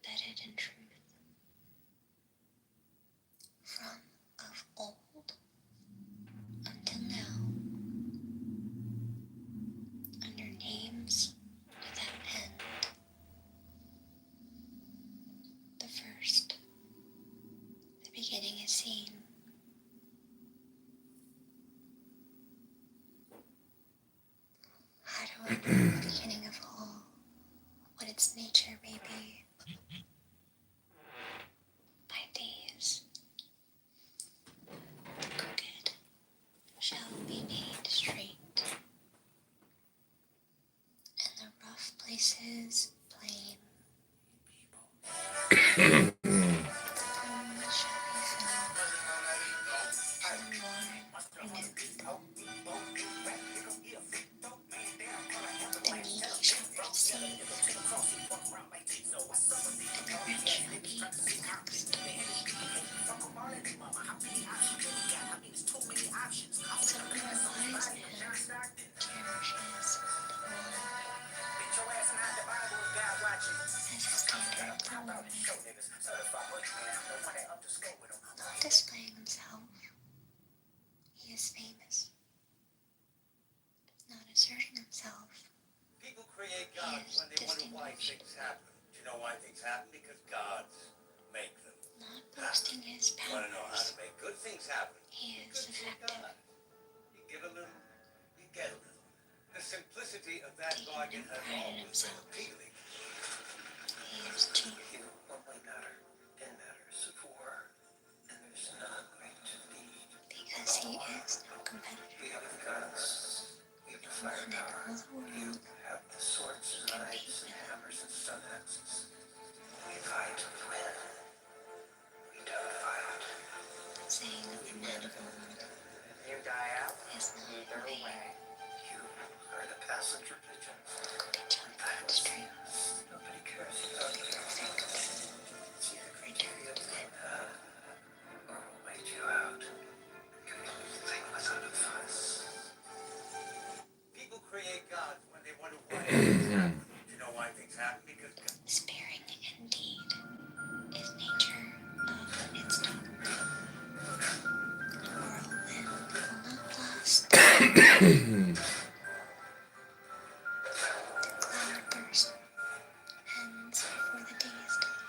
embedded in truth. From of old until now, under names without end, the first, the beginning is seen. How do I know the beginning of all, what its nature may be? By these, the crooked shall be made straight, and the rough places plain. The bones shall be filled, and the worn renewed. The needy shall receive, and the rich shall be perplexed. So when a wise man cherishes the one as a standard for woman, not displaying himself, he is famous. Not asserting himself, People create gods when they wonder why things happen. Do you know why things happen? Because gods make them. not boasting his You want to know how powers, to make good things happen? he is Good to your effective. God. You give a little, you get a little. The simplicity of that Taking bargain no has pride in always been himself. appealing. He is chief. You only matter in matters of war, and there's none great to lead. Because he is no competitor. We have the guns, we have the One in firepower, all the you world have the swords and knives and hammers and stone axes. We fight to win. We don't fight. saying of the man of old You die out, is not either in vain. way. You are the passenger pigeons. Crooked shall be put straight, Nobody cares about you. perfect, It's either returned in. or we'll wait you out. You thing without a fuss. People create gods when they wonder why things happen. Do you know why things happen? Because God. Sparing indeed is nature of its doctrine. The whirlwind will not blast. The cloud burst ends before the day is done.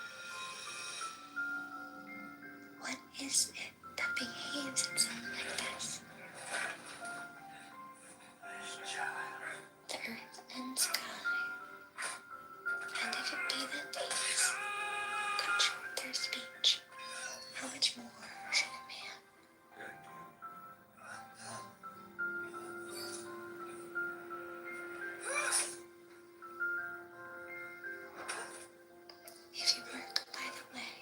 What is it that behaves itself like this? The earth and sky. And if it be that these cut short their speech, how much more shall a man? If you work by the way,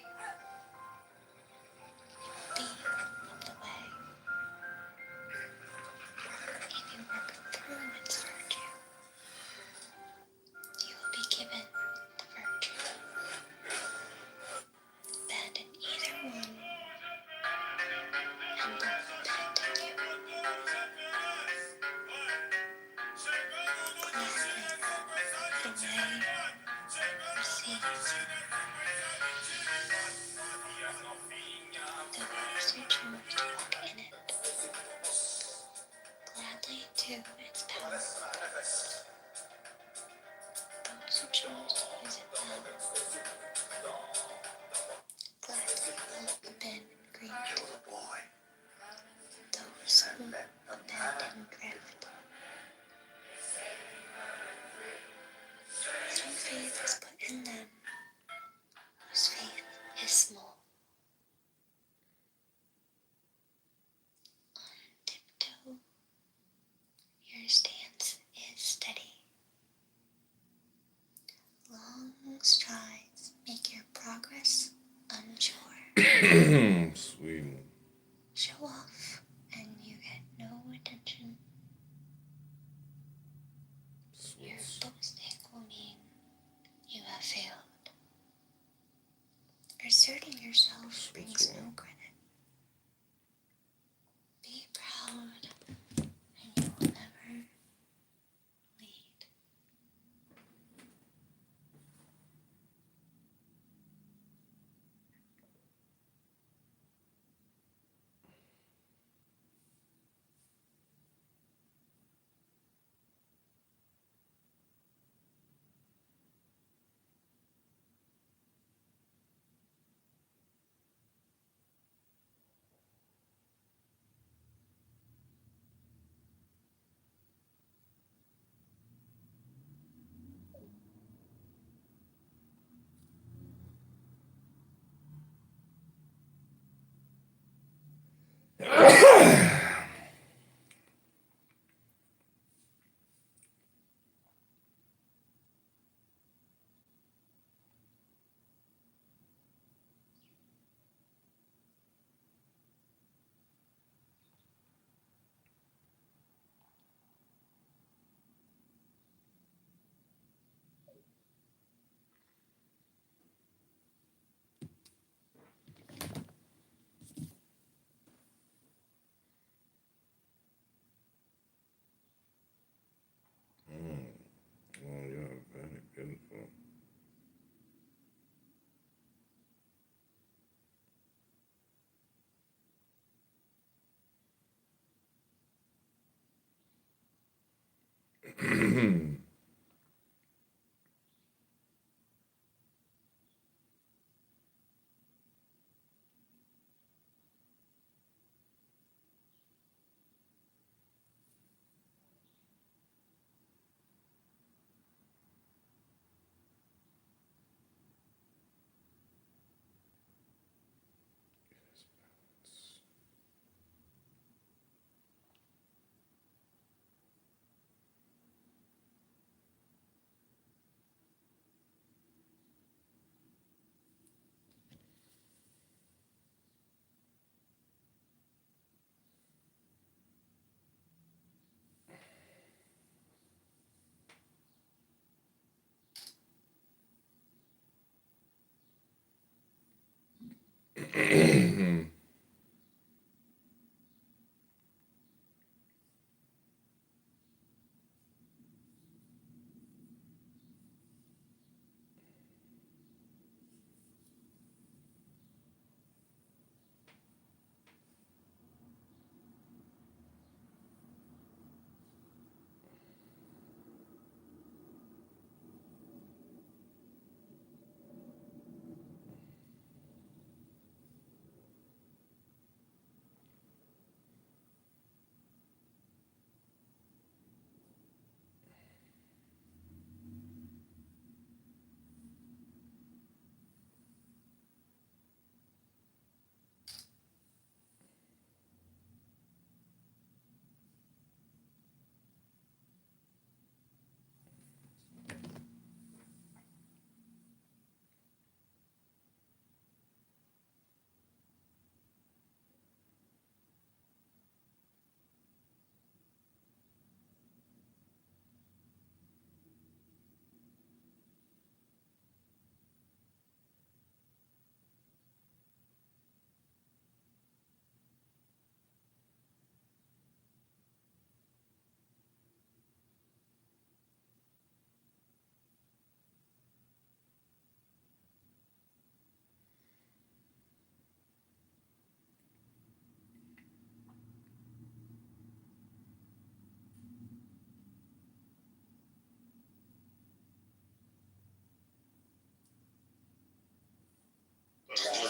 you will be of the way. If you work through its virtue, you will be given the virtue. Abandon either one, and both depend on you. Lastly, the way receives. Those who choose to walk in it, gladly to its power. Those who choose to use it well, gladly will bend grief. Those who abandon drift. No faith is put in them, whose faith is small. On tiptoe, your stance is steady. Long strides make your progress unsure. Sweet. Show off, and you get no attention. Your boasting will mean you have failed. Asserting yourself brings no credit. Be proud, and you will never lead.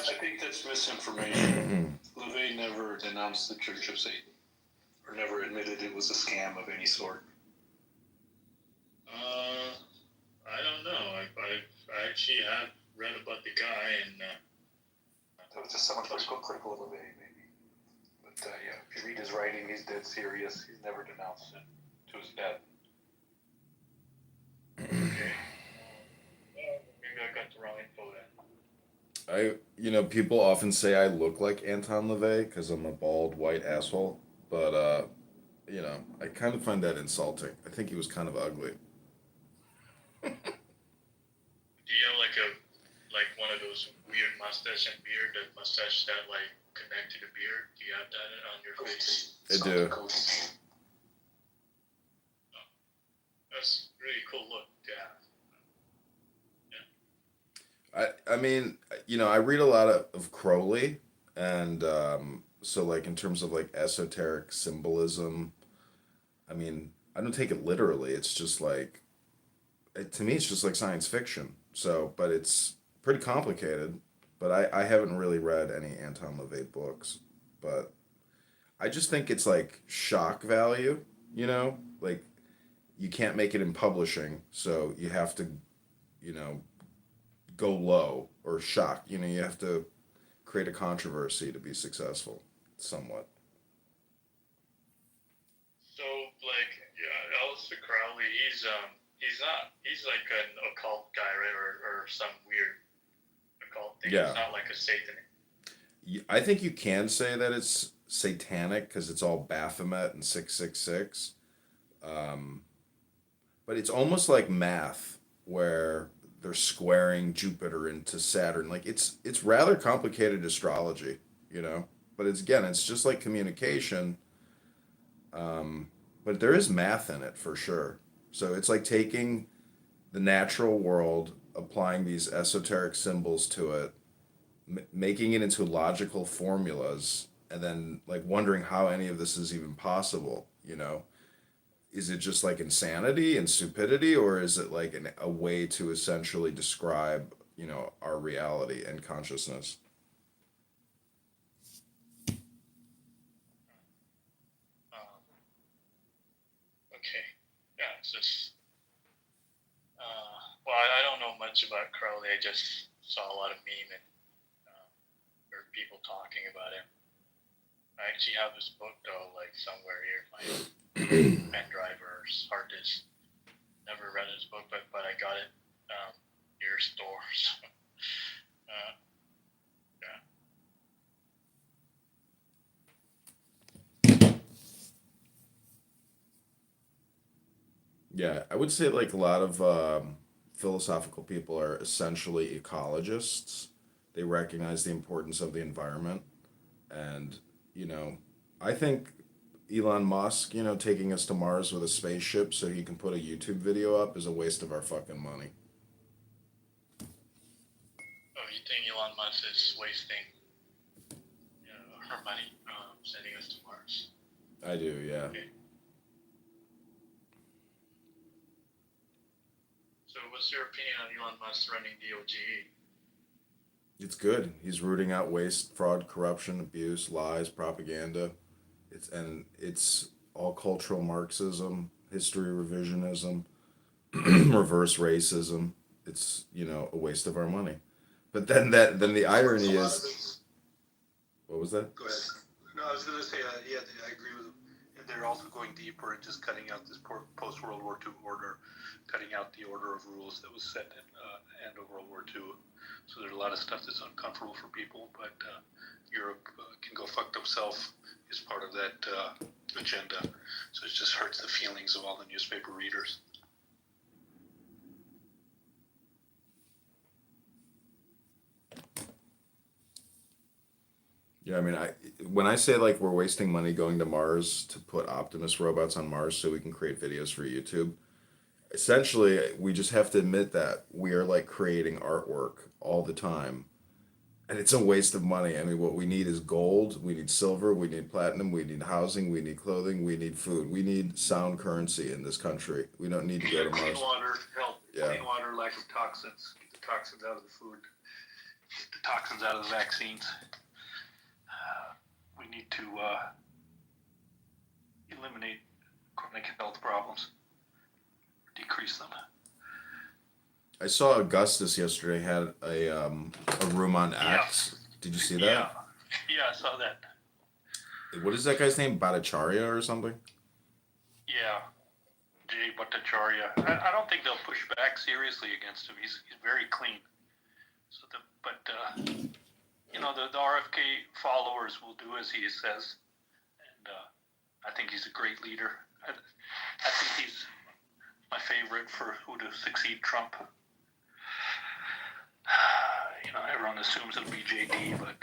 I think that's misinformation. LaVey never denounced the Church of Satan, or never admitted it was a scam of any sort. I don't know. I actually have read about the guy, and That was just someone critical of LaVey, maybe. But yeah, if you read his writing, he's dead serious. He's never denounced it to his death. okay. Maybe I got the wrong info then. People often say I look like Anton LaVey because I'm a bald white asshole, but I kind of find that insulting. I think he was kind of ugly. Do you have like one of those weird mustache and beard, that mustache that like connect to the beard? Do you have that on your face? I do. That's a really cool look. Yeah. I mean, I read a lot of Crowley, and so like in terms of like esoteric symbolism, I mean, I don't take it literally. It's just like to me, it's just like science fiction. So, but it's pretty complicated. But I haven't really read any Anton LaVey books, but I just think it's like shock value, like you can't make it in publishing, so you have to, you know, go low or shock. You have to create a controversy to be successful, somewhat. So like, yeah, Aleister Crowley, he's like an occult guy, right? Or some weird occult thing. Yeah. He's not like a Satan. I think you can say that it's satanic because it's all Baphomet and 666. Um, but it's almost like math where they're squaring Jupiter into Saturn. Like it's rather complicated astrology, you know. But it's just like communication. But there is math in it for sure. So it's like taking the natural world, applying these esoteric symbols to it, making it into logical formulas, and then like wondering how any of this is even possible. is it just like insanity and stupidity, or is it like a way to essentially describe, our reality and consciousness? Um, okay. Yeah, it's just. Well, I don't know much about Crowley. I just saw a lot of meme and heard people talking about him. I actually have his book though, like somewhere here, my pen drive or hard disk. Never read his book, but I got it near stores. Yeah. Yeah, I would say like a lot of philosophical people are essentially ecologists. They recognize the importance of the environment. And, you know, I think Elon Musk, taking us to Mars with a spaceship so he can put a YouTube video up is a waste of our fucking money. Oh, you think Elon Musk is wasting our money sending us to Mars? I do, yeah. Okay. So, what's your opinion on Elon Musk running DOGE? It's good. He's rooting out waste, fraud, corruption, abuse, lies, propaganda. It's all cultural Marxism, history revisionism, reverse racism. It's, a waste of our money. But then the irony is, what was that? Go ahead. No, I was going to say, yeah, I agree with them. And they're also going deeper and just cutting out this post World War II order, cutting out the order of rules that was set in end of World War II. So there's a lot of stuff that's uncomfortable for people, but Europe can go fuck themselves as part of that agenda. So it just hurts the feelings of all the newspaper readers. Yeah, I mean, when I say like we're wasting money going to Mars to put Optimus robots on Mars so we can create videos for YouTube, essentially we just have to admit that we are like creating artwork all the time, and it's a waste of money. I mean, what we need is gold, we need silver, we need platinum, we need housing, we need clothing, we need food, we need sound currency in this country. We don't need to go to Clean Mars. water, help. Yeah. Clean water, lack of toxins. Get the toxins out of the food. Get the toxins out of the vaccines. We need to eliminate chronic health problems, decrease them. I saw Augustus yesterday had a room on X. Did you see that? Yeah, I saw that. What is that guy's name? Bhattacharya or something? Yeah, Jay Bhattacharya. I don't think they'll push back seriously against him. He's very clean. So the RFK followers will do as he says, and I think he's a great leader. I think he's my favorite for who to succeed Trump. Everyone assumes it'll be JD, but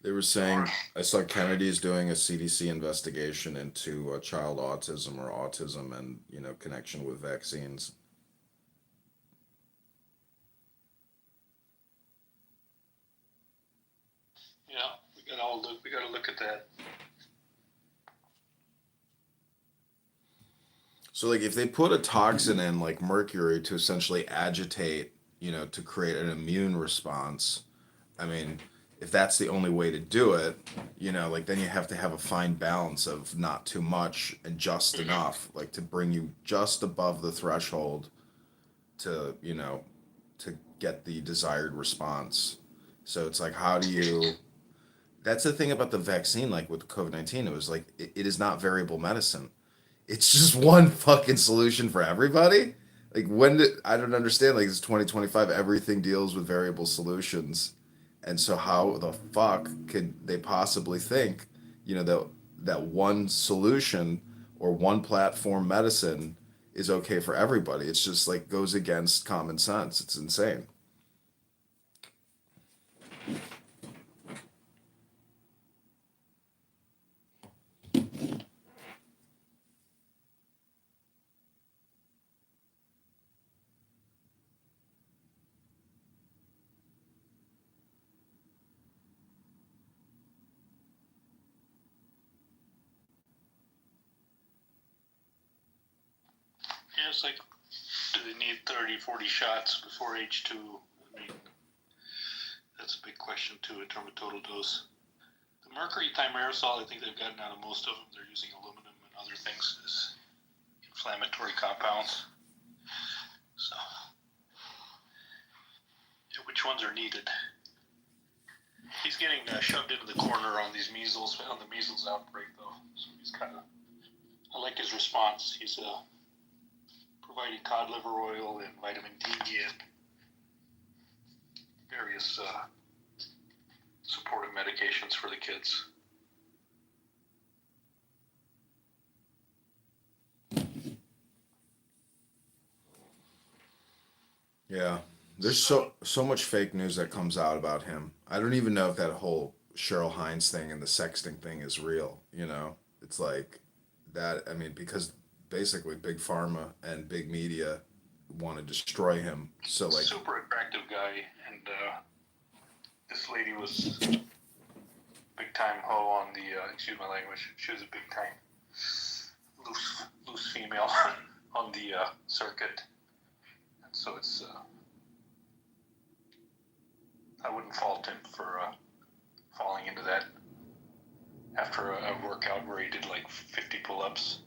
They were saying, I saw Kennedy is doing a CDC investigation into child autism or autism and, connection with vaccines. yeah, we got to look at that. So, like, if they put a toxin in, like mercury, to essentially agitate, to create an immune response, I mean, if that's the only way to do it, like, then you have to have a fine balance of not too much and just enough, like, to bring you just above the threshold to, to get the desired response. So it's like, how do you. That's the thing about the vaccine, like with COVID-19, it was like, it is not variable medicine. It's just one fucking solution for everybody. Like, I don't understand, like, it's 2025, everything deals with variable solutions. And so how the fuck could they possibly think, that one solution or one platform medicine is okay for everybody? It's just like goes against common sense. It's insane. it's like, do they need 30, 40 shots before H2? I mean, that's a big question too in terms of total dose. The mercury thimerosal, I think they've gotten out of most of them. They're using aluminum and other things as inflammatory compounds. So, yeah, which ones are needed? He's getting shoved into the corner on the measles outbreak, though. So he's kind of, I like his response. He's providing cod liver oil and vitamin D and various supportive medications for the kids. Yeah. There's so much fake news that comes out about him. I don't even know if that whole Cheryl Hines thing and the sexting thing is real, you know? It's like that, I mean, because basically big pharma and big media want to destroy him. So like Super attractive guy, and this lady was big time hoe on the excuse my language. She was a big time loose female on the circuit, and so it's I wouldn't fault him for falling into that after a workout where he did like 50 pull-ups.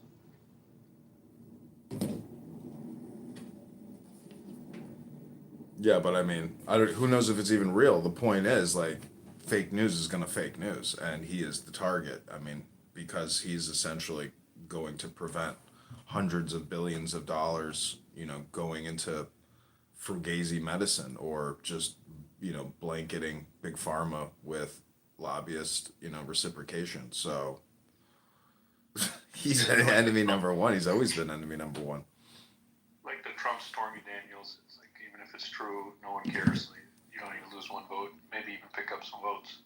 yeah, but I mean, who knows if it's even real? The point is like fake news is going to fake news and he is the target. I mean, because he's essentially going to prevent hundreds of billions of dollars, you know, going into fugazi medicine or just, you know, blanketing big pharma with lobbyist, you know, reciprocation. So he's enemy number one. He's always been enemy number one. Like the Trump Stormy Daniels, it's like even if it's true, no one cares. Like, you don't even lose one vote, maybe even pick up some votes.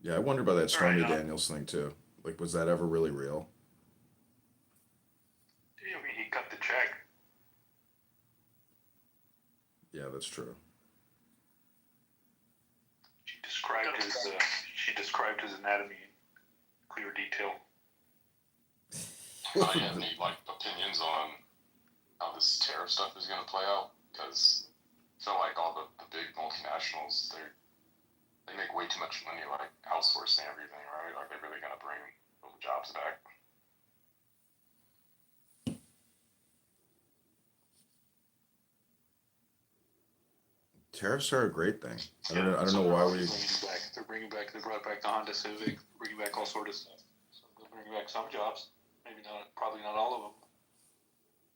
Yeah, I wonder about that Stormy Right on. Daniels thing too. Like, was that ever really real? I mean, he cut the check. Yeah, that's true. She described his anatomy in clear detail. I have any opinions on how this tariff stuff is going to play out? Because I feel like all the big multinationals, they make way too much money outsourcing everything, right? Are they really going to bring those jobs back? Tariffs are a great thing. I don't know why we. They brought back the Honda Civic, bringing back all sort of stuff. So they'll bring back some jobs, probably not all of them.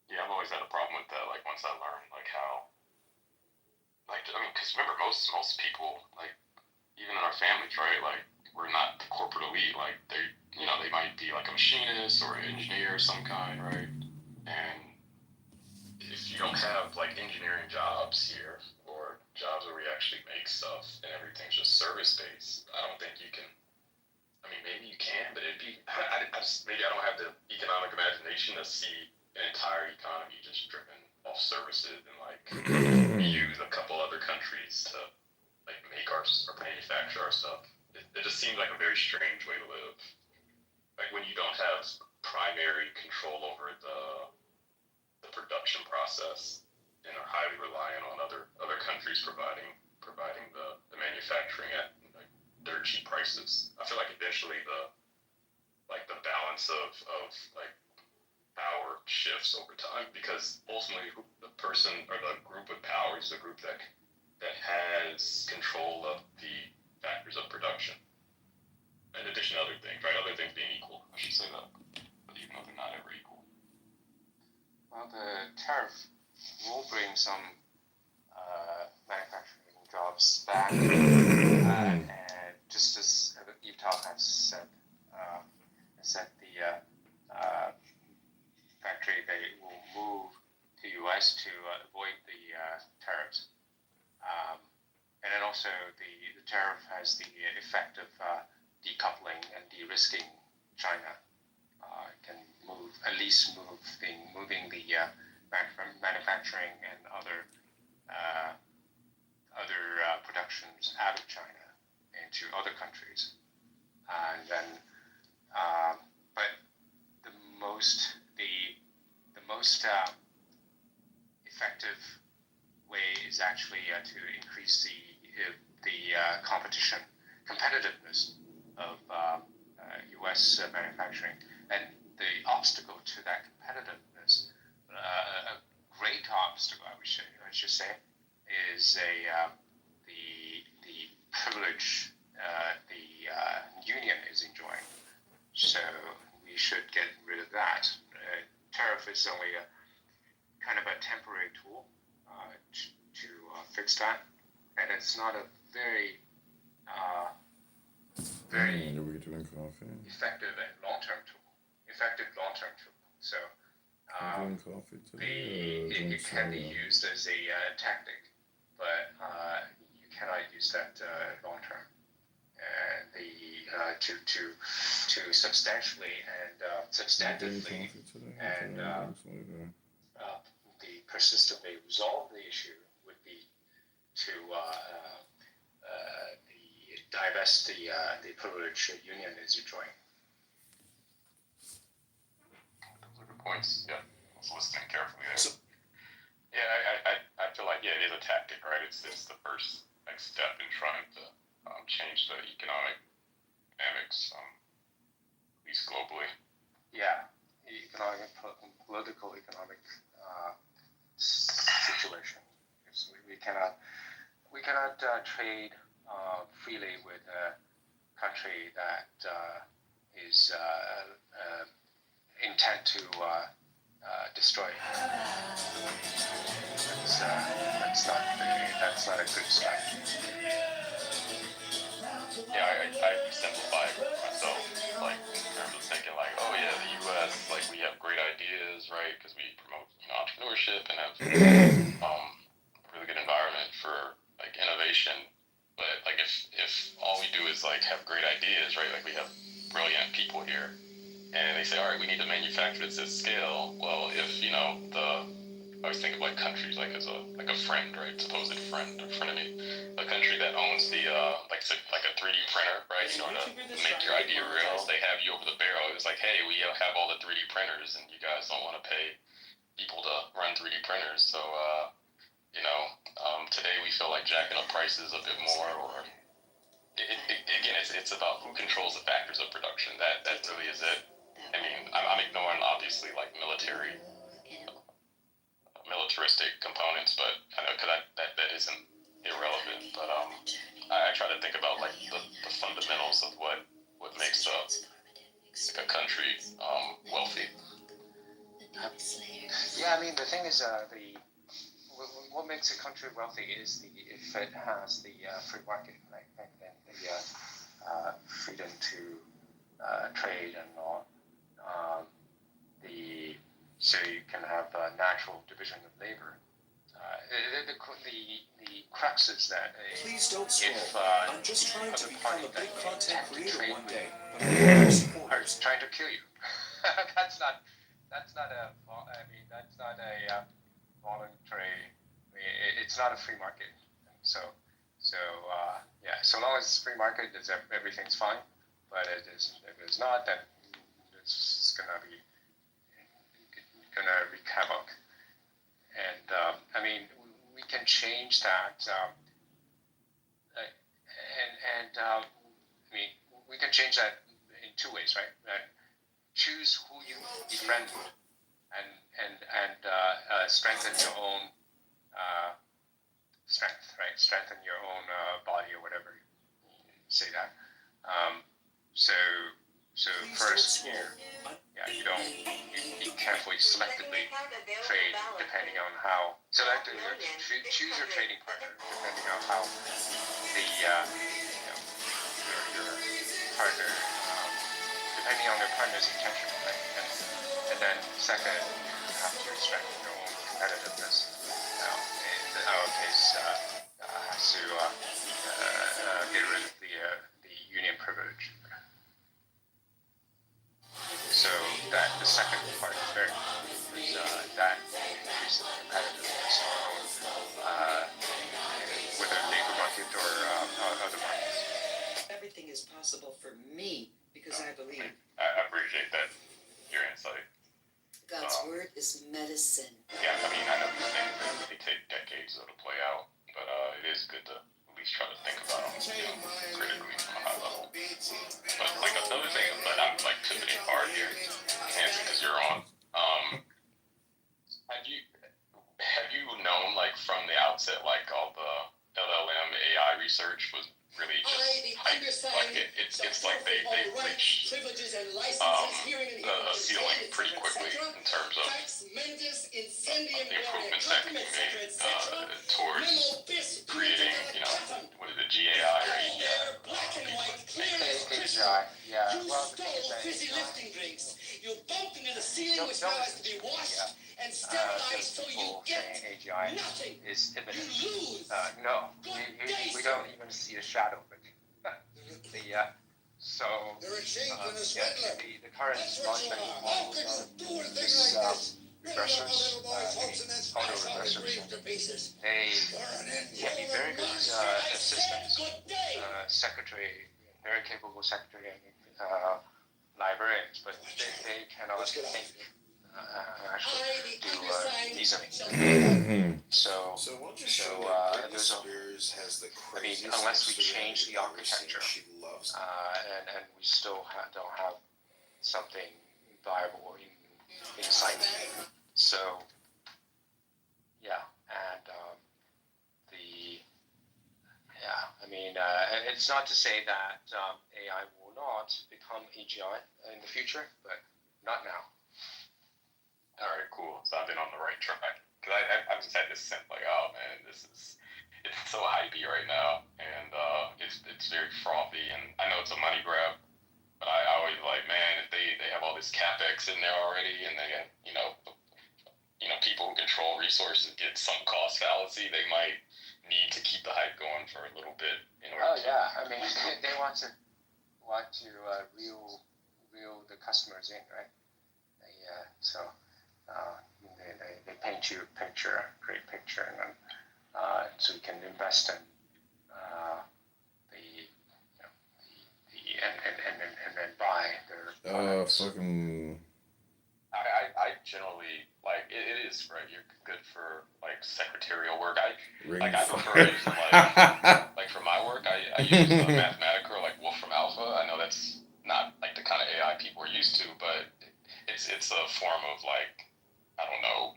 Yeah, I've always had a problem with that. Like once I learned how, because remember most people even in our families, right? Like we're not the corporate elite. Like they might be like a machinist or an engineer of some kind, right? And if you don't have engineering jobs here or jobs where we actually make stuff and everything's just service based, I don't think you can. I mean, maybe you can, but it'd be. Maybe I don't have the economic imagination to see an entire economy just driven off services and use a couple other countries to make or manufacture our stuff. It just seems like a very strange way to live. Like when you don't have primary control over the production process and are highly reliant on other countries providing the manufacturing at dirt cheap prices. I feel like eventually the balance of power shifts over time because ultimately the person or the group with power is the group that has control of the factors of production. In addition to other things, right? Other things being equal, I should say that. But even though they're not ever equal. Well, the tariff will bring some manufacturing jobs back, and just as Utah has said the factory they will move to U.S. to avoid the tariffs, and then also the tariff has the effect of decoupling and de-risking China. Can moving the manufacturing and other productions out of China into other countries, and then but most effective way is actually to increase the competitiveness of U.S. manufacturing, and the obstacle to that competitiveness, a great obstacle, I should say, is the privilege the union is enjoying. So we should get rid of that. Tariff is only a kind of a temporary tool to fix that, and it's not a very Are we doing coffee? effective long-term tool. So Doing coffee today? it can be used as a tactic, but you cannot use that long-term. And to substantially and substantively and the persistently resolve the issue would be to divest the privilege union is enjoying. Those are good points. Yeah, I was listening carefully there. Yeah, I feel like it is a tactic, right? It's the first next step in trying to change the economic dynamics, at least globally. Yeah, political economic situation. So we cannot trade freely with a country that is intent to destroy. That's not a good strategy. Yeah, I simplify it myself, like in terms of thinking like, oh yeah, the U.S., like we have great ideas, right? Because we promote entrepreneurship and have a really good environment for like innovation. But like if all we do is like have great ideas, right? Like we have brilliant people here, and they say, all right, we need to manufacture this at scale. Well, if I always think of like countries like as a friend, right? Supposed friend or frenemy. A country that owns the like a 3D printer, right? In order to make your idea real, they have you over the barrel. It's like, hey, we have all the 3D printers, and you guys don't want to pay people to run 3D printers. So today we feel like jacking up prices a bit more, or again, it's about who controls the factors of production. That really is it. I mean, I'm ignoring obviously like militaristic components, but I know that isn't irrelevant. But I try to think about like the fundamentals of what makes a country wealthy. Yeah, I mean the thing is what makes a country wealthy is if it has the free market, right? And the freedom to trade and all. So you can have a natural division of labor. The crux is that Please don't if I'm just trying to become a big content creator one day, but are trying to kill you. that's not a voluntary. It's not a free market. So long as it's free market, everything's fine. But if it's not, then it's gonna wreak havoc. And I mean, we can change that. We can change that in two ways, right? Choose who you befriend and strengthen your own strength, right? Strengthen your own body or whatever you say that. So first, you carefully, selectively trade depending on how choose your trading partner depending on how your partner depending on your partner's intention, right? And then second, you have to strengthen your own competitiveness. Now, in our case, has to get rid of the union privilege. So that the second part is very important because that increases the competitiveness whether labor market or other markets. Everything is possible for me because I believe. I appreciate that, your insight. God's word is medicine. Yeah, I mean, I know these things, they take decades though to play out, but it is good to at least try to think about them, critically from a high level. But like another thing, but I'm like pivoting hard here, Nancy, because you're on. Have you known like from the outset, like all the LLM AI research was really just hype? Like it's like they reached a ceiling pretty quickly in terms of the improvements that can be made towards creating, what is it, GAI or AGI? AGI, yeah. Well, the thing is that those people saying AGI is imminent. No, we don't even see a shadow of it. The current large language models are just regressors, auto regressors. They can be very good assistants, very capable secretary and librarians, but they cannot think actually do reasoning. So there's unless we change the architecture, and we still don't have something viable in sight. So it's not to say that AI will not become AGI in the future, but not now. All right, cool. So I've been on the right track. Because I've just had this sense like, oh man, it's so hypey right now, and it's very frothy, and I know it's a money grab, but I always like, man, if they have all this capex in there already, and they get, people who control resources get sunk cost fallacy, they might need to keep the hype going for a little bit in order. I mean, they want to reel the customers in, right? They paint you a picture, great picture, and then so you can invest in and then buy their products. I generally like it is right. You're good for like secretarial work. I prefer it for like for my work. I use Mathematica or like Wolfram Alpha. I know that's not like the kind of AI people are used to, but it's a form of like, I don't know,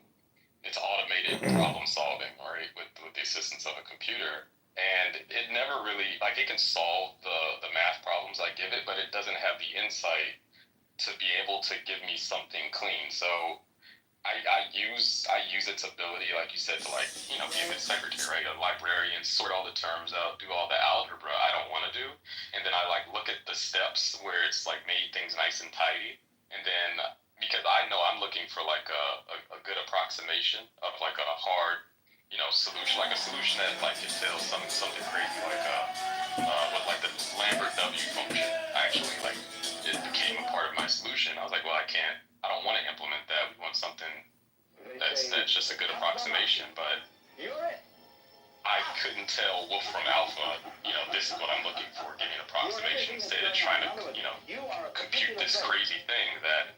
it's automated problem solving, right, with the assistance of a computer. And it never really, like, it can solve the math problems I give it, but it doesn't have the insight to be able to give me something clean. So I use its ability, like you said, to like, be a good secretary, right? A librarian, sort all the terms out, do all the algebra I don't want to do. And then I like look at the steps where it's like made things nice and tidy. And then, because I know I'm looking for like a good approximation of like a hard, solution, like a solution that like entails something crazy like with like the Lambert W function. Actually, like it became a part of my solution. I was like, well, I don't want to implement that. We want something that's just a good approximation. But I couldn't tell Wolfram Alpha, this is what I'm looking for. Give me an approximation instead of trying to, compute this crazy thing that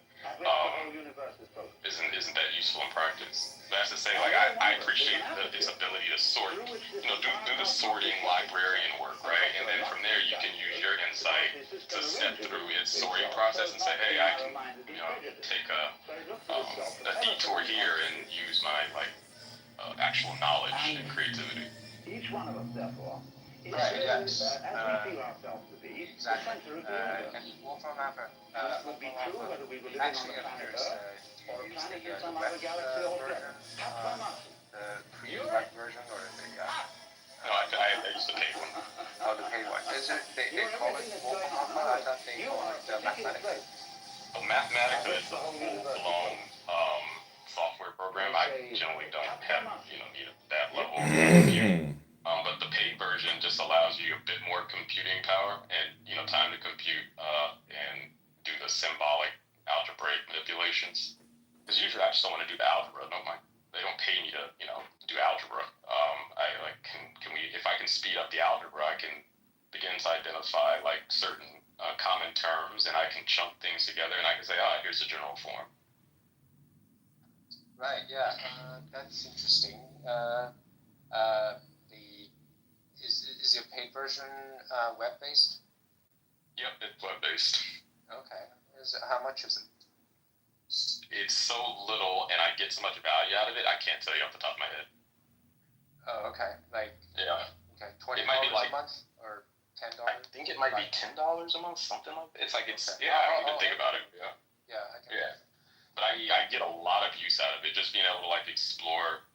isn't that useful in practice. That's to say, like, I appreciate its ability to sort, do the sorting librarian work, right? And then from there, you can use your insight to step through its sorting process and say, hey, I can, take a detour here and use my, like, actual knowledge and creativity. Each one of us, therefore, is yes. as we feel ourselves to be. Exactly. Wolfram Alpha. Would be true whether we were living Actually, on a planet appears Earth or a use planet in the some web other galaxy altogether. version, the pre-web version, or the No, I used the paid one. the paid one. Is it they call it Wolfram Alpha? I thought they called it Mathematica. Well, Mathematica is a full-blown software program. I generally don't have need that level of computing. But the paid version just allows you a bit more computing power and time to compute and do the symbolic algebraic manipulations. Because usually I just don't want to do the algebra. They don't pay me to do algebra. Can we, if I can speed up the algebra, I can begin to identify like certain common terms, and I can chunk things together, and I can say, here's the general form. Right. Yeah. That's interesting. Is your paid version web based? Yep, it's web based. Okay. How much is it? It's so little, and I get so much value out of it. I can't tell you off the top of my head. Oh, okay. Like Yeah, okay, it might be $20 like a month or $10? I think it might be $10 a month, something like that. It's like it's Okay. yeah. I don't even think about it. Yeah, Yeah, I can. yeah. But I get a lot of use out of it. Just being able to like explore.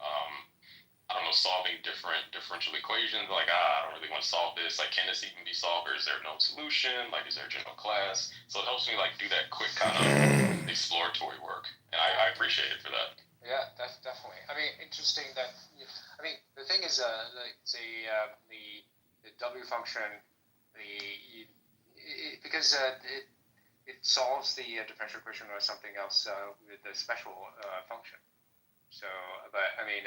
I don't know, solving differential equations. Like, I don't really want to solve this. Like, can this even be solved, or is there no solution? Like, is there a general class? So it helps me like do that quick kind of exploratory work, and I appreciate it for that. Yeah, that's definitely. I mean, interesting that. I mean, the thing is, the W function, because it solves the differential equation or something else with the special function. So, but I mean,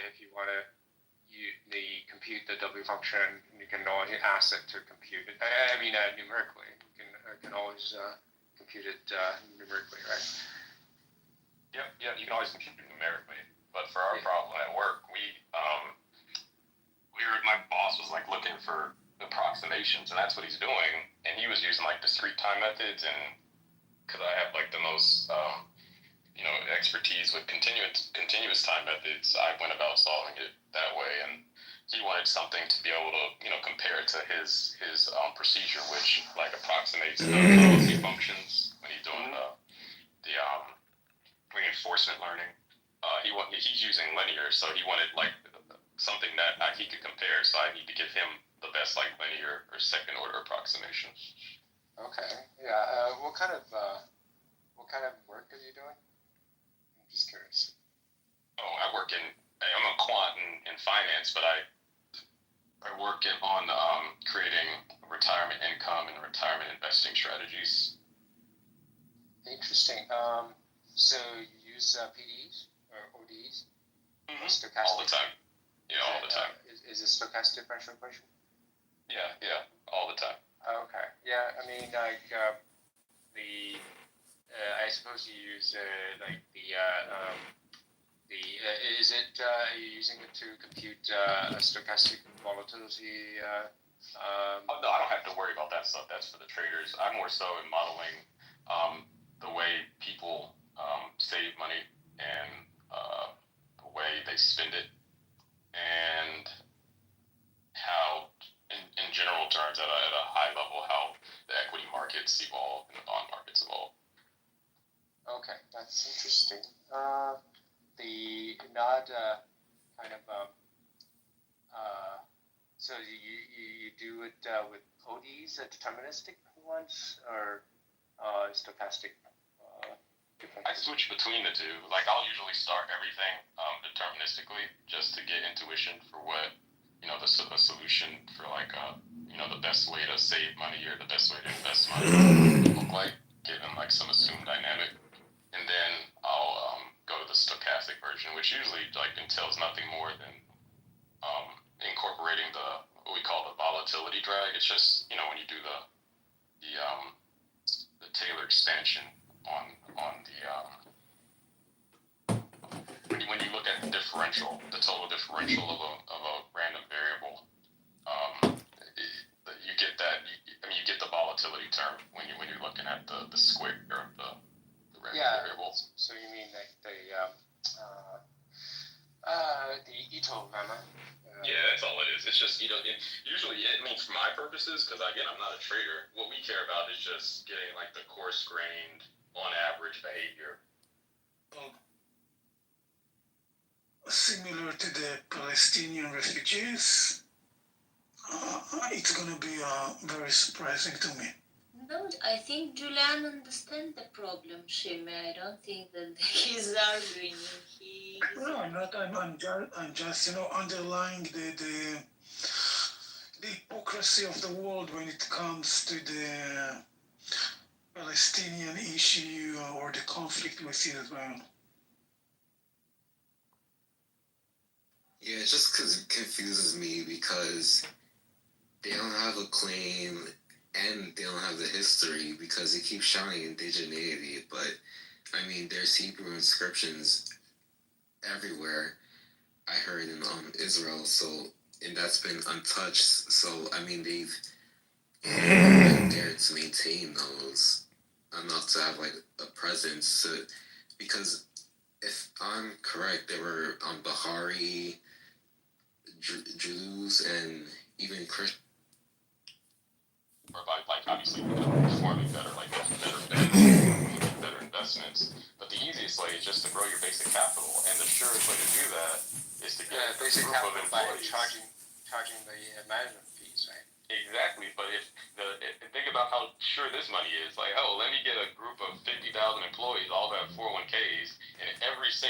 if you want to compute the W function, you can always ask it to compute it. I mean, numerically, you can always compute it numerically, right? Yep. You can always compute it numerically, but for our problem at work, my boss was like looking for approximations, and that's what he's doing. And he was using like discrete time methods, and because I have like the most expertise with continuous time methods, I went about solving it that way. And he wanted something to be able to compare it to his procedure, which like approximates the policy functions when he's doing the reinforcement learning. He's using linear, so he wanted like something that he could compare. So I need to give him the best like linear or second order approximation. Okay. Yeah. What kind of work are you doing? I'm just curious. Oh, I'm a quant in finance, but I work on creating retirement income and retirement investing strategies. Interesting. So you use PDEs or ODEs? Mm-hmm. Stochastic? All the time. Yeah, all the time. Is it stochastic differential equation? Yeah, all the time. Okay. Yeah, I mean, like I suppose you use are you using it to compute stochastic volatility? No, I don't have to worry about that stuff. That's for the traders. I'm more so in modeling the way people save money and the way they spend it, and how, in general terms, at a high level, how the equity markets evolve and the bond markets evolve. Okay, that's interesting. The NOD kind of so you do it with ODs, deterministic ones, or stochastic? I switch between the two. Like, I'll usually start everything deterministically just to get intuition for what the solution for like the best way to save money or the best way to invest money would look like, given like some assumed dynamic. And then I'll go to the stochastic version, which usually like entails nothing more than incorporating what we call the volatility drag. It's just when you do the Taylor expansion on when you look at the differential, the total differential of a random variable, you get that. You get the volatility term when you're looking at the square of the random variables. So you mean like the Ito lemma? Yeah, that's all it is. It's just usually it means for my purposes, because again I'm not a trader. What we care about is just getting like the coarse grained, on average behavior. Similar to the Palestinian refugees, it's going to be very surprising to me. No, I think Julian understands the problem, Shimmy. I don't think that he's arguing. No, I'm not. I'm just underlying the hypocrisy of the world when it comes to the Palestinian issue or the conflict with Israel. Yeah, it's just because it confuses me because they don't have a claim and they don't have the history because they keep shouting indigeneity, but I mean, there's Hebrew inscriptions everywhere. I heard in Israel, so and that's been untouched. So I mean, they've been there to maintain those enough to have like a presence. Because if I'm correct, there were Bahari Jews and even Christians. Or like obviously performing better, like better bets, better investments. But the easiest way is just to grow your basic capital, and the surest way to do that is to get a basic group capital of by employees. charging the management fees, right? Exactly, but if think about how sure this money is. Like, oh, let me get a group of 50,000 employees, all have 401ks, and every 2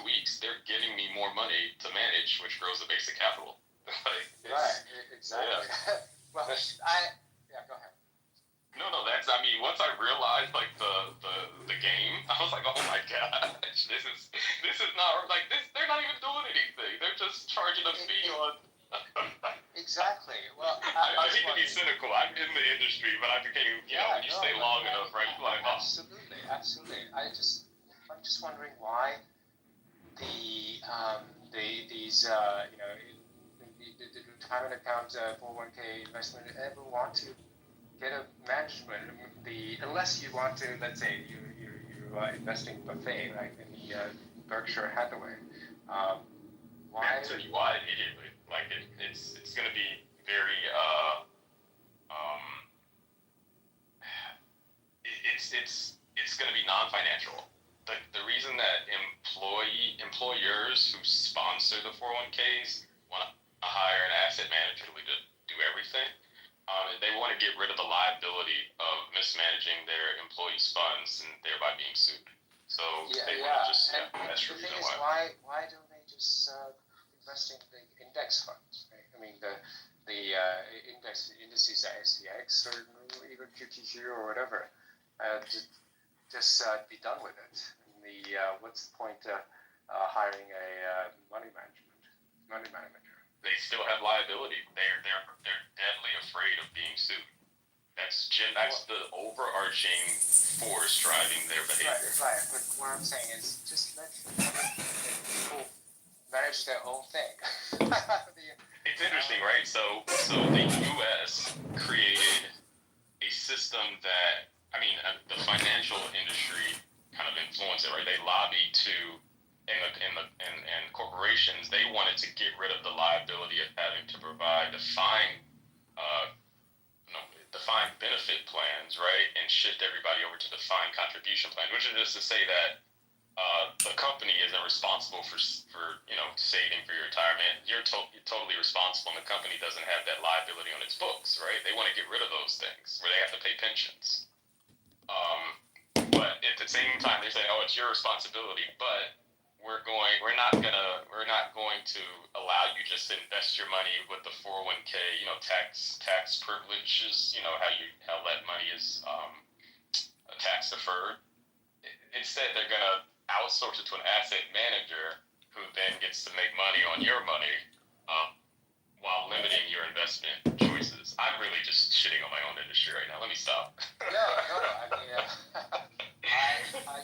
weeks they're giving me more money to manage, which grows the basic capital. Like, Right, exactly. Yeah. Well, go ahead. No, that's. I mean, once I realized like the game, I was like, oh my gosh, this is not like this. They're not even doing anything. They're just charging a fee on. Exactly. Well, I hate to be cynical. I'm in the industry, but I became, when you stay long enough, right? You're like, oh. Absolutely. I'm just wondering why these the retirement account 401k investment ever want to get a management unless you want to, let's say you investing buffet like in the Berkshire Hathaway. Why? I'll tell you why immediately. Like it's going to be very it's going to be non-financial. The reason that employers who sponsor the 401ks want to hire an asset manager to do everything. They want to get rid of the liability of mismanaging their employees' funds and thereby being sued. So they want to just that's the reason why. Why don't they just invest in the index funds? Right? I mean the indices at SPX or even QQQ or whatever. Just be done with it. What's the point hiring a money manager? They still have liability. They're deadly afraid of being sued. That's the overarching force driving their behavior. Right. But what I'm saying is just let people manage their own thing. It's interesting, right? So the U.S. created a system that, the financial industry kind of influenced it, right? They lobbied to, and corporations, they wanted to get rid of the liability of having to provide defined benefit plans, right? And shift everybody over to defined contribution plans, which is just to say that the company isn't responsible for saving for your retirement. You're totally responsible, and the company doesn't have that liability on its books, right? They want to get rid of those things where they have to pay pensions. But at the same time, they say, "Oh, it's your responsibility," but we're not going to allow you just to invest your money with the 401k, tax privileges, how that money is tax deferred. Instead, they're going to outsource it to an asset manager who then gets to make money on your money while limiting your investment choices. I'm really just shitting on my own industry right now. Let me stop. No.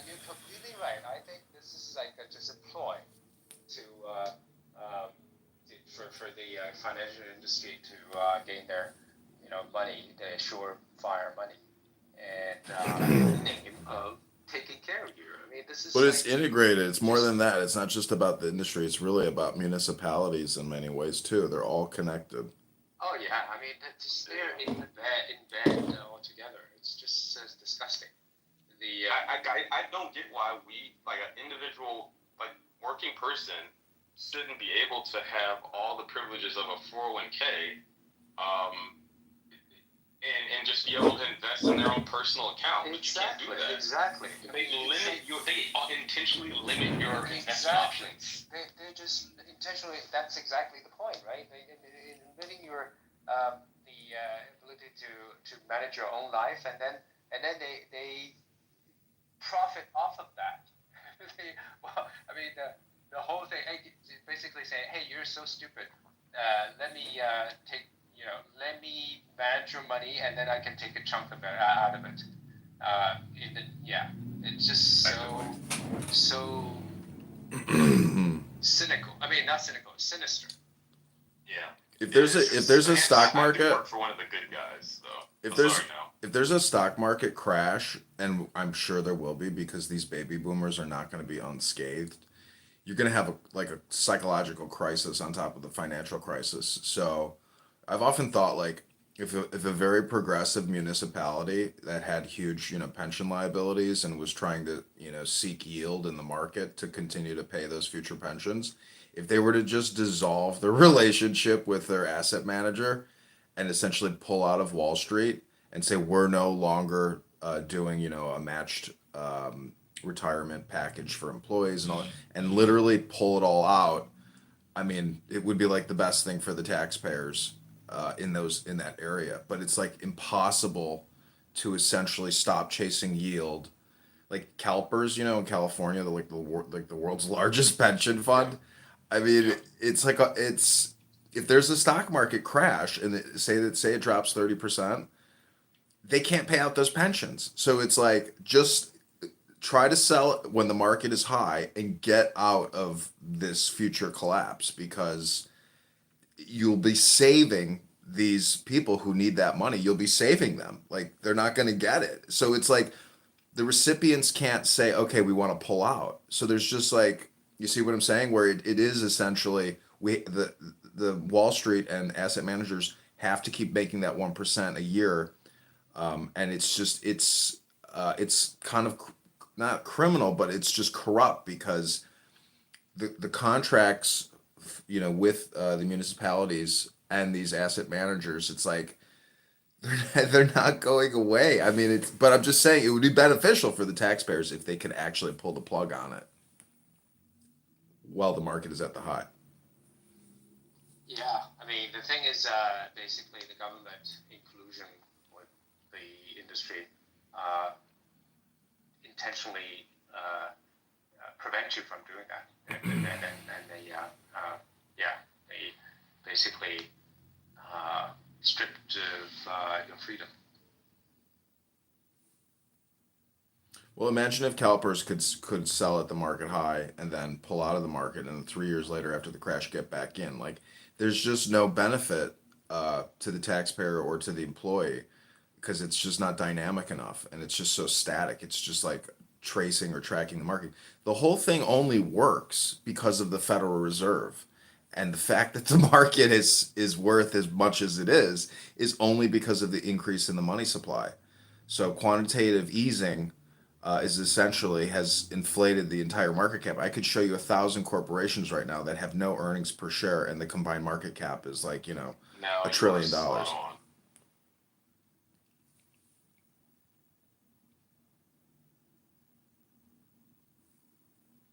You're completely right. I think this is like just a ploy for the financial industry to gain their money, the surefire money, and taking care of you. This is. But it's integrated. It's more than that. It's not just about the industry. It's really about municipalities in many ways too. They're all connected. Oh yeah, they're in bed altogether. It's just disgusting. I don't get why we, like an individual, like working person, shouldn't be able to have all the privileges of a 401k, and just be able to invest in their own personal account. But you can't do that. Exactly. They limit you. They intentionally limit your investment options. They're just intentionally. That's exactly the point, right? In limiting your the ability to manage your own life, and then they profit off of that. The whole thing, basically saying, "Hey, you're so stupid. Let me let me manage your money, and then I can take a chunk of it out of it." It's just so cynical. I mean, not cynical, sinister. Yeah. If there's a if there's a stock I do market, work for one of the good guys, though. if I'm there's sorry now. if there's a stock market crash, and I'm sure there will be because these baby boomers are not going to be unscathed, you're going to have a psychological crisis on top of the financial crisis. So I've often thought like if a very progressive municipality that had huge, pension liabilities and was trying to, seek yield in the market to continue to pay those future pensions, if they were to just dissolve the relationship with their asset manager and essentially pull out of Wall Street and say we're no longer doing, a matched retirement package for employees and all that, and literally pull it all out. I mean, it would be like the best thing for the taxpayers in that area. But it's like impossible to essentially stop chasing yield. Like CalPERS, in California, the world's largest pension fund. I mean, it's like it's if there's a stock market crash and say it drops 30%, they can't pay out those pensions. So it's like just try to sell it when the market is high and get out of this future collapse because you'll be saving these people who need that money. You'll be saving them. Like they're not going to get it. So it's like the recipients can't say, okay, we want to pull out. So there's just like, you see what I'm saying? Where it is essentially the Wall Street and asset managers have to keep making that 1% a year. And it's kind of not criminal, but it's just corrupt because the contracts, with the municipalities and these asset managers, it's like they're not going away. I mean, but I'm just saying it would be beneficial for the taxpayers if they could actually pull the plug on it while the market is at the high. Yeah, I mean, the thing is, basically, the government, in collusion with the industry, intentionally prevent you from doing that, and they, they basically stripped of your freedom. Well, imagine if CalPERS could sell at the market high and then pull out of the market, and 3 years later after the crash get back in. Like, there's just no benefit to the taxpayer or to the employee because it's just not dynamic enough, and it's just so static. It's just like tracing or tracking the market. The whole thing only works because of the Federal Reserve. And the fact that the market is worth as much as it is only because of the increase in the money supply. So quantitative easing is essentially has inflated the entire market cap. I could show you 1,000 corporations right now that have no earnings per share, and the combined market cap is like No, $1 you trillion. are spot on.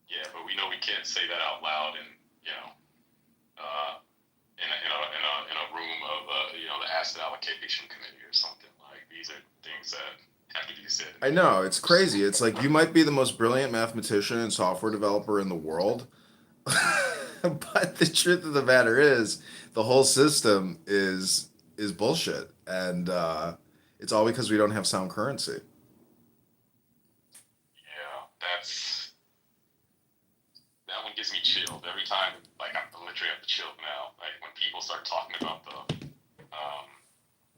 Yeah, but we know we can't say that out loud, and in a room of the asset allocation committee or something. Like these are things that have to be said. I know, it's crazy. It's like you might be the most brilliant mathematician and software developer in the world, but the truth of the matter is the whole system is bullshit, and it's all because we don't have sound currency. Yeah, that one gives me chills every time. Like I'm literally at the chill now. Like when people start talking about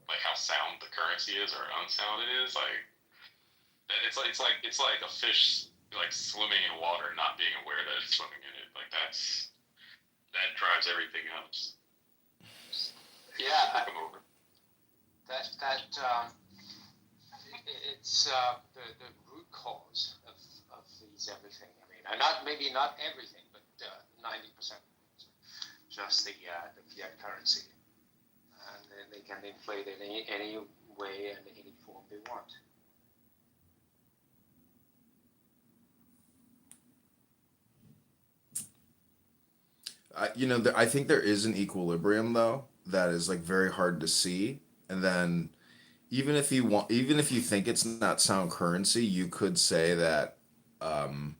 like how sound the currency is or unsound it is. Like it's like a fish like swimming in water, not being aware that it's swimming in it. Like that drives everything else. Yeah, Come over. it's the root cause of these everything. I mean, maybe not everything, but 90%. Just the fiat currency, and then they can inflate it any way and any form they want. I think there is an equilibrium though that is like very hard to see, and then even if you think it's not sound currency, you could say that um,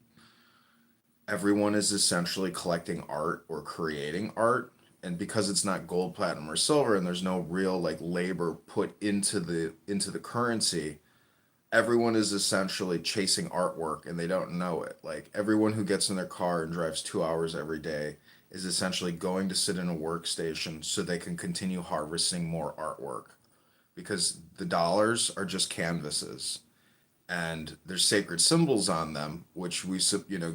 everyone is essentially collecting art or creating art, and because it's not gold, platinum, or silver, and there's no real like labor put into the currency, everyone is essentially chasing artwork and they don't know it. Like everyone who gets in their car and drives 2 hours every day is essentially going to sit in a workstation so they can continue harvesting more artwork because the dollars are just canvases and there's sacred symbols on them which we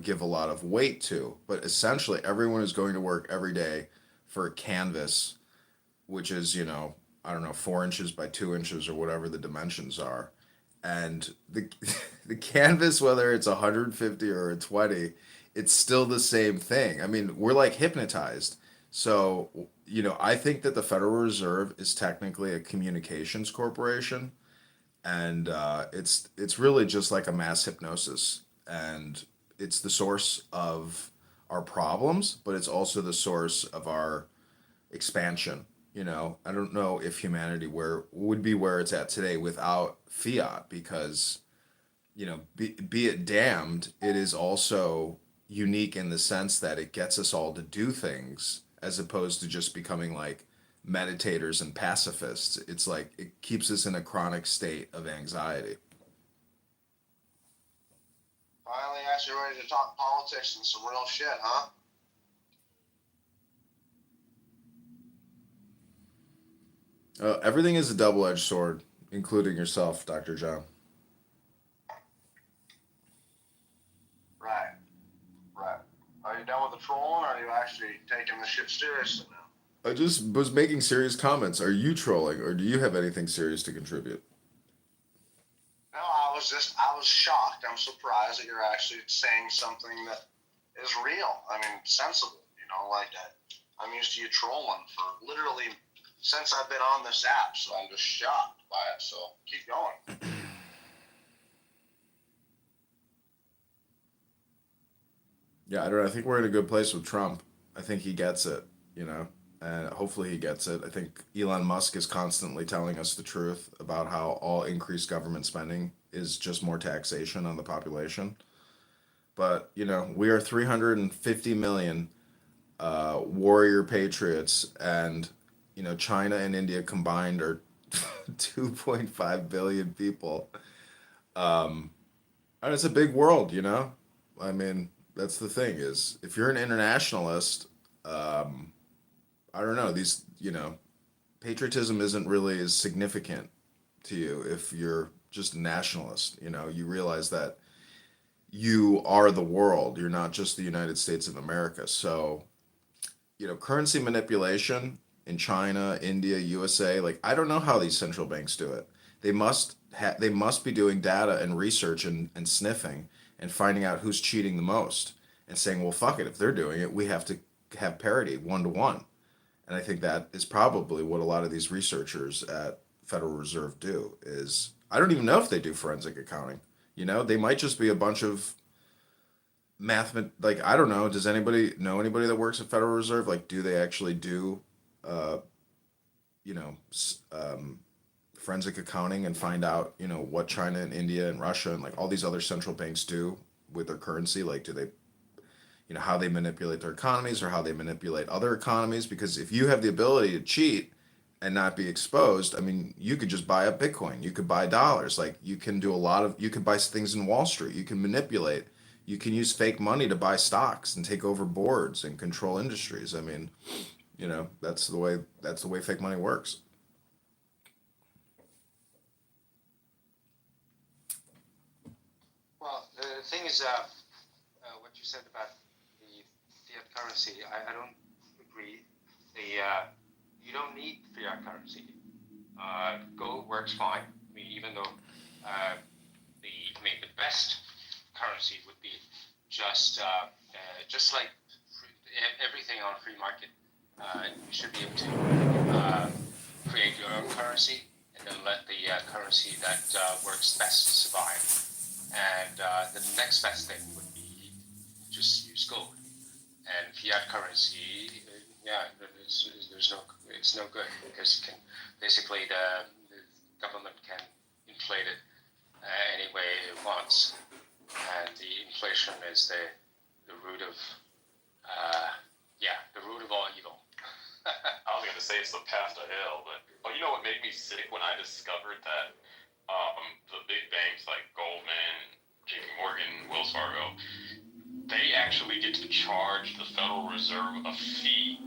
give a lot of weight to, but essentially everyone is going to work every day for a canvas which is, I don't know, 4 inches by 2 inches or whatever the dimensions are. And the the canvas, whether it's 150 or a 20, it's still the same thing. I mean, we're like hypnotized. So, I think that the Federal Reserve is technically a communications corporation, and it's really just like a mass hypnosis, and it's the source of our problems, but it's also the source of our expansion. I don't know if humanity where would be where it's at today without fiat, because be it damned, it is also unique in the sense that it gets us all to do things as opposed to just becoming like meditators and pacifists. It's like it keeps us in a chronic state of anxiety. Finally, actually ready to talk politics and some real shit, huh? Everything is a double-edged sword, including yourself, Dr. John. Right. Right. Are you done with the trolling, or are you actually taking the shit seriously now? I just was making serious comments. Are you trolling, or do you have anything serious to contribute? No, I was shocked. I'm surprised that you're actually saying something that is real. I mean, sensible, like that. I'm used to you trolling for literally since I've been on this app, so I'm just shocked by it. So keep going. Yeah, I don't know. I think we're in a good place with Trump. I think he gets it, and hopefully he gets it. I think Elon Musk is constantly telling us the truth about how all increased government spending is just more taxation on the population. But, we are 350 million warrior patriots, and, China and India combined are 2.5 billion people. And it's a big world, I mean, that's the thing is if you're an internationalist, I don't know, patriotism isn't really as significant to you if you're just a nationalist. You realize that you are the world. You're not just the United States of America. So, currency manipulation in China, India, USA, like I don't know how these central banks do it. They must be doing data and research and sniffing and finding out who's cheating the most and saying, well, fuck it, if they're doing it, we have to have parity 1-to-1. And I think that is probably what a lot of these researchers at Federal Reserve do is I don't even know if they do forensic accounting. They might just be a bunch of like I don't know. Does anybody know anybody that works at Federal Reserve? Like, do they actually do, uh, you know, s- um, forensic accounting and find out, what China and India and Russia and like all these other central banks do with their currency? Like, do they, how they manipulate their economies or how they manipulate other economies? Because if you have the ability to cheat and not be exposed, I mean, you could just buy up Bitcoin. You could buy dollars. Like, you could buy things in Wall Street. You can manipulate. You can use fake money to buy stocks and take over boards and control industries. I mean, that's the way fake money works. Well, the thing is, what you said about the fiat currency, I don't agree. You don't need fiat currency. Gold works fine. I mean, even though the best currency would be just like everything on free market. You should be able to create your own currency and then let the currency that works best survive. And the next best thing would be just use gold. And fiat currency, it's no good because you can basically the government can inflate it any way it wants, and the inflation is the root of the root of all evil. I was gonna say it's the path to hell, but you know what made me sick when I discovered that the big banks like Goldman, JP Morgan, Wells Fargo, they actually get to charge the Federal Reserve a fee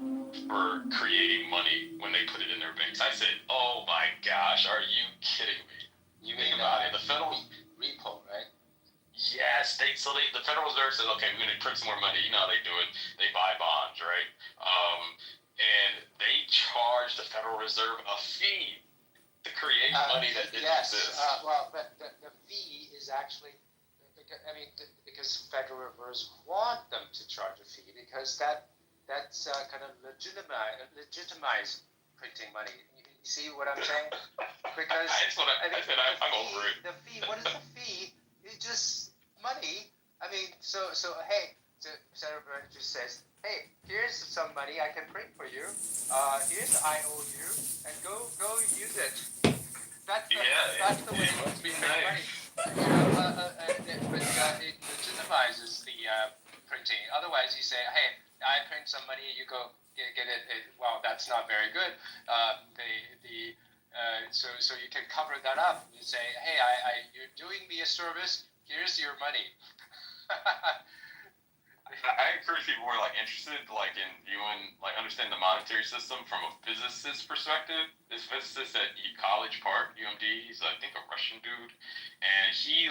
for creating money when they put it in their banks. I said, oh my gosh, are you kidding me? You Think mean about it. The Federal repo, right? Yes, the Federal Reserve said, okay, we're going to print some more money. You know how they do it. They buy bonds, right? And they charge the Federal Reserve a fee to create money that didn't exist. Well, but the fee is actually, because Federal Reserves want them to charge a fee because that's kind of legitimize printing money. You see what I'm saying? Because I'm over it. The fee. What is the fee? It's just money. I mean, so hey, the Federal Reserve just says, hey, here's some money I can print for you. Here's the IOU, and go use it. That's the way it must be to make money. nice. But it legitimizes the printing. Otherwise, you say, hey, I print some money, you go get it. Well, that's not very good. So you can cover that up. You say, hey, you're doing me a service. Here's your money. I encourage people who are interested in viewing, understand the monetary system from a physicist's perspective. This physicist at College Park, UMD, he's I think a Russian dude, and he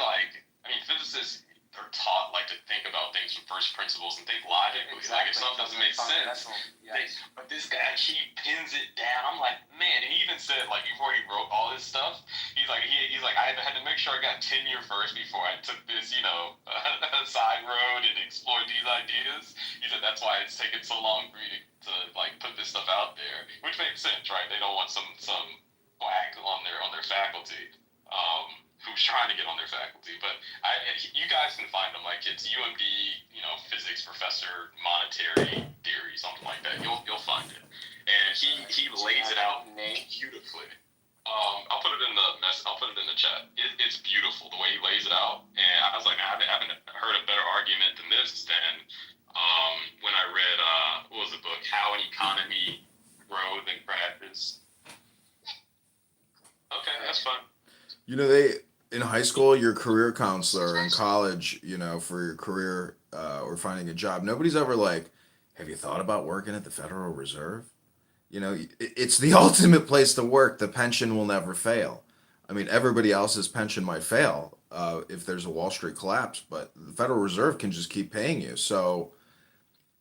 physicists are taught to think about things from first principles and think logically. Exactly. If something doesn't make sense, but this guy he pins it down. I'm like, man, and he even said before he wrote all this stuff, he's like I had to make sure I got tenure first before I took this side road and explored these ideas. He said that's why it's taken so long for me to put this stuff out there, which makes sense, right? They don't want some whack on their faculty. Who's trying to get on their faculty, but you guys can find them. It's UMD, physics professor, monetary theory, something like that. You'll find it, and he lays it out beautifully. I'll put it in the chat. It's beautiful the way he lays it out, and I was like, I haven't heard a better argument than this than when I read what was the book, How an Economy Grows and Crashes. Okay, that's fine. In high school, your career counselor, in college, for your career or finding a job, nobody's ever have you thought about working at the Federal Reserve? It's the ultimate place to work. The pension will never fail. I mean, everybody else's pension might fail if there's a Wall Street collapse, but the Federal Reserve can just keep paying you. So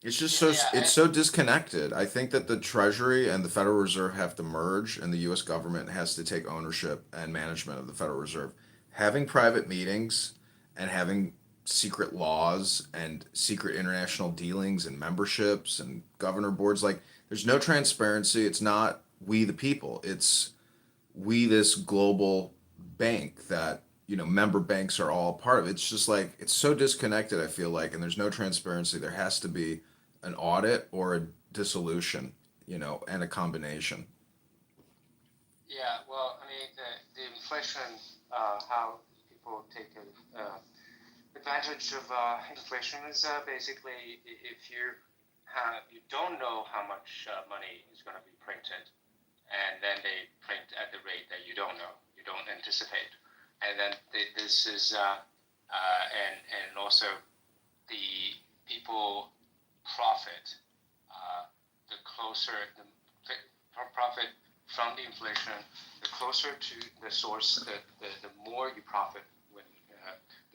it's just it's so disconnected. I think that the Treasury and the Federal Reserve have to merge, and the U.S. government has to take ownership and management of the Federal Reserve. Having private meetings and having secret laws and secret international dealings and memberships and governor boards, there's no transparency. It's not we the people. It's we this global bank that member banks are all a part of. It's just it's so disconnected, I feel and there's no transparency. There has to be an audit or a dissolution, and a combination. Yeah, well, I mean, the inflation, how people take advantage of inflation is basically if you don't know how much money is going to be printed, and then they print at the rate that you don't know, you don't anticipate, and then this is and also the people profit. The closer the profit from the inflation, the closer to the source, the more you profit when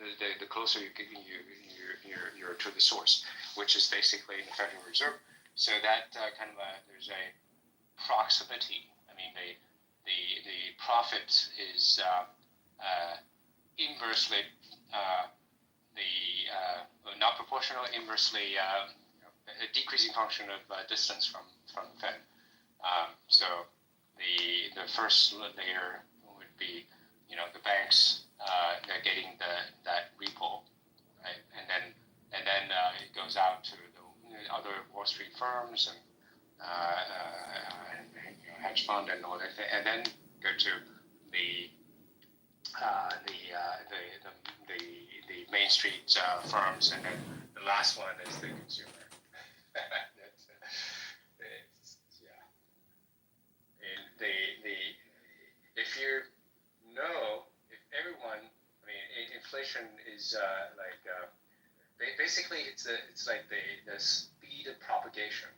the closer you're to the source, which is basically the Federal Reserve. So that there's a proximity. I mean, the profit is inversely not proportional, inversely a decreasing function of distance from the Fed. So the first layer would be, the banks they're getting that repo, right? And then it goes out to the other Wall Street firms and hedge fund and all that, and then go to the Main Street firms, and then the last one is the consumer. If you know inflation is basically it's like the speed of propagation.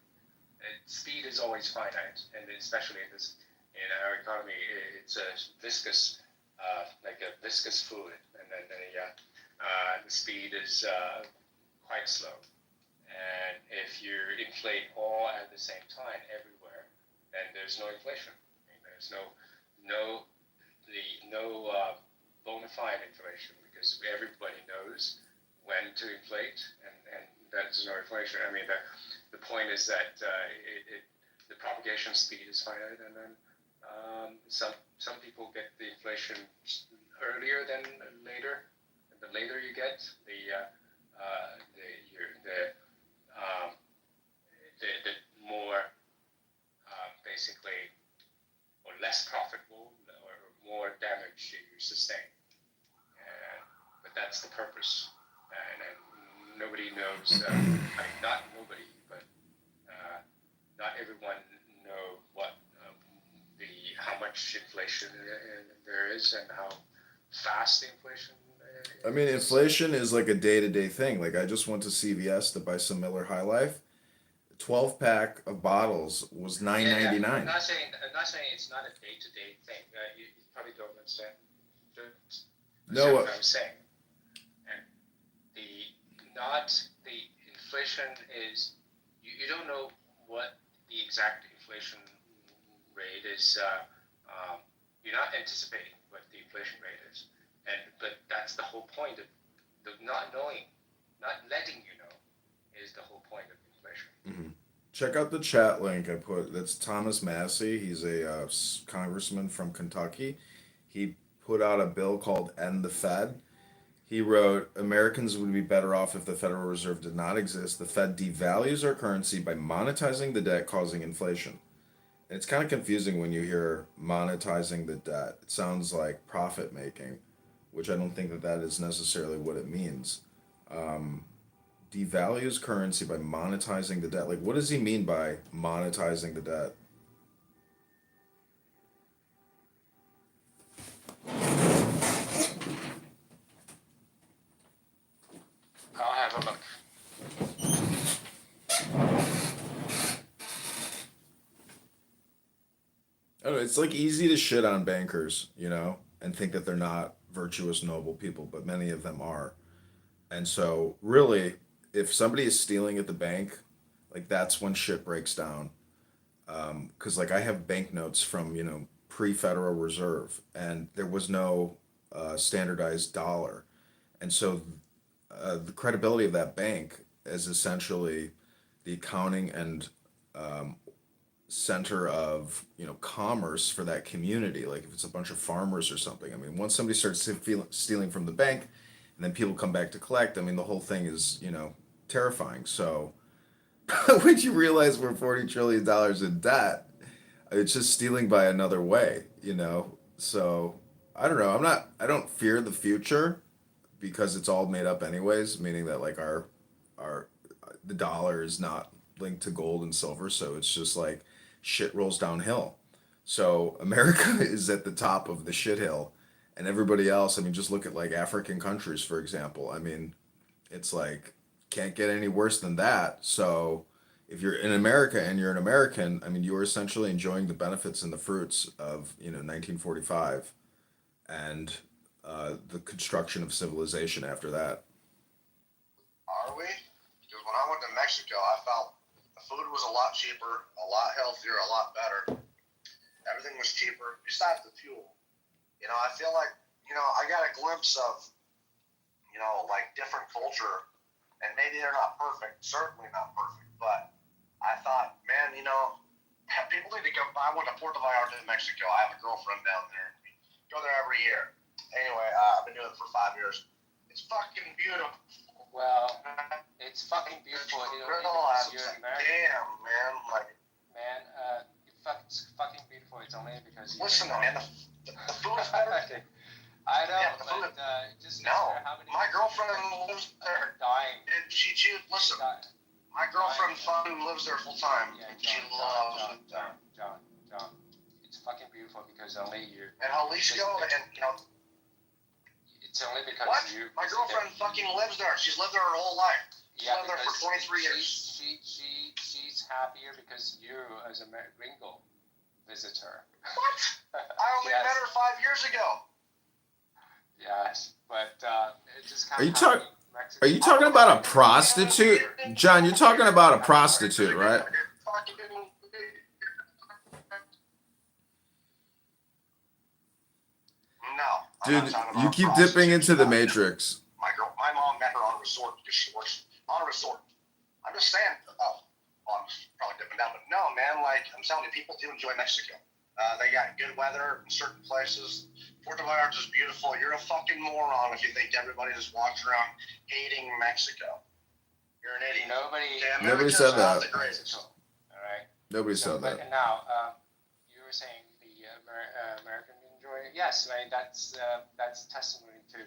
Speed is always finite, and especially in our economy, it's a viscous, like a viscous fluid, and then the speed is quite slow. And if you inflate all at the same time everywhere, then there's no inflation. I mean, there's no bona fide inflation, because everybody knows when to inflate, and that's no inflation. I mean, the point is that the propagation speed is finite, and then some people get the inflation earlier than later. And the later you get, the more basically, or less profitable, or more damage you sustain. But that's the purpose, and nobody knows. I mean, not nobody, but not everyone know what how much inflation there is, and how fast the inflation. I mean, inflation is like a day-to-day thing. Like, I just went to CVS to buy some Miller High Life. 12-pack of bottles was $9.99. I'm not saying it's not a day-to-day thing. You probably don't understand. No, what I'm saying. And the inflation is, you don't know what the exact inflation rate is. You're not anticipating what the inflation rate is, but that's the whole point of the not knowing, not letting you know, is the whole point of inflation. Mm-hmm. Check out the chat link I put. That's Thomas Massey. He's a congressman from Kentucky. He put out a bill called End the Fed. He wrote, Americans would be better off if the Federal Reserve did not exist. The Fed devalues our currency by monetizing the debt, causing inflation. And it's kind of confusing when you hear monetizing the debt. It sounds like profit making, which I don't think that is necessarily what it means. Devalues currency by monetizing the debt. Like, what does he mean by monetizing the debt? I'll have a look. I don't know, it's like easy to shit on bankers, and think that they're not virtuous, noble people, but many of them are. And so, really, if somebody is stealing at the bank, like, that's when shit breaks down. Because, like, I have banknotes from, pre-Federal Reserve, and there was no standardized dollar. And so, the credibility of that bank is essentially the accounting and center of commerce for that community. Like, if it's a bunch of farmers or something, I mean, once somebody starts stealing from the bank, and then people come back to collect, I mean, the whole thing is terrifying. So when you realize we're $40 trillion in debt, it's just stealing by another way. So I don't know. I don't fear the future, because it's all made up anyways, meaning that, like, the dollar is not linked to gold and silver, so it's just like shit rolls downhill. So America is at the top of the shit hill, and everybody else, I mean, just look at, like, African countries, for example. I mean, it's like, can't get any worse than that. So if you're in America and you're an American, I mean, you're essentially enjoying the benefits and the fruits of 1945 and the construction of civilization after that. Are we? Because when I went to Mexico, I felt the food was a lot cheaper, a lot healthier, a lot better. Everything was cheaper, besides the fuel. I feel like, I got a glimpse of, like, different culture, and maybe they're not perfect, certainly not perfect, but I thought, man, people need to go. I went to Puerto Vallarta in Mexico. I have a girlfriend down there. We go there every year. Anyway, I've been doing it for 5 years. It's fucking beautiful. Well, it's fucking beautiful. Damn, man. Like, man, it's fucking beautiful. It's only because you. Listen, man, the food is better. I know, Yeah, but just no. how many My girlfriend lives there. dying. She listen. My girlfriend lives there full time. Yeah, She loves it there. John. It's fucking beautiful because only you. And Jalisco, and It's only because What? you. My girlfriend fucking lives there. She's lived there her whole life. She's Yeah, lived there for because 23 years. she's happier because you, as a gringo, visit her. What? I only Yes. met her 5 years ago. Yes, but it just Are you talking? Are you talking about a prostitute? John, you're talking about a prostitute, right? No. I'm Dude, not talking you about keep prostitutes. dipping into the matrix. My mom met her on a resort because she works on a resort. I'm just saying, I'm probably dipping down, but no, man, like, I'm telling you, people do enjoy Mexico. They got good weather in certain places. Puerto Vallarta is beautiful. You're a fucking moron if you think everybody just walks around hating Mexico. You're an idiot. Nobody said that. The greatest. All right. Nobody said that. But now, you were saying the American enjoy it. Yes, I mean, that's testimony to.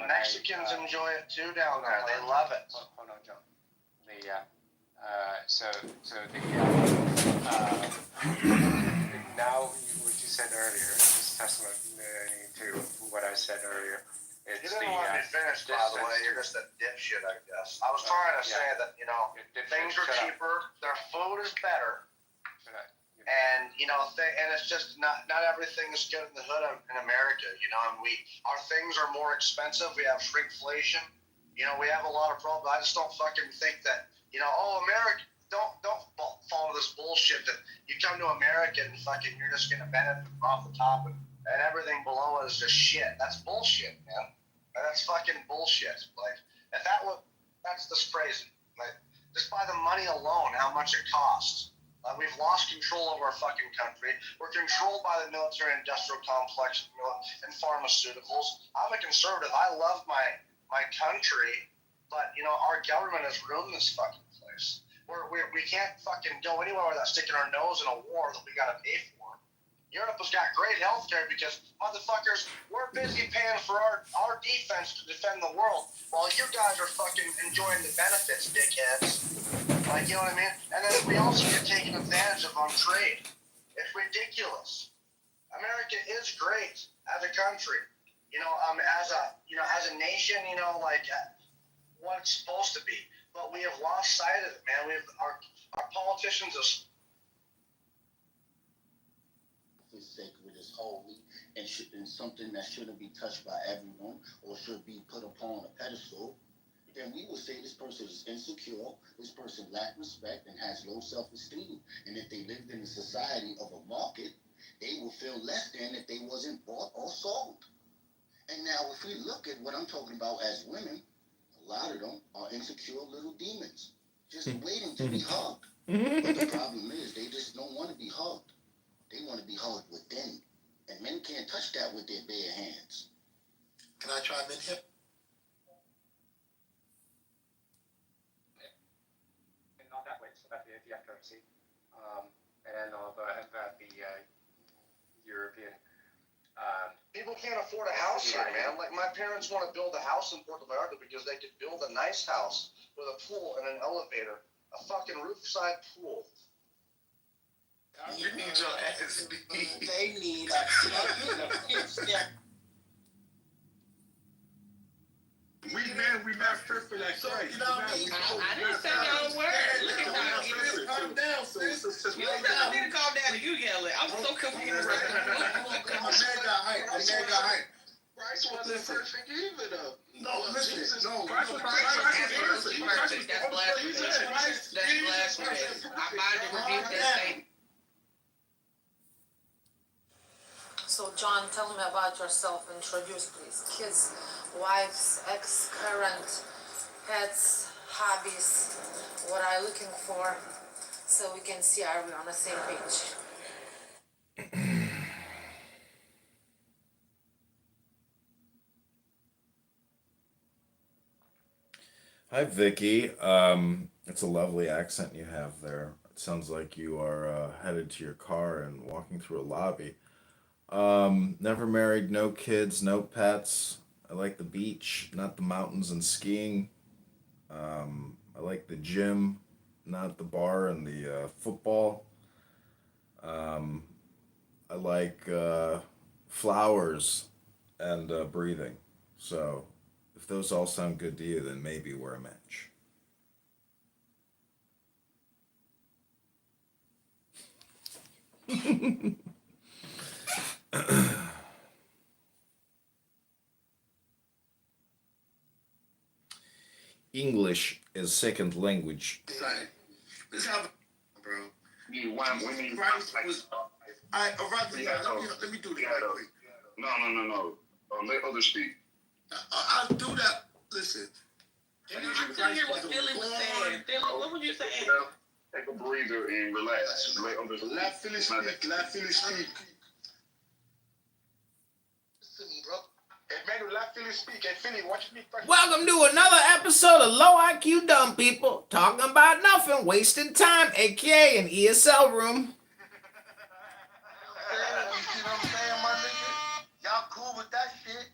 Mexicans enjoy it too down there. They love it. Hold on, John. Now what you said earlier is testimony to what I said earlier. You didn't let me finish, by the way. You're just a dipshit, I guess. I was trying to say that, things are cheaper, their food is better, and, and it's just not everything is good in the hood in America, and our things are more expensive. We have shrinkflation. We have a lot of problems. I just don't fucking think that, America, don't follow this bullshit that you come to America and fucking you're just going to benefit off the top and everything below is just shit. That's bullshit, man. That's fucking bullshit. Like, that's just crazy. Like, just by the money alone, how much it costs. We've lost control of our fucking country. We're controlled by the military-industrial complex and pharmaceuticals. I'm a conservative. I love my country, but, our government has ruined this fucking place. We can't fucking go anywhere without sticking our nose in a war that we got to pay for. Europe has got great health care because, motherfuckers, we're busy paying for our defense to defend the world while you guys are fucking enjoying the benefits, dickheads. Like, you know what I mean? And then we also get taken advantage of on trade. It's ridiculous. America is great as a country. As a nation, what it's supposed to be. But we have lost sight of it, man. Our politicians are sacred, is holy, and something that shouldn't be touched by everyone or should be put upon a pedestal, then we will say this person is insecure, this person lacks respect and has low self-esteem. And if they lived in a society of a market, they will feel less than if they wasn't bought or sold. And now if we look at what I'm talking about as women, a lot of them are insecure little demons, just waiting to be hugged. But the problem is they just don't want to be hugged. They want to be hugged within. And men can't touch that with their bare hands. Can I chime in here? Not that way, so about the FRC. And then about the European. People can't afford a house here, man. Like, my parents want to build a house in Puerto Vallarta because they could build a nice house with a pool and an elevator, a fucking roofside pool. You need your ass beat. They need a step. We not stripped for that Christ. I didn't say y'all word. Look at y'all. Calm down, sis. You tell me to calm down and you yelling. I'm so confused right now. My man got hype. Christ wasn't perfect either, though. No, listen. No, Christ was perfect. That's blasphemy. That's blasphemy. I bind and rebuke that statement. So, John, tell me about yourself. Introduce, please. Kids, wives, ex, current, pets, hobbies. What are you looking for? So we can see, are we on the same page? Hi, Vicky. It's a lovely accent you have there. It sounds like you are headed to your car and walking through a lobby. Never married, no kids, no pets. I like the beach, not the mountains and skiing. I like the gym, not the bar and the football. I like flowers and breathing. So if those all sound good to you, then maybe we're a match. English is second language. Let's have bro. Christ was. Alright, let me do this right quick. No. Let others speak. I'll do that. Listen. I couldn't hear what Philly was saying. Philly, what were you saying? Take a breather and relax. Let others speak. Let Philly speak. Let Philly speak. Listen, bro. Emmanuel, let Philly speak. And Philly, watch me first. Welcome to another episode of Low IQ Dumb People talking about nothing, wasting time, aka an ESL room. You see what I'm saying, my nigga? Y'all cool with that shit?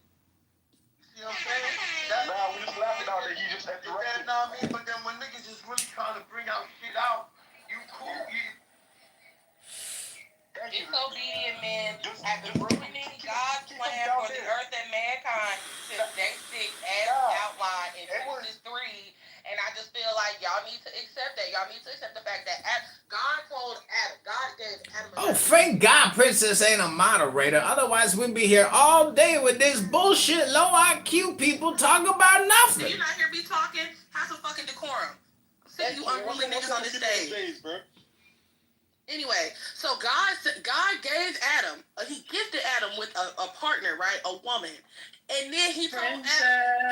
You see what I'm saying? That's how we just laughing out there. You just had to you know what I mean? But then when niggas just really trying to bring out shit out, you cool. Disobedient men have been ruining God's plan for the earth and mankind since day 6 as outlined in Genesis 3. And I just feel like y'all need to accept that. Y'all need to accept the fact that God told Adam, God gave Adam. Oh, thank God Princess ain't a moderator. Otherwise, we'd be here all day with this bullshit low IQ people talking about nothing. Do you not hear me talking? Have some fucking decorum. I'm sick of you unruly niggas on this stage. Anyway, so God gave Adam, he gifted Adam with a partner, right? A woman. And then he told Adam,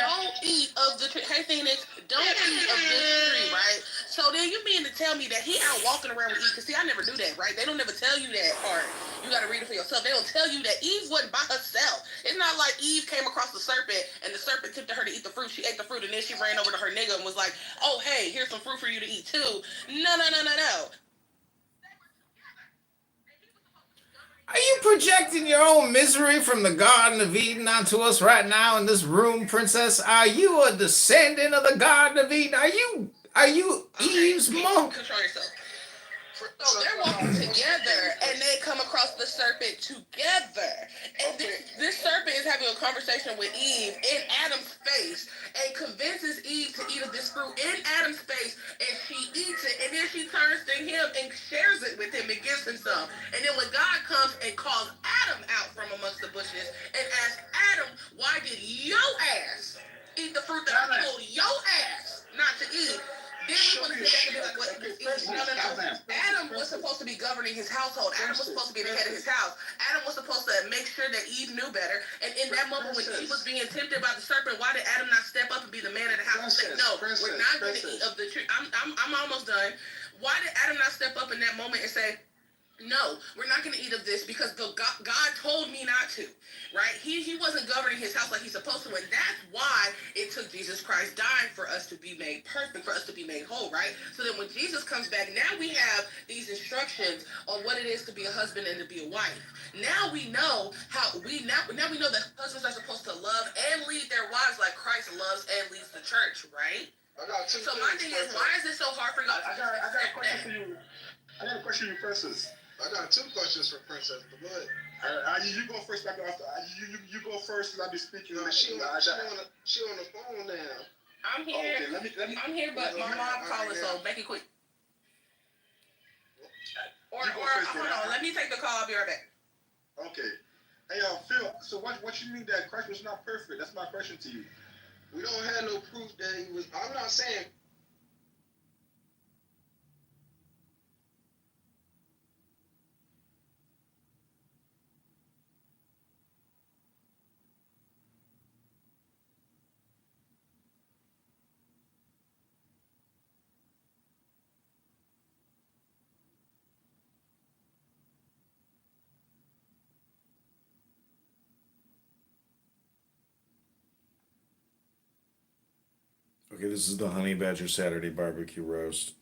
don't eat of the tree. Hey, Phoenix, don't eat of this tree, right? So then you mean to tell me that he out walking around with Eve? Because see, I never do that, right? They don't never tell you that part. You got to read it for yourself. They don't tell you that Eve wasn't by herself. It's not like Eve came across the serpent and the serpent tempted her to eat the fruit. She ate the fruit and then she ran over to her nigga and was like, oh, hey, here's some fruit for you to eat too. No. Are you projecting your own misery from the Garden of Eden onto us right now in this room, Princess? Are you a descendant of the Garden of Eden? Are you Eve's mom? Control yourself. So they're walking together, and they come across the serpent together. And this serpent is having a conversation with Eve in Adam's face and convinces Eve to eat of this fruit in Adam's face, and she eats it, and then she turns to him and shares it with him and gives him some. And then when God comes and calls Adam out from amongst the bushes and asks Adam, why did your ass eat the fruit that I told your ass not to eat? Then we want to say that what No. Adam was supposed to be governing his household. Adam was supposed to be the head of his house. Adam was supposed to make sure that Eve knew better. And in that moment when Eve was being tempted by the serpent, why did Adam not step up and be the man of the house and say, no, we're not going to eat of the tree? I'm almost done. Why did Adam not step up in that moment and say, no, we're not going to eat of this because God told me not to, right? He wasn't governing his house like he's supposed to, and that's why it took Jesus Christ dying for us to be made perfect, for us to be made whole, right? So that when Jesus comes back, now we have these instructions on what it is to be a husband and to be a wife. Now we know now we know that husbands are supposed to love and lead their wives like Christ loves and leads the church, right? So my thing is, why is it so hard for y'all to I got a question for you. I got a question for you, Princess. I got 2 questions for Princess. But you go first. You go first. I'll be speaking. No, she on the phone now. I'm here. Okay, I'm here, but my mom calling, so make it quick. Or hold on. Let me take the call. I'll be right back. Okay. Hey, Phil. So what you mean that Christ was not perfect? That's my question to you. We don't have no proof that he was. I'm not saying. Okay, this is the Honey Badger Saturday Barbecue Roast,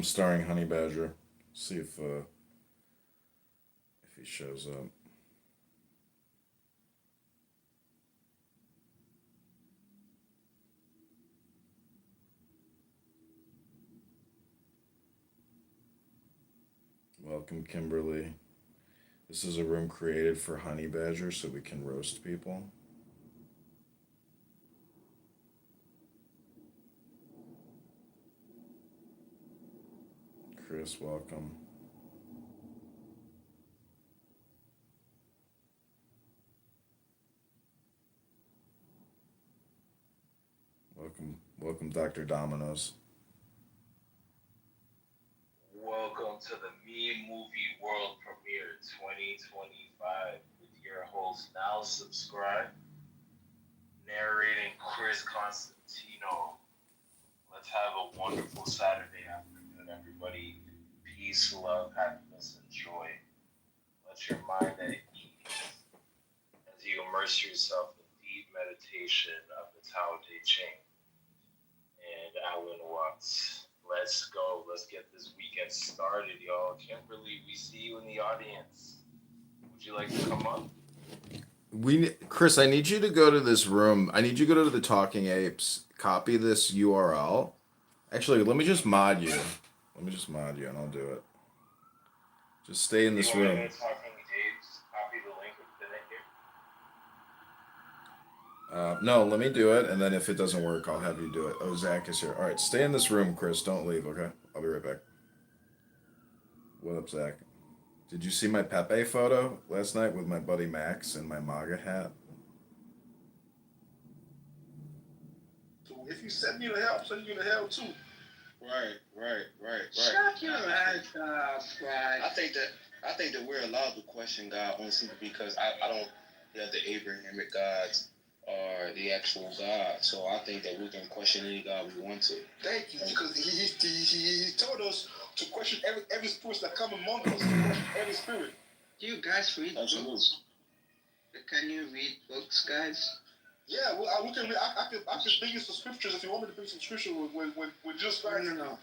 starring Honey Badger. See if he shows up. Welcome, Kimberly. This is a room created for Honey Badger so we can roast people. Chris. Welcome. Welcome, Dr. Domino's. Welcome to the Me Movie World Premiere 2025 with your host, now subscribe, narrating Chris Constantino. Let's have a wonderful Saturday afternoon, everybody. Peace, love, happiness, and joy. Let your mind at ease as you immerse yourself in deep meditation of the Tao Te Ching and Alan Watts. Let's go. Let's get this weekend started, y'all. Kimberly, we see you in the audience. Would you like to come up? Chris, I need you to go to this room. I need you to go to the Talking Apes. Copy this URL. Actually, let me just mod you. And I'll do it. Just stay in this room. Talking Apes, copy the link and pin it here. No, let me do it, and then if it doesn't work, I'll have you do it. Oh, Zach is here. All right, stay in this room, Chris. Don't leave, okay? I'll be right back. What up, Zach? Did you see my Pepe photo last night with my buddy Max and my MAGA hat? So if you send me to hell, I'm sending you to hell too. Right. Shut your ass up, right? I think that we're allowed to question God honestly because I don't that the Abrahamic gods are the actual God. So I think that we can question any God we want to. Thank you, because he told us to question every spirit that come among us, question every spirit. Do you guys read books? Can you read books, guys? Yeah, well, we can. I can bring you some scriptures if you want me to bring some scripture with just No.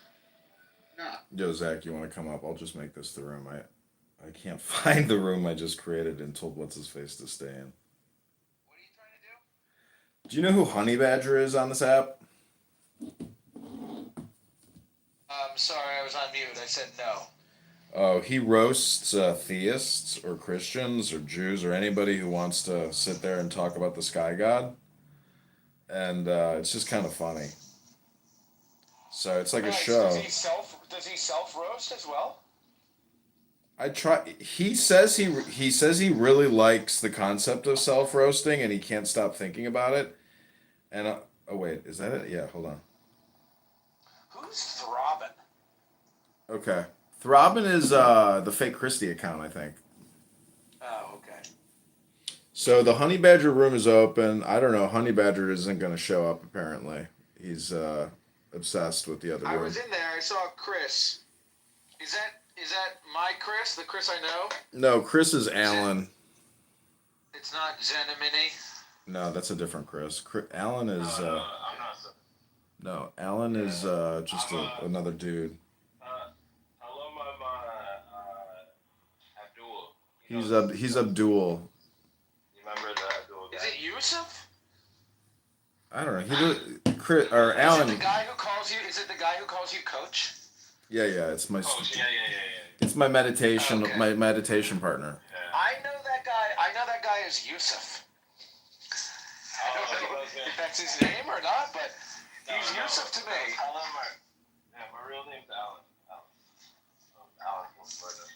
Yo, Zach, you want to come up? I'll just make this the room. I can't find the room I just created and told what's-his-face to stay in. Do you know who Honey Badger is on this app? Sorry, I was on mute. I said no. Oh, he roasts theists or Christians or Jews or anybody who wants to sit there and talk about the sky god. And it's just kind of funny. So it's like a show. Does he self roast as well? I try. He says he really likes the concept of self roasting, and he can't stop thinking about it. And oh wait, is that it? Yeah, hold on. Who's Throbbing? Okay, Throbbing is the fake Christie account, I think. Oh, okay. So the Honey Badger room is open. I don't know. Honey Badger isn't going to show up. Apparently, he's obsessed with the other room. I was in there. I saw Chris. Is that my Chris? The Chris I know? No, Chris is Alan. It's not Zenemini. No, that's a different Chris. Alan is. I'm not. No, Alan is just another dude. Hello, Abdul. He's Abdul. You remember the Abdul guy? Is it Yusuf? I don't know. Chris or Alan. Is it the guy who calls you? Is it the guy who calls you Coach? Yeah. It's my. Coach, yeah. It's my meditation. Okay. My meditation partner. I know that guy. I know that guy is Yusuf. I don't know if that's his name or not, but he's Yusuf to me. My real name's Alan. Alan Florida.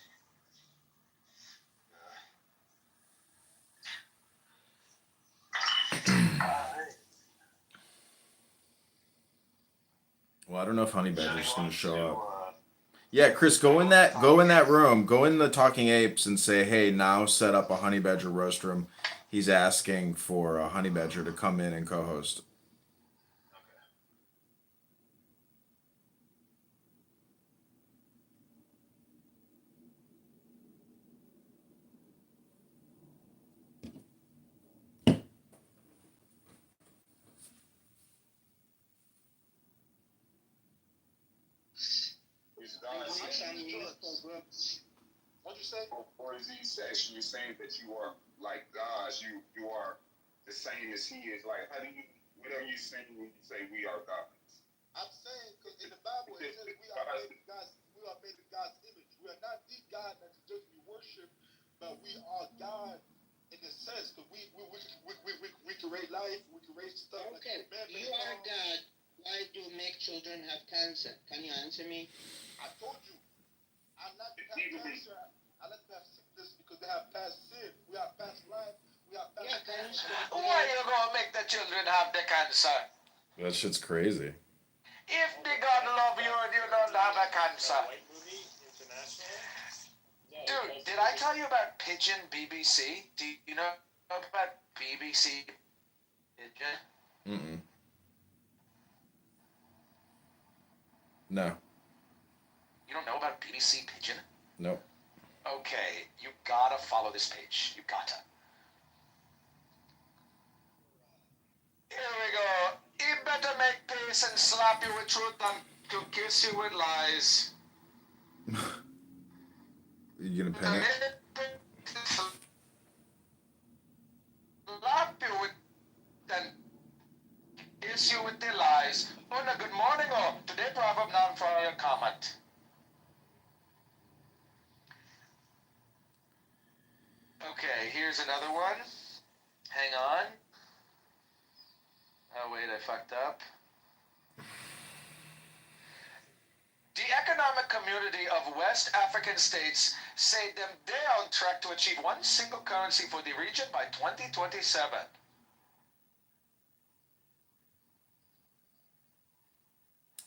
Well, I don't know if Honey Badger's going to show up. Yeah, Chris, go in that room. Go in the Talking Apes and say, "Hey, now set up a Honey Badger roast room." He's asking for a Honey Badger to come in and co-host. What'd you say? Before Z session, you're saying that you are like gods. You are the same as He is. Like, what are you saying when you say we are gods? I'm saying because in the Bible it says we are made in God's. We are made in God's image. We are not the God that just we worship, but we are God in the sense because we create life. We create stuff. Okay, you are God. Why do make children have cancer? Can you answer me? I told you. I let them have cancer. I let them have sickness because they have past sin. We have past life. We have past Why you gonna make the children have the cancer? That shit's crazy. If the God love you and you don't have a cancer. Dude, did I tell you about Pigeon BBC? Do you know about BBC Pigeon? Mm-mm. No. You don't know about BBC Pigeon? Nope. Okay, you gotta follow this page. You gotta. Here we go. He better make peace and slap you with truth than to kiss you with lies. You gonna pin it? Slap you with then kiss you with the lies. Una, good morning, oh. Today proverb noun for your comment. Okay, here's another one. Hang on. Oh wait, I fucked up. The Economic Community of West African States say them they're on track to achieve one single currency for the region by 2027.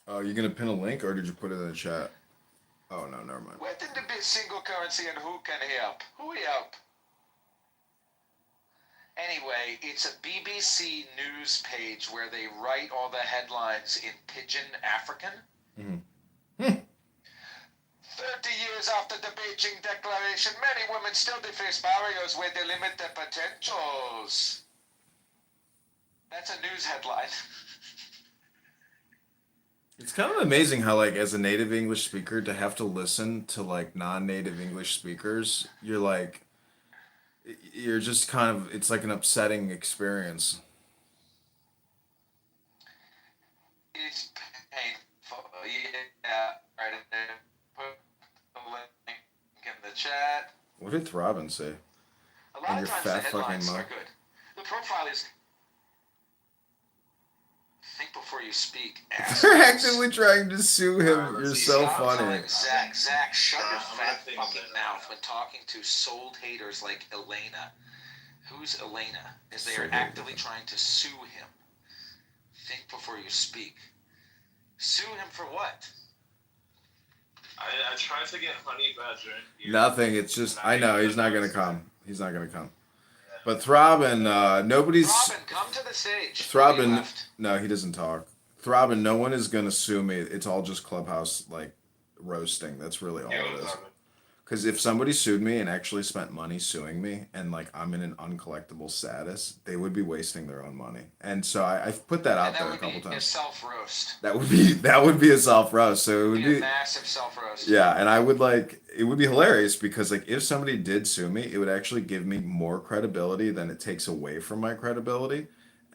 Oh, you gonna pin a link or did you put it in the chat? Oh no, never mind. Where did the big single currency and who can help? Who help? Anyway, it's a BBC news page where they write all the headlines in Pidgin African. Mm-hmm. 30 years after the Beijing Declaration, many women still face barriers where they limit their potentials. That's a news headline. It's kind of amazing how, like, as a native English speaker, to have to listen to, like, non-native English speakers, you're just kind of, it's like an upsetting experience. It's painful. Yeah, right in there. Put the link in the chat. What did Throbbing say? A lot And of your times the fat fucking headlines mug. are good. The profile is think before you speak. They're actively trying to sue him. You're so Stop funny. telling Zach, shut your fat fucking mouth when talking to sold haters like Elena. Who's Elena? As they are actively trying to sue him. Think before you speak. Sue him for what? I tried to get Honey Badger in here. Nothing. It's just, I know, he's not going to come. He's not going to come. But Throbbing, nobody's... Robin, come to the stage. Throbbing, no, he doesn't talk. Throbbing, no one is going to sue me. It's all just Clubhouse, like, roasting. That's really all it is. Because if somebody sued me and actually spent money suing me, and, like, I'm in an uncollectible status, they would be wasting their own money. And so I've put that out there a couple A times. self-roast. That would be a self-roast. So it would Be a be... massive self-roast. Yeah, and I would it would be hilarious because like if somebody did sue me, it would actually give me more credibility than it takes away from my credibility.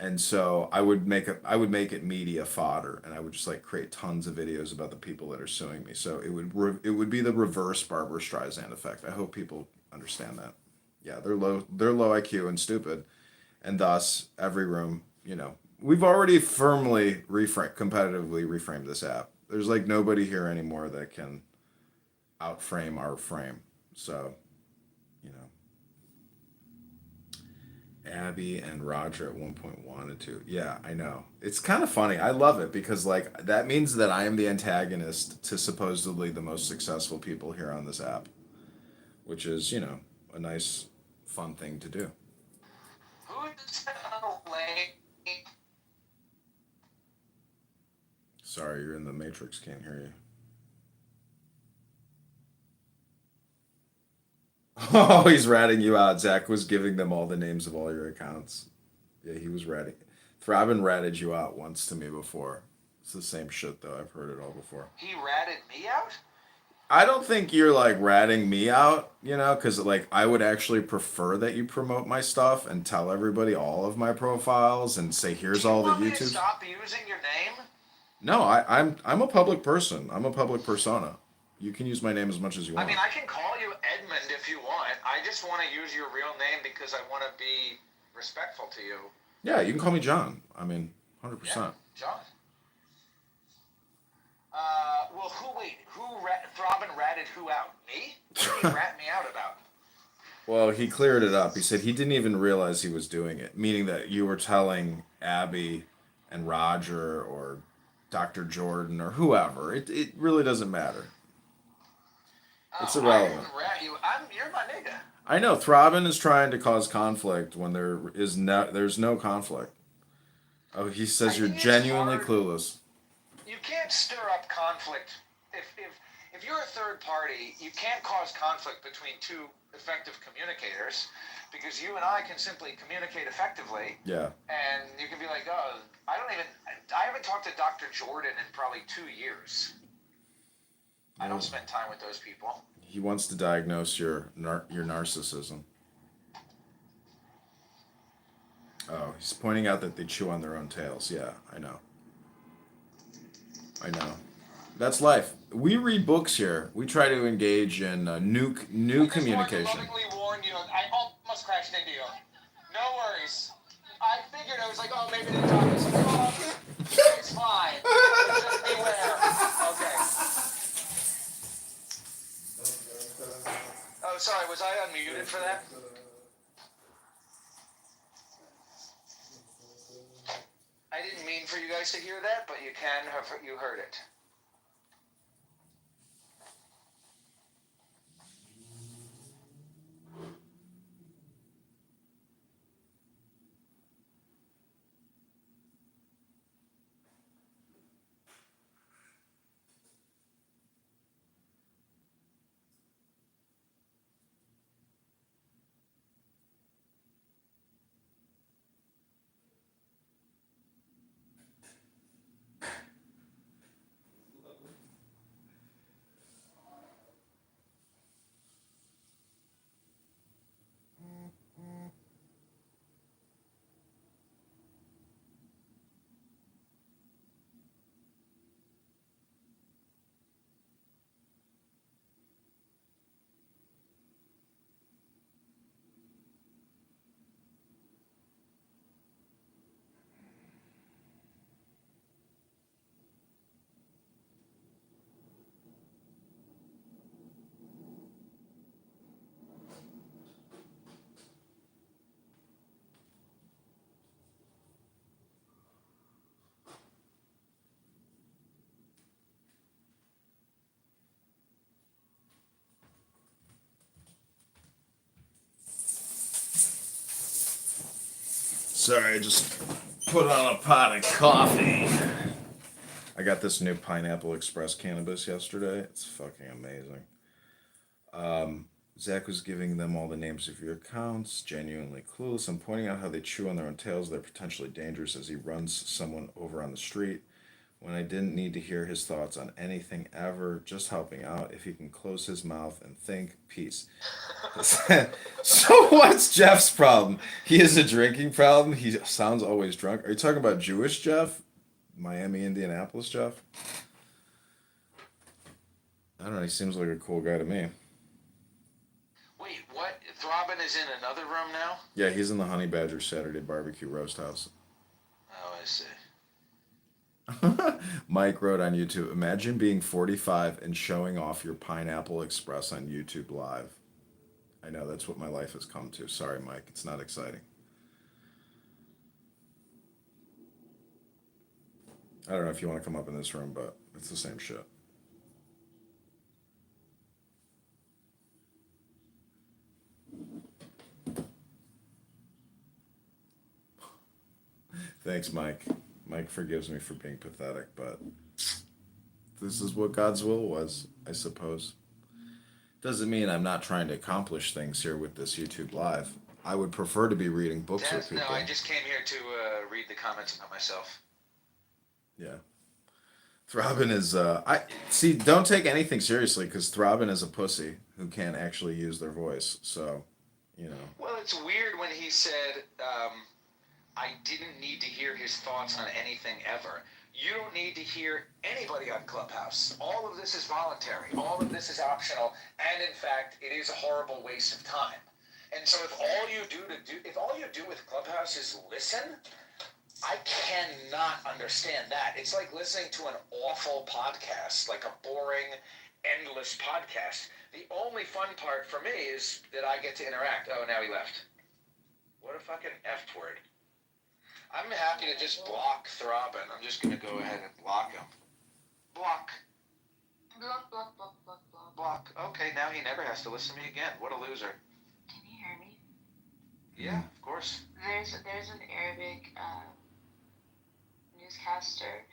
And so I would make it media fodder, and I would just like create tons of videos about the people that are suing me. So it would be the reverse Barbara Streisand effect. I hope people understand that. Yeah, they're low IQ and stupid, and thus every room, we've already firmly competitively reframed this app. There's like nobody here anymore that can outframe our frame. So, Abby and Roger at one point wanted to. Yeah, I know. It's kind of funny. I love it because like that means that I am the antagonist to supposedly the most successful people here on this app, which is, a nice, fun thing to do. Who's Elaine? Sorry, you're in the Matrix. Can't hear you. Oh, he's ratting you out. Zach was giving them all the names of all your accounts. Yeah, he was ratting. Throbbing ratted you out once to me before. It's the same shit, though. I've heard it all before. He ratted me out? I don't think you're, like, ratting me out, because, like, I would actually prefer that you promote my stuff and tell everybody all of my profiles and say, here's all the Want me to YouTube. stop using your name? No, I'm a public person. I'm a public persona. You can use my name as much as you want. I mean, I can call you Edmund if you want. I just want to use your real name because I want to be respectful to you. Yeah, you can call me John. I mean, 100%. John. Well, who Throbbing ratted who out? Me? What did he rat me out about? Well, he cleared it up. He said he didn't even realize he was doing it, meaning that you were telling Abby and Roger or Dr. Jordan or whoever. It really doesn't matter. It's irrelevant. I didn't rat you. You're my nigga. I know Throbbing is trying to cause conflict when there's no conflict. Oh, he says you're genuinely clueless. You can't stir up conflict. If you're a third party, you can't cause conflict between two effective communicators because you and I can simply communicate effectively. Yeah. And you can be like, oh, I haven't talked to Dr. Jordan in probably 2 years. I don't spend time with those people. He wants to diagnose your narcissism. Oh, he's pointing out that they chew on their own tails. Yeah, I know. That's life. We read books here. We try to engage in new communication. I lovingly warned you. I almost crashed into you. No worries. I figured I was like, oh, maybe they talk to some oh, it's fine. Just beware. Okay. Oh, sorry. Was I unmuted for that? I didn't mean for you guys to hear that, but you heard it. Sorry, I just put on a pot of coffee. I got this new Pineapple Express cannabis yesterday. It's fucking amazing. Zach was giving them all the names of your accounts, genuinely clueless. I'm pointing out how they chew on their own tails. They're potentially dangerous as he runs someone over on the street. When I didn't need to hear his thoughts on anything ever, just helping out. If he can close his mouth and think, peace. So what's Jeff's problem? He has a drinking problem. He sounds always drunk. Are you talking about Jewish Jeff? Miami, Indianapolis Jeff? I don't know. He seems like a cool guy to me. Wait, what? Throbbing is in another room now? Yeah, he's in the Honey Badger Saturday Barbecue Roast House. Oh, I see. Mike wrote on YouTube, imagine being 45 and showing off your Pineapple Express on YouTube Live. I know, that's what my life has come to. Sorry, Mike, it's not exciting. I don't know if you want to come up in this room, but it's the same shit. Thanks, Mike. Mike forgives me for being pathetic, but this is what God's will was, I suppose. Doesn't mean I'm not trying to accomplish things here with this YouTube Live. I would prefer to be reading books with people. No, I just came here to read the comments about myself. Yeah. Throbbing is, don't take anything seriously, because Throbbing is a pussy who can't actually use their voice, so, you know. Well, it's weird when he said, I didn't need to hear his thoughts on anything ever. You don't need to hear anybody on Clubhouse. All of this is voluntary. All of this is optional. And in fact, it is a horrible waste of time. And so if all you do with Clubhouse is listen, I cannot understand that. It's like listening to an awful podcast, like a boring, endless podcast. The only fun part for me is that I get to interact. Oh, now he left. What a fucking F word. I'm happy to just block Throbbing. I'm just going to go ahead and block him. Block. Block, block, block, block, block. Block. Okay, now he never has to listen to me again. What a loser. Can you hear me? Yeah, of course. There's an Arabic newscaster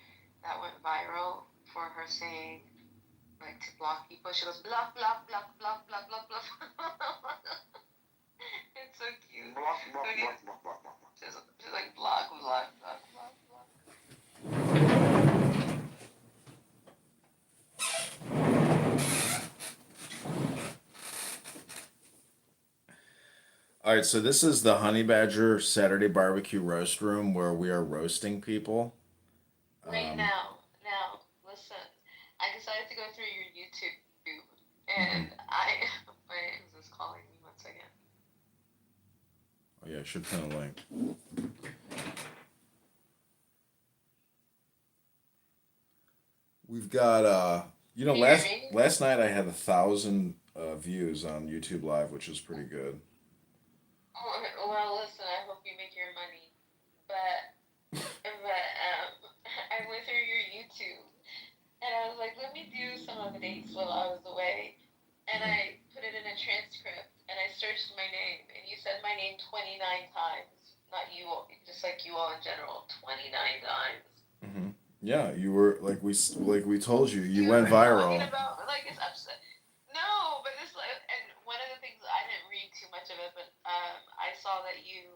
that went viral for her saying, like, to block people. She goes, block, block, block, block, block, block, block. It's so cute. Block, block, So block, block, block, block, block. she's like, block, block, block, block, block. All right, so this is the Honey Badger Saturday Barbecue Roast Room where we are roasting people. Right now, listen. I decided to go through your YouTube, and wait, is this calling me? 1 second. Oh yeah, I should pin a link. We've got Can you hear last me? last night I had 1,000 views on YouTube Live, which is pretty good. Well, listen. I hope you make your money, but I went through your YouTube, and I was like, let me do some updates while I was away, and I put it in a transcript, and I searched my name, and you said my name 29 times. Not you, just like you all in general, 29 times. Hmm. Yeah, you were like we told you, you You went were viral. talking about like it's upset. No, but it's like, and one of the things I didn't read too much of it, but I saw that you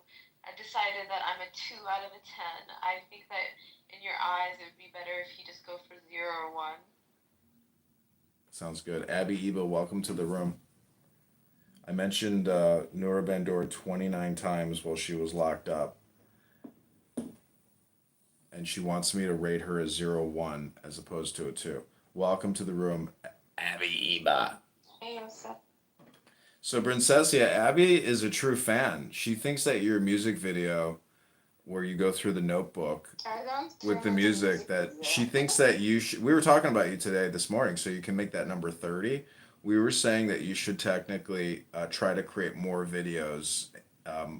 decided that I'm a 2 out of a 10. I think that in your eyes it would be better if you just go for 0 or 1. Sounds good. Abby Eba, welcome to the room. I mentioned Noura Bandor 29 times while she was locked up. And she wants me to rate her a 0-1 as opposed to a 2. Welcome to the room, Abby Eba. Hey, what's up? So, Princessia, Abby is a true fan. She thinks that your music video, where you go through the notebook I don't with the remember music, that she thinks that you should. We were talking about you today, this morning, so you can make that number 30. We were saying that you should technically try to create more videos,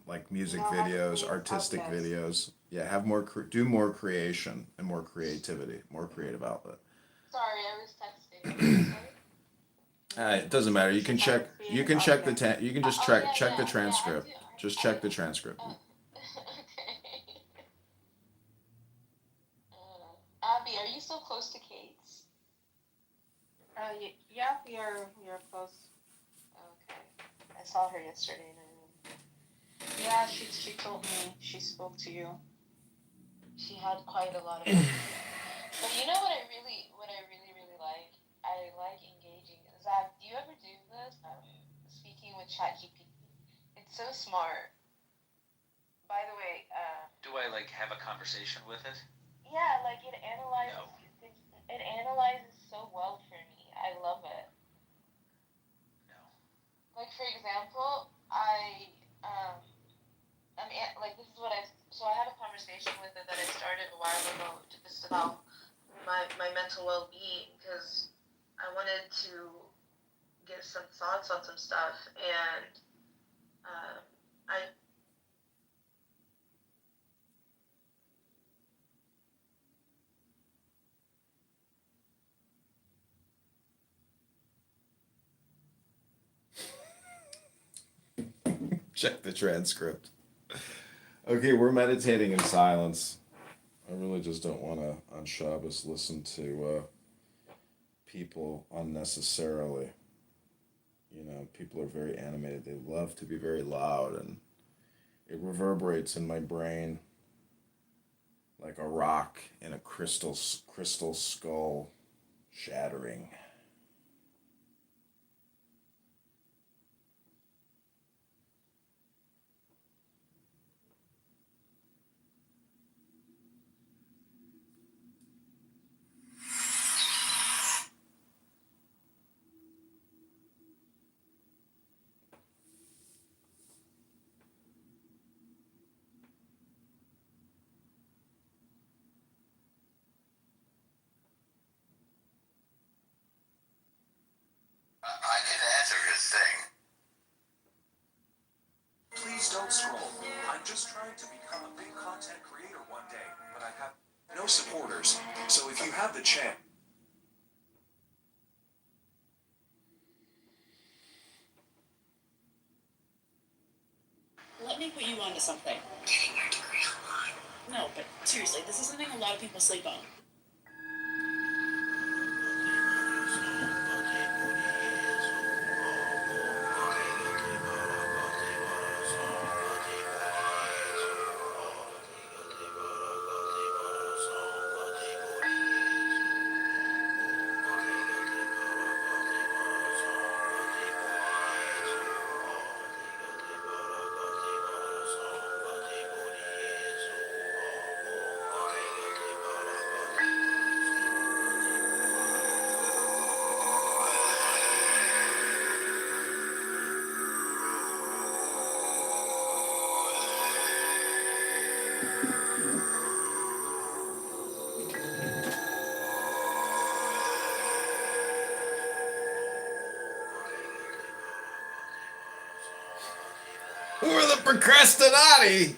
like music videos, artistic videos. Yeah, have more, do more creation and more creativity, more creative outlet. Sorry, I was texting. It doesn't matter. You can check. You can check the. You can just check the transcript. Just check the transcript. Okay. Abby, are you still close to Kate's? Yeah, we are close. Okay. I saw her yesterday in her room. Yeah, she told me she spoke to you. She had quite a lot of But you know what I really like? I like engaging. Zach, do you ever do this? Speaking with ChatGPT. It's so smart. By the way, Do I like have a conversation with it? yeah, like it analyzes it analyzes so well for me. I love it. No. Like for example, like this is what I had a conversation with it that I started a while ago just about my mental well-being because I wanted to get some thoughts on some stuff and I Check the transcript. Okay, we're meditating in silence. I really just don't want to, on Shabbos, listen to people unnecessarily. You know, people are very animated. They love to be very loud, and it reverberates in my brain like a rock in a crystal skull shattering. don't scroll. I'm just trying to become a big content creator one day, but I have no supporters. So if you have the chance. Let me put you onto something. Getting your degree online. No, but seriously, this is something a lot of people sleep on. Who are the procrastinati?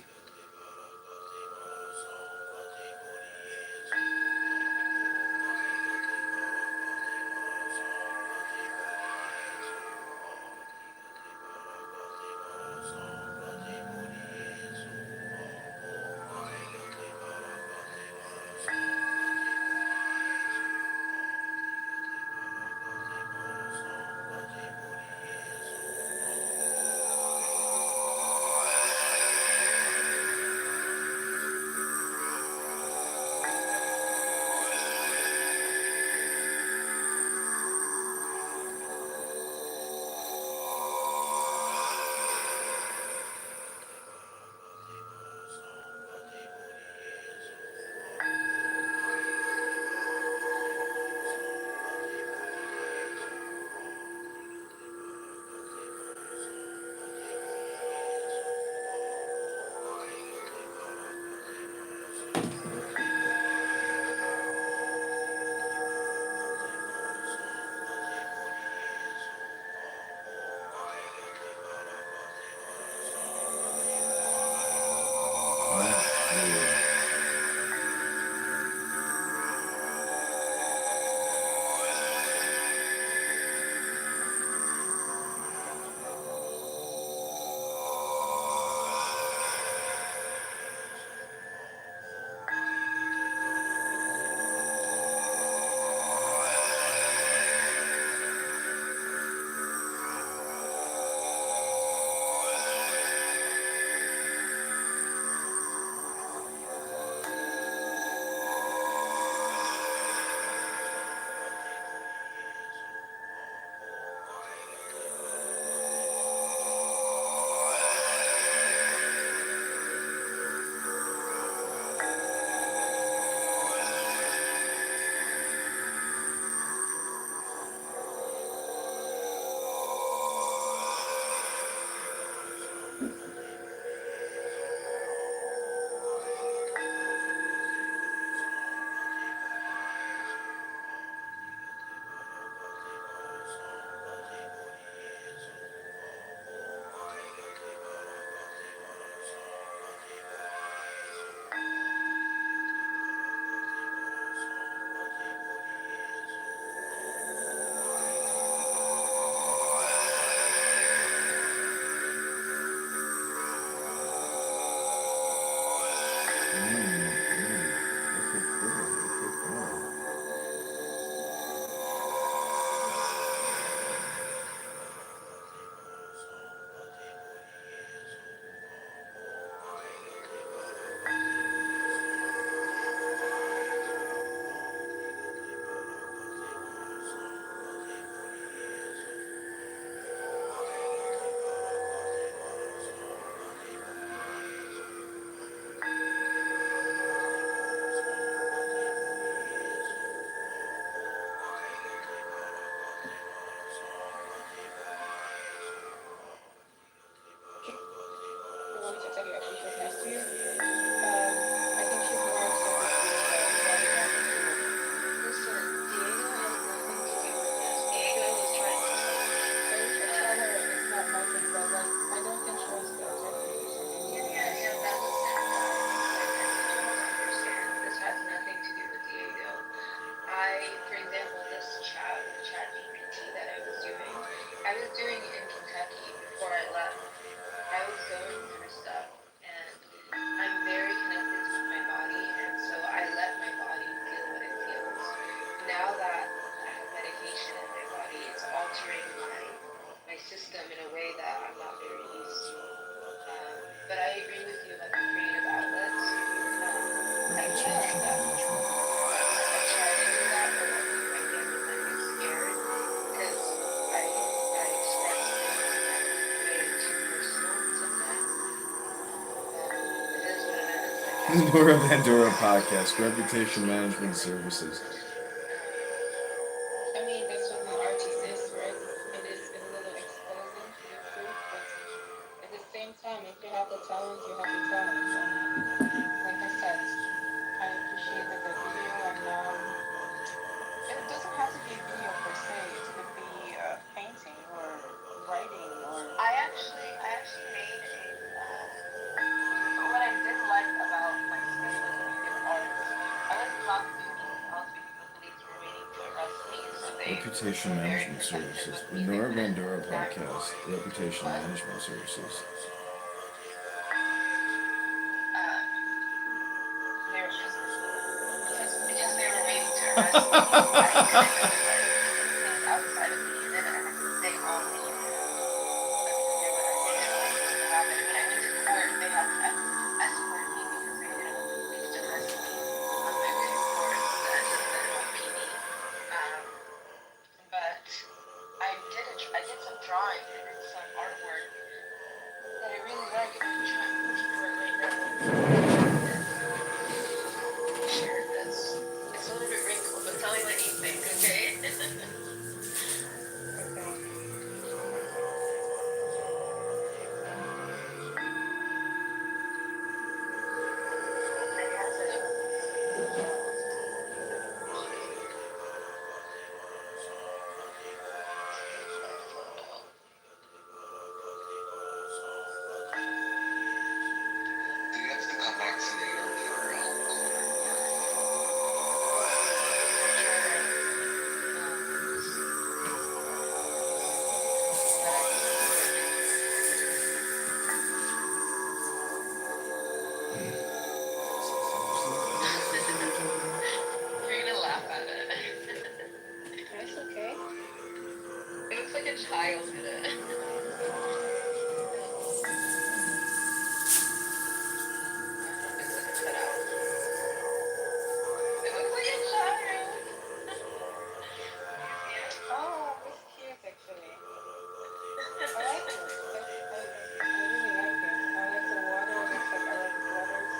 Nora Vandura podcast, Reputation Management Services. I mean, that's what an artist is, right? It is a little exposing to the truth, but at the same time, if you have the talent, you have the talent. And like I said, I appreciated the video, and it doesn't have to be video per se. It could be painting or writing or. I actually made what I did like about my skill was creative art. I was not doing because the police were waiting to arrest me, so they Reputation were very Management protective Services. of The me. Nora They couldn't Vandura attack me. podcast, Reputation Management Services. They were just because they were waiting to arrest me. I didn't know that things outside of me that they on me. I did some drawing, I did some artwork that I really like. I'm trying to look for it right now. Share this. It's a little bit wrinkled, but tell me what you think, okay? Do you have to come back to New York for You're gonna laugh at it. It's okay. It looks like a child did it. It looks like a child. Oh, it's cute actually. I like it. I really like it. I like the water. It looks like I like waters.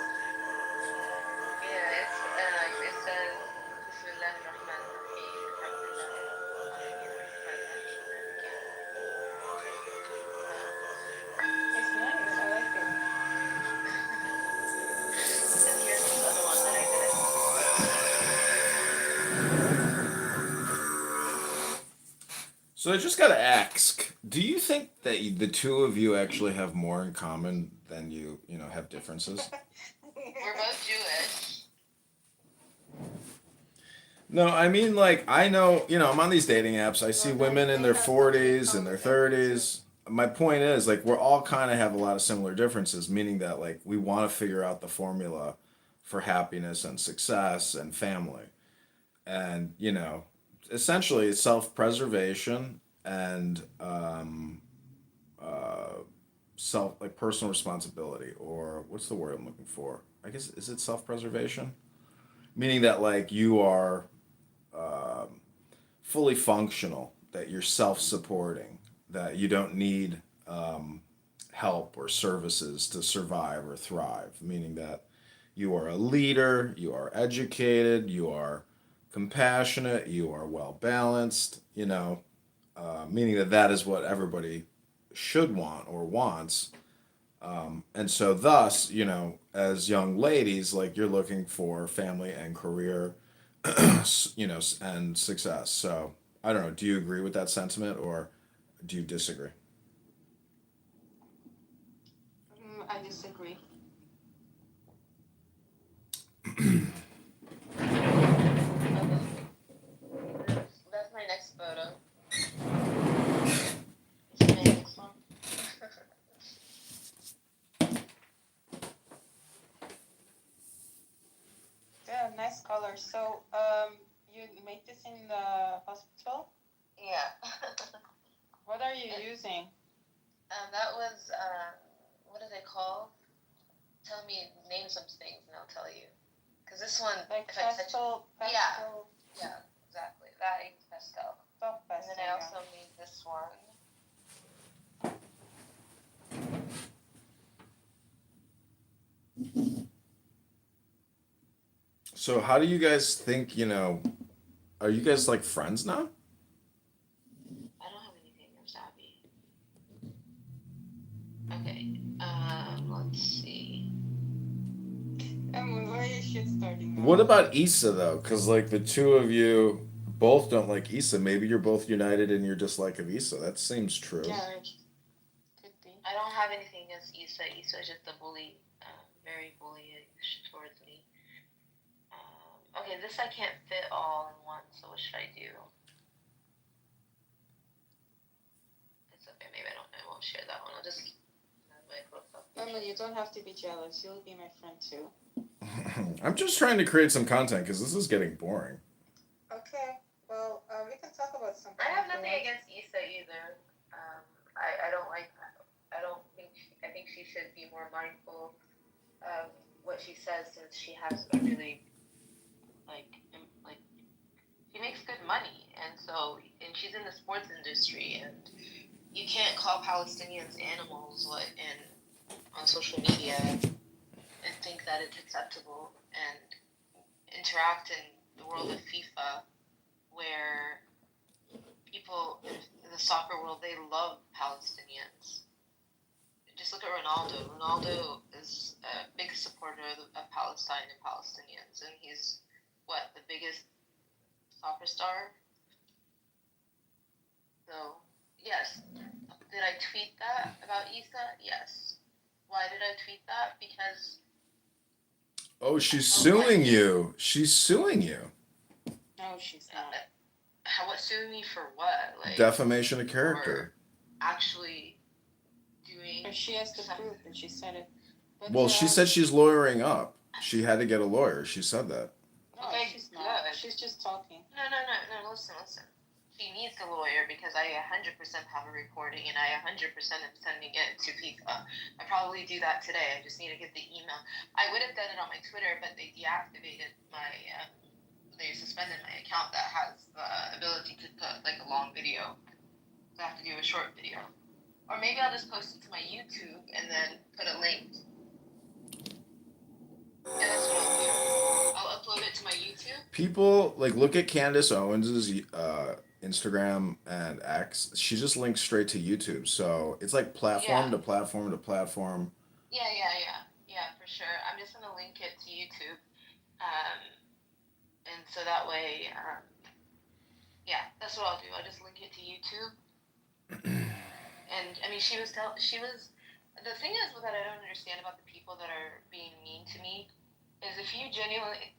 Yeah, it says Bismillah ar-Rahman ar-Rahim. It's nice. I like it. And here's the other one that I did. So I just gotta ask, do you think that the two of you actually have more in common than you have differences? We're both Jewish. No, I mean, like, I know, I'm on these dating apps. I see women in their 40s and their 30s. My point is, like, we're all kind of have a lot of similar differences, meaning that, like, we want to figure out the formula for happiness and success and family. And, essentially it's self-preservation and personal responsibility, or what's the word I'm looking for? I guess, is it self-preservation? Meaning that, like, you are fully functional, that you're self-supporting, that you don't need help or services to survive or thrive, meaning that you are a leader, you are educated, you are compassionate, you are well balanced, meaning that is what everybody should want or wants. And so thus, as young ladies, like, you're looking for family and career, and success. So I don't know, do you agree with that sentiment or do you disagree? I disagree. That's my next photo. It's my next one. Yeah, nice color. So, you made this in the hospital? Yeah. What are you using? That was, what are they called? Tell me, name some things and I'll tell you. Because this one, like pastel. Yeah, exactly. That is pastel. And then I also made this one. So how do you guys think, are you guys like friends now? I don't have anything against Abby. Okay. Let's see. Why is shit starting now? What about Issa though? Because like the two of you both don't like Issa. Maybe you're both united in your dislike of Issa. That seems true. Yeah, could be. I don't have anything against Issa. Issa is just a bully, very bullyish towards me. Okay, this I can't fit all in one, so what should I do? It's okay, maybe I won't share that one. I'll just my profile picture. You don't have to be jealous. You'll be my friend too. I'm just trying to create some content because this is getting boring. Okay. Well, we can talk about something. I have nothing against Issa either. I don't like. I don't think. I think she should be more mindful of what she says, since she has a really like she makes good money, and she's in the sports industry, and you can't call Palestinians animals on social media and think that it's acceptable, and interact in the world of FIFA where people in the soccer world, they love Palestinians. Just look at Ronaldo. Ronaldo is a big supporter of Palestine and Palestinians, and he's the biggest soccer star. So yes, did I tweet that about Issa? Yes. Why did I tweet that? Because Oh, she's suing you. She's suing you. No, she's not. what suing me for what? Like Defamation of character. actually doing. But she has to prove that she said it. But, Well, she said she's lawyering up. She had to get a lawyer. She said that. No, Okay, she's not. good. She's just talking. No. Listen. She needs a lawyer because I 100% have a recording, and I 100% am sending it to FIFA. I probably do that today. I just need to get the email. I would have done it on my Twitter, but they deactivated they suspended my account that has the ability to put like a long video. So I have to do a short video. Or maybe I'll just post it to my YouTube and then put a link. Yeah, that's what I'll do. I'll upload it to my YouTube. People look at Candace Owens's Instagram and X. She just links straight to YouTube. So it's like platform to platform to platform. Yeah, for sure. I'm just gonna link it to YouTube, and so that way, that's what I'll do. I'll just link it to YouTube. And I mean, she was. The thing is that I don't understand about the people that are being mean to me is if you genuinely.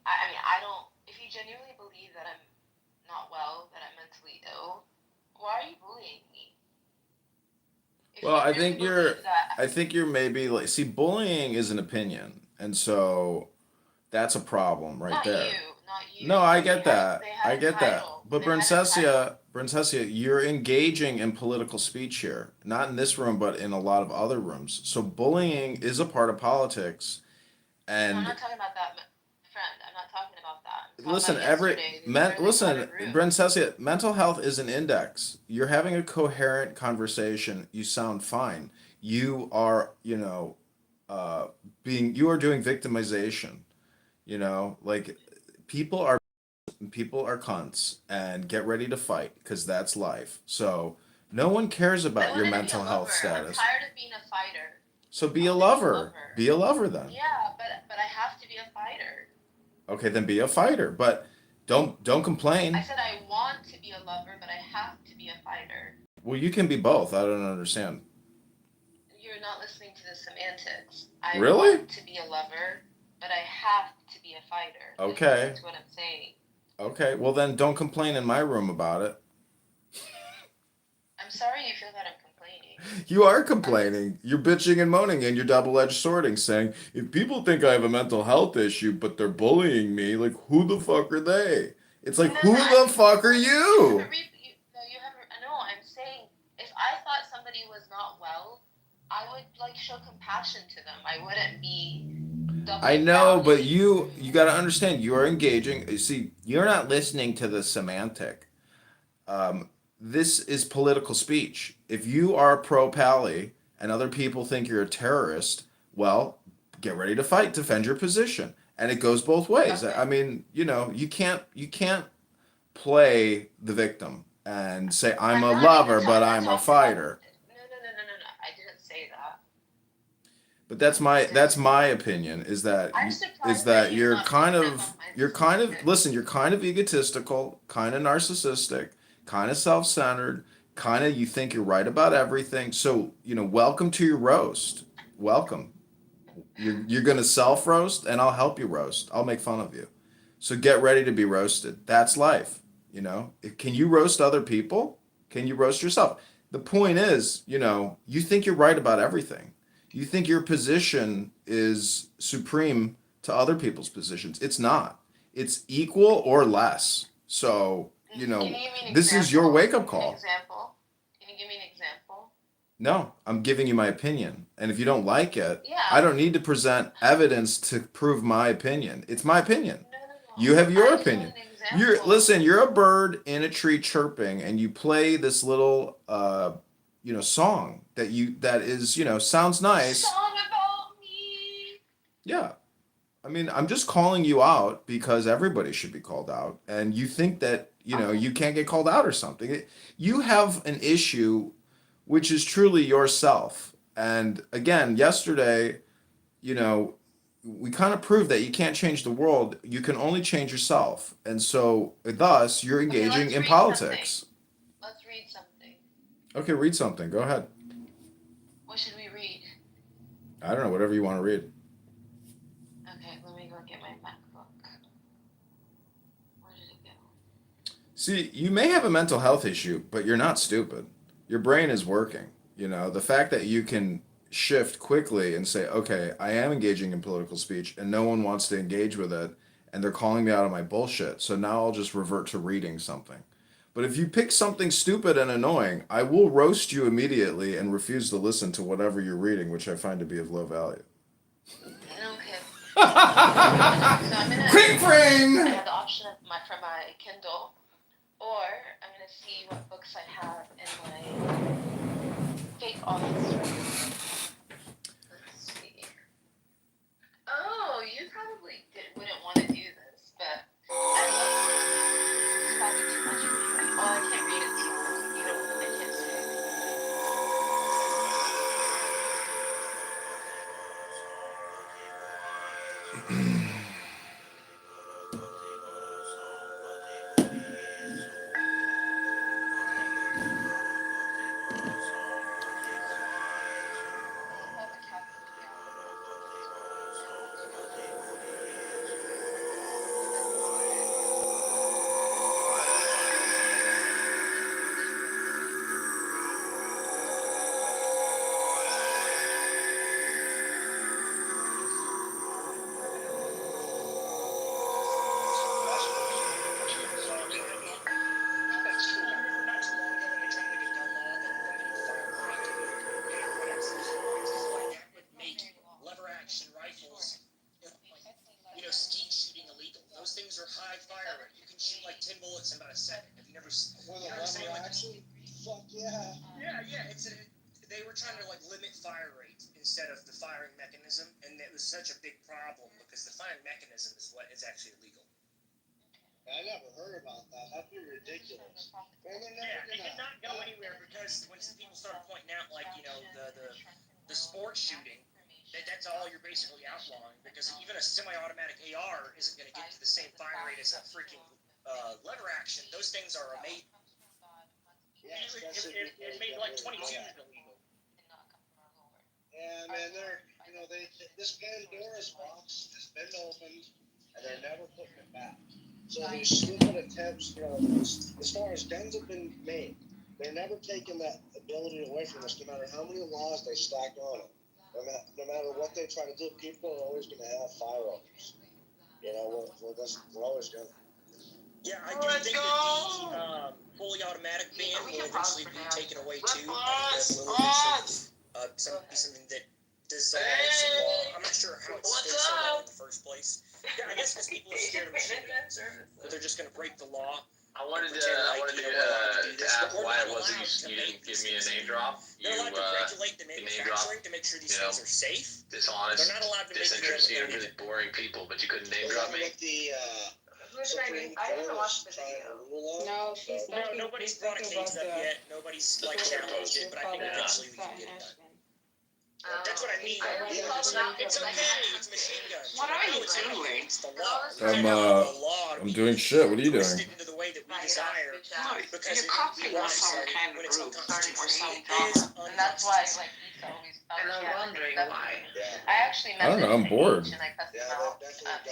If you genuinely believe that I'm not well, that I'm mentally ill, why are you bullying me? Well, I think you're maybe see, bullying is an opinion, and so that's a problem right there. Not you. No, I get that. They had I a get that. title. But They had a Brincesia, you're engaging in political speech here. Not in this room, but in a lot of other rooms. So bullying is a part of politics. No, And I'm not talking about that, friend. I'm not talking about that. I'm talking listen, about yesterday. Brincesia, mental health is an index. You're having a coherent conversation. You sound fine. You are, you are doing victimization. People are cunts, and get ready to fight because that's life. So no one cares about your mental health status. I'm tired of being a fighter. So be a lover. Be a lover then. Yeah, but I have to be a fighter. Okay, then be a fighter, but don't complain. I said I want to be a lover, but I have to be a fighter. Well, you can be both. I don't understand. You're not listening to the semantics. I Really? want to be a lover, but I have to be a fighter. Okay. That's what I'm saying. Okay, well then don't complain in my room about it. I'm sorry you feel that I'm complaining. You are complaining. You're bitching and moaning, and you're double-edged swording, saying, if people think I have a mental health issue, but they're bullying me, like, who the fuck are they? It's like, who the fuck are you? No, I'm saying if I thought somebody was not well, I would show compassion to them. I wouldn't be. I know, but you got to understand, you are engaging. You see, you're not listening to the semantic. This is political speech. If you are pro-Pally and other people think you're a terrorist, well, get ready to fight, defend your position. And it goes both ways. I mean, you know, you can't play the victim and say I'm a lover, but I'm a fighter. No. I didn't say that. But that's my opinion is that I'm is surprised that he's you're not kind upset of on my you're kind of decision. listen, you're kind of egotistical, kind of narcissistic, kind of self-centered, kind of you think you're right about everything. So, you know, welcome to your roast. Welcome. You're gonna self roast and I'll help you roast. I'll make fun of you. So get ready to be roasted. That's life. You know, can you roast other people? Can you roast yourself? The point is, you know, you think you're right about everything. You think your position is supreme to other people's positions. It's not. It's equal or less. So, you know, Can you give me an this is your example? wake up An call. example? Can you give me an example? No, I'm giving you my opinion. And if you don't like it, Yeah. I don't need to present evidence to prove my opinion. It's my opinion. You have your opinion. You're a bird in a tree chirping and you play this little you know, song that is, you know, sounds nice. Song about me. Yeah. I mean, I'm just calling you out because everybody should be called out. And you think that, you know, you can't get called out or something. You have an issue which is truly yourself. And again, yesterday, you know, we kind of proved that you can't change the world. You can only change yourself. And so, thus, you're engaging in politics. Let's read something. Okay, read something. Go ahead. What should we read? I don't know, whatever you want to read. Okay, let me go get my MacBook. Where did it go? See, you may have a mental health issue, but you're not stupid. Your brain is working. You know, the fact that you can shift quickly and say, okay, I am engaging in political speech and no one wants to engage with it and they're calling me out on my bullshit. So now I'll just revert to reading something. But if you pick something stupid and annoying, I will roast you immediately and refuse to listen to whatever you're reading, which I find to be of low value. Okay. So I'm gonna. Quick frame! I have the option of for my Kindle, or I'm gonna see what books I have in my fake office. Let's see. Oh, you probably wouldn't want to do this, but I love it. It's probably too much for you. Oh, I can't read it to you. You don't. I can't say it. Lever action rifles, you know, skeet shooting illegal. Those things are high fire rate. You can shoot like 10 bullets in about a second. Have you never seen? Fuck yeah. Yeah. They were trying to like limit fire rate instead of the firing mechanism, and it was such a big problem because the firing mechanism is what is actually illegal. I never heard about that. That'd be ridiculous. They did not go anywhere because once people started pointing out, like, you know, the sports shooting, that's all you're basically outlawing, because even a semi-automatic AR isn't going to get to the same fire rate as a freaking lever action. Those things are amazing. It made like 22 illegal. Yeah, man, this Pandora's box has been opened, and they're never putting it back. So these stupid attempts, you know, as far as guns have been made, they're never taking that ability away from us, no matter how many laws they stack on it. No matter what they try to do, people are always going to have firearms. You know, we're always going to. Yeah, I do think that the fully automatic ban will eventually be taken away too. I think that will eventually be something that dissolves the law. I'm not sure how it stays so long in the first place. Yeah, I guess because people are scared of machine guns, but they're just going to break the law. I wanted to, pretend like, to we're allowed to do this, ask but we're why not it wasn't allowed to you make didn't give these me a things name drop. They're allowed to regulate the you name drop, manufacturing to make sure these you know, things are safe. dishonest, They're not allowed to make them disinterested, illegal. really boring people, but you couldn't name drop me. I haven't watched the video. No, she's No, nobody's brought a case up yet. Nobody's like challenged it, but I think eventually we can get it done. That's what I mean. It's okay. It's machine guns. What are you doing? It's the law. I'm doing shit. What are you Twist doing? it into the way that we desire. Because You're copying us some kind of when it's group unconstitutional, for some it is drama. And that's why, like, he's always. And I'm wondering why. I actually I don't know. I'm bored. and I cussed him out.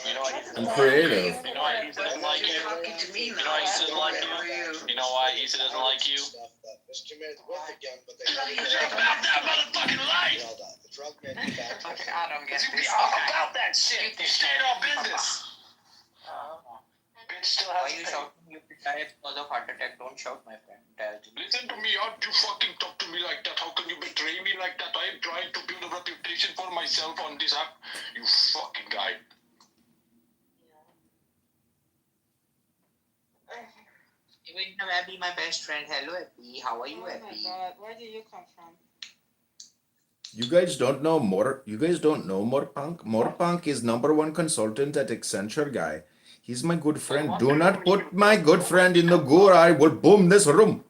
You know what? I'm creative. You know why Issa doesn't like you? Talking to me You know why Issa doesn't like you? You know why Issa doesn't like you? Because you're about that motherfucking life. Okay, I don't get You be this. all about that shit. You stand on business. Bitch still Why has you to pay. shouting? You died because of heart attack. Don't shout, my friend. Listen to me, how do you fucking talk to me like that? How can you betray me like that? I am trying to build a reputation for myself on this app. You fucking guy. Even Abby, my best friend. Hello, Abby. How are you, Oh my Abby? god, where did you come from? You guys don't know Morpunk? Morpunk is #1 consultant at Accenture, guy. He's my good friend. Do not put my good friend in the goo or I will boom this room.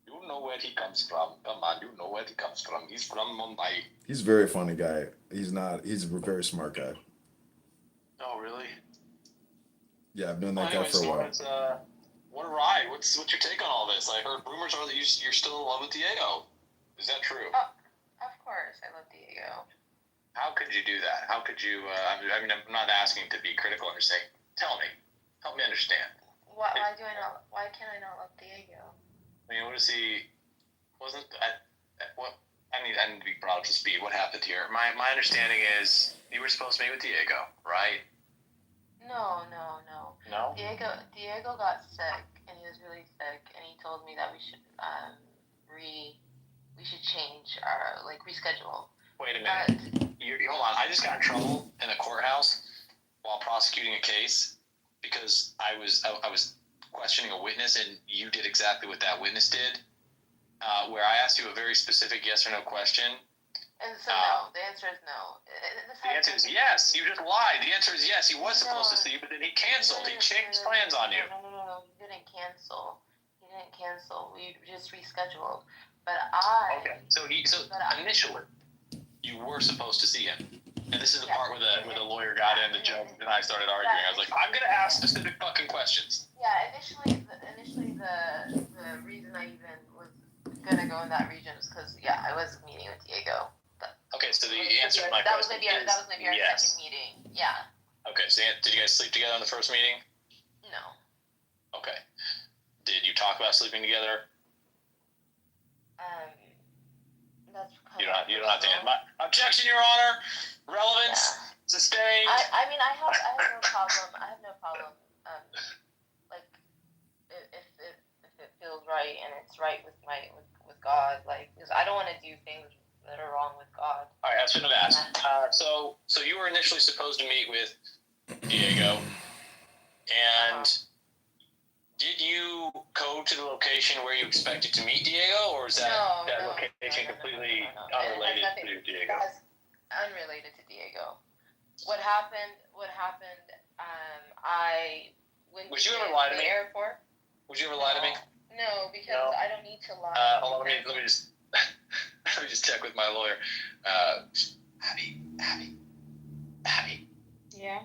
You know where he comes from. Come on, you know where he comes from. He's from Mumbai. He's a very funny guy. He's a very smart guy. Oh, really? Yeah, I've known that guy for a while. What a ride. What's your take on all this? I heard rumors are that you're still in love with Diego. Is that true? Of course, I love Diego. How could you do that? How could you, I mean, I'm not asking to be critical. I'm just saying, tell me. Help me understand. Why can't I not love Diego? I mean, what is he, I need to be brought up to speed. What happened here? My understanding is you were supposed to meet with Diego, right? No. No? Diego got sick, and he was really sick, and he told me that we should change our, reschedule. Wait a minute. Hold on. I just got in trouble in a courthouse while prosecuting a case because I was questioning a witness, and you did exactly what that witness did, where I asked you a very specific yes or no question. And so no, the answer is no. The answer is yes. You just lied. The answer is yes. He was supposed to see you, but then he canceled. He changed plans on you. No. He didn't cancel. We just rescheduled. But Okay. So initially, you were supposed to see him. And this is the part where the lawyer got in, the judge and I started arguing. I was like, I'm gonna ask specific fucking questions. Yeah, initially the reason I even was gonna go in that region was because I was meeting with Diego. Okay, so the answer to my that was question maybe our yes. second meeting. Yeah. Okay, so did you guys sleep together on the first meeting? No. Okay. Did you talk about sleeping together? That's You don't have to answer. Objection, Your Honor. Relevance. Sustained. I mean, I have no problem. If it feels right and it's right with God, because I don't want to do things that are wrong with God. All right, I shouldn't have asked. So you were initially supposed to meet with Diego, and did you go to the location where you expected to meet Diego, or is that location completely unrelated to Diego? That's unrelated to Diego. What happened? I went Would you to ever lie to the me? airport. Would you ever lie to me? No, because I don't need to lie. Hold on, let me just let me just check with my lawyer. Abby. Yeah.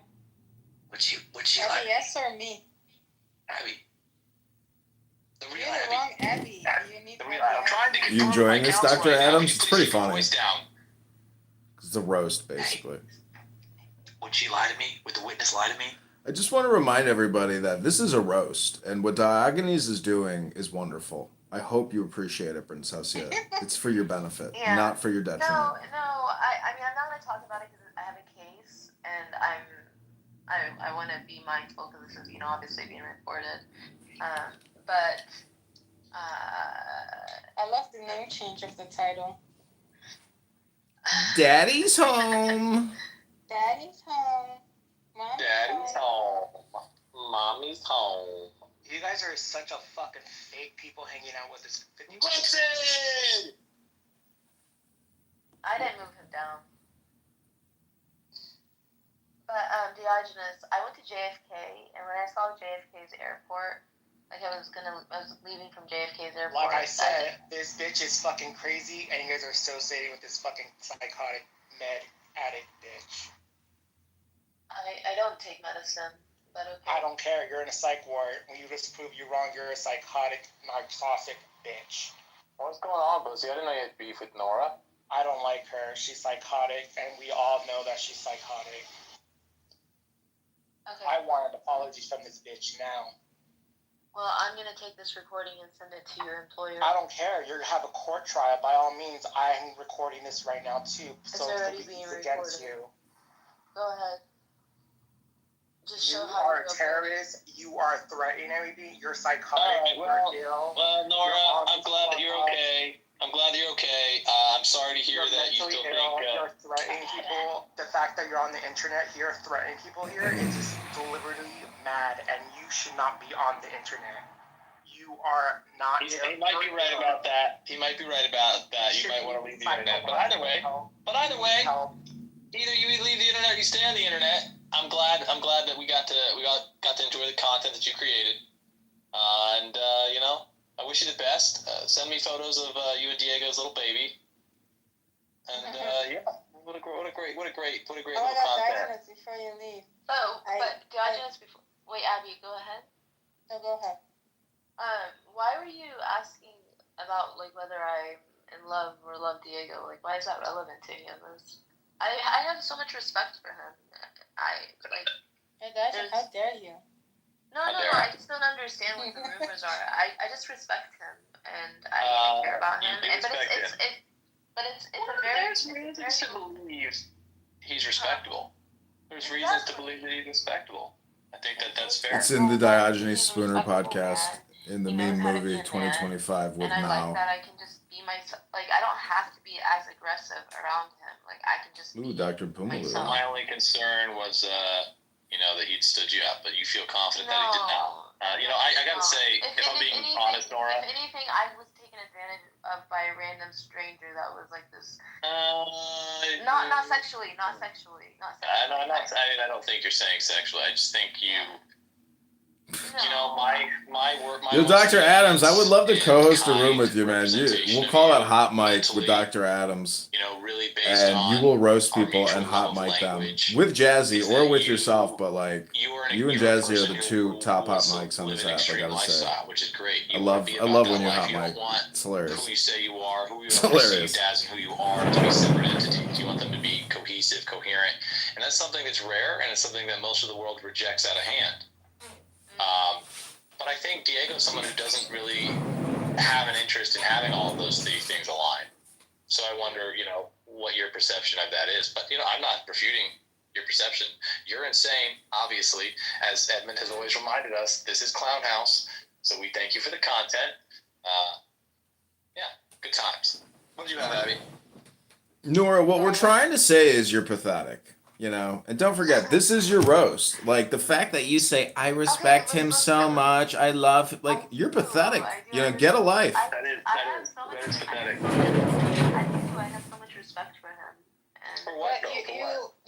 Would she Abby, lie? yes or me? Abby. The real You're the wrong Abby. You need The real I'm trying to Are you enjoying this, Dr. Adams? It's pretty funny. Voice down. It's a roast, basically. Would she lie to me? Would the witness lie to me? I just want to remind everybody that this is a roast, and what Diogenes is doing is wonderful. I hope you appreciate it, Princessia. It's for your benefit, not for your detriment. No. I mean, I'm not going to talk about it because I have a case, and I want to be mindful because this is, obviously being recorded. But I love the name change of the title. Daddy's home. Daddy's home. Mommy's Daddy's home. Mommy's home. You guys are such a fucking fake people hanging out with this 50. Listen! I didn't move him down. But Diogenes, I went to JFK, and when I saw JFK's airport, like I was leaving from JFK's airport. Like I said, this bitch is fucking crazy, and you guys are associating with this fucking psychotic med addict bitch. I don't take medicine, but okay. I don't care. You're in a psych ward. When you just prove you wrong, you're a psychotic, narcotic bitch. What's going on, Bussy? I didn't know you had beef with Nora. I don't like her. She's psychotic, and we all know that she's psychotic. Okay. I want an apology from this bitch now. Well, I'm gonna take this recording and send it to your employer. I don't care. You have a court trial. By all means, I'm recording this right now too. It's So already it's being against recorded. you. Go ahead. Just You show how are a you're terrorist. You are threatening everything. You're psychotic. Alright, You're ill. Well, Nora, You're on I'm glad that this you're fuck up. okay. I'm glad that you're okay. I'm sorry to hear You're that you mentally still ill. think. You're threatening people. The fact that you're on the internet here threatening people here is just deliberately mad, and you should not be on the internet. You are not. He might be right about that. He might be right about that. You might want to leave the internet. But either way, either you leave the internet or you stay on the internet. I'm glad that we got to enjoy the content that you created. And you know, I wish you the best. Send me photos of you and Diego's little baby. And yeah, what a great Oh little my God, content. Diogenes, before you leave. Oh, but Diogenes, before. Wait, Abby, go ahead. No, go ahead. Why were you asking about like whether I'm in love or love Diego? Like, why is that relevant to any of this? I have so much respect for him. Hey, Diogenes, how dare you? No, I just don't understand what the rumors are. I just respect him and I care about him. But it's a very. There's reasons to believe he's respectable. There's reasons to believe that he's respectable. I think that's fair. It's in the Diogenes Spooner podcast in the Mean Movie 2025 with And I Now. like that I can just be myself. Like, I don't have to be as aggressive around him. Like, I can just Ooh, Dr. Pumalu. My only concern was, that he'd stood you up, but you feel confident that he did not. I gotta say, if I'm being honest, Nora. If anything, I was taken advantage of by a random stranger that was like this. Not sexually. I don't think you're saying sexually. I just think you. Yo, Dr. Adams, I would love to co-host a room with you, man. We'll call it Hot Mic with Dr. Adams. Really based and on you will roast people and hot mic them with Jazzy or with yourself, but like you and Jazzy are the two top hot mics on this app. I gotta say, which is great. I love when you hot mic. It's hilarious. Who you say you are, who you It's are, hilarious. as and who you are to be separate entities. You want them to be cohesive, coherent, and that's something that's rare, and it's something that most of the world rejects out of hand. But I think Diego's someone who doesn't really have an interest in having all of those three things align. So I wonder, what your perception of that is. But, I'm not refuting your perception. You're insane, obviously. As Edmund has always reminded us, this is Clown House. So we thank you for the content. Good times. What did you have, Abby? Nora, what we're trying to say is you're pathetic. And don't forget, this is your roast. Like the fact that you say, I respect him so much, I love, like, you're pathetic. Get a life. That is pathetic. I have so much respect for him. But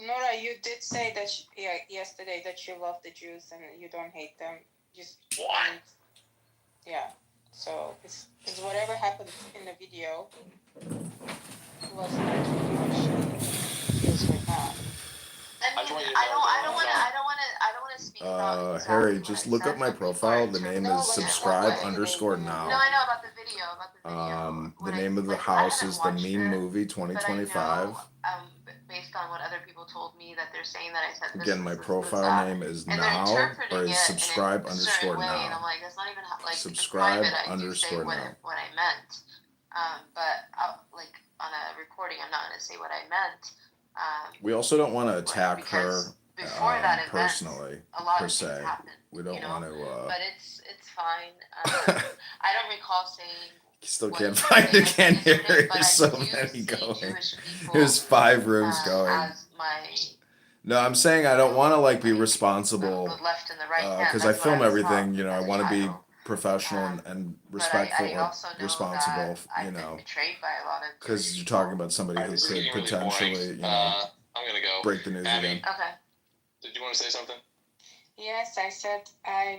Nora, you did say that yesterday that you love the Jews and you don't hate them. What? Yeah. So it's whatever happened in the video was not pretty much feels like that. I don't want to speak about Harry, just look up my profile. The name is subscribe_now. No, I know about the video. The name of the house is The Mean Movie 2025. Based on what other people told me, that they're saying that I said this. Again, my profile name is now, or is subscribe_now. And I'm like, that's not even like subscribe in private, _now. What I meant. But like on a recording, I'm not going to say what I meant. We also don't want to attack her before that event, personally, a lot per of se. things happened, We don't want to. But it's fine. I don't recall saying. Still can't find it again here. There's so many going. There's 5 rooms going. As my No, I'm saying I don't want to like be responsible the left and the right hand. because I That's what film was everything. taught You know, I as a want to be child. professional and But respectful, I like also know responsible. that I've You been know, betrayed by a lot of because you're talking about somebody Alright, who this is could getting really potentially, boring. you know, I'm gonna go. break the news Abby, again. Okay. did you want to say something? Yes, I said I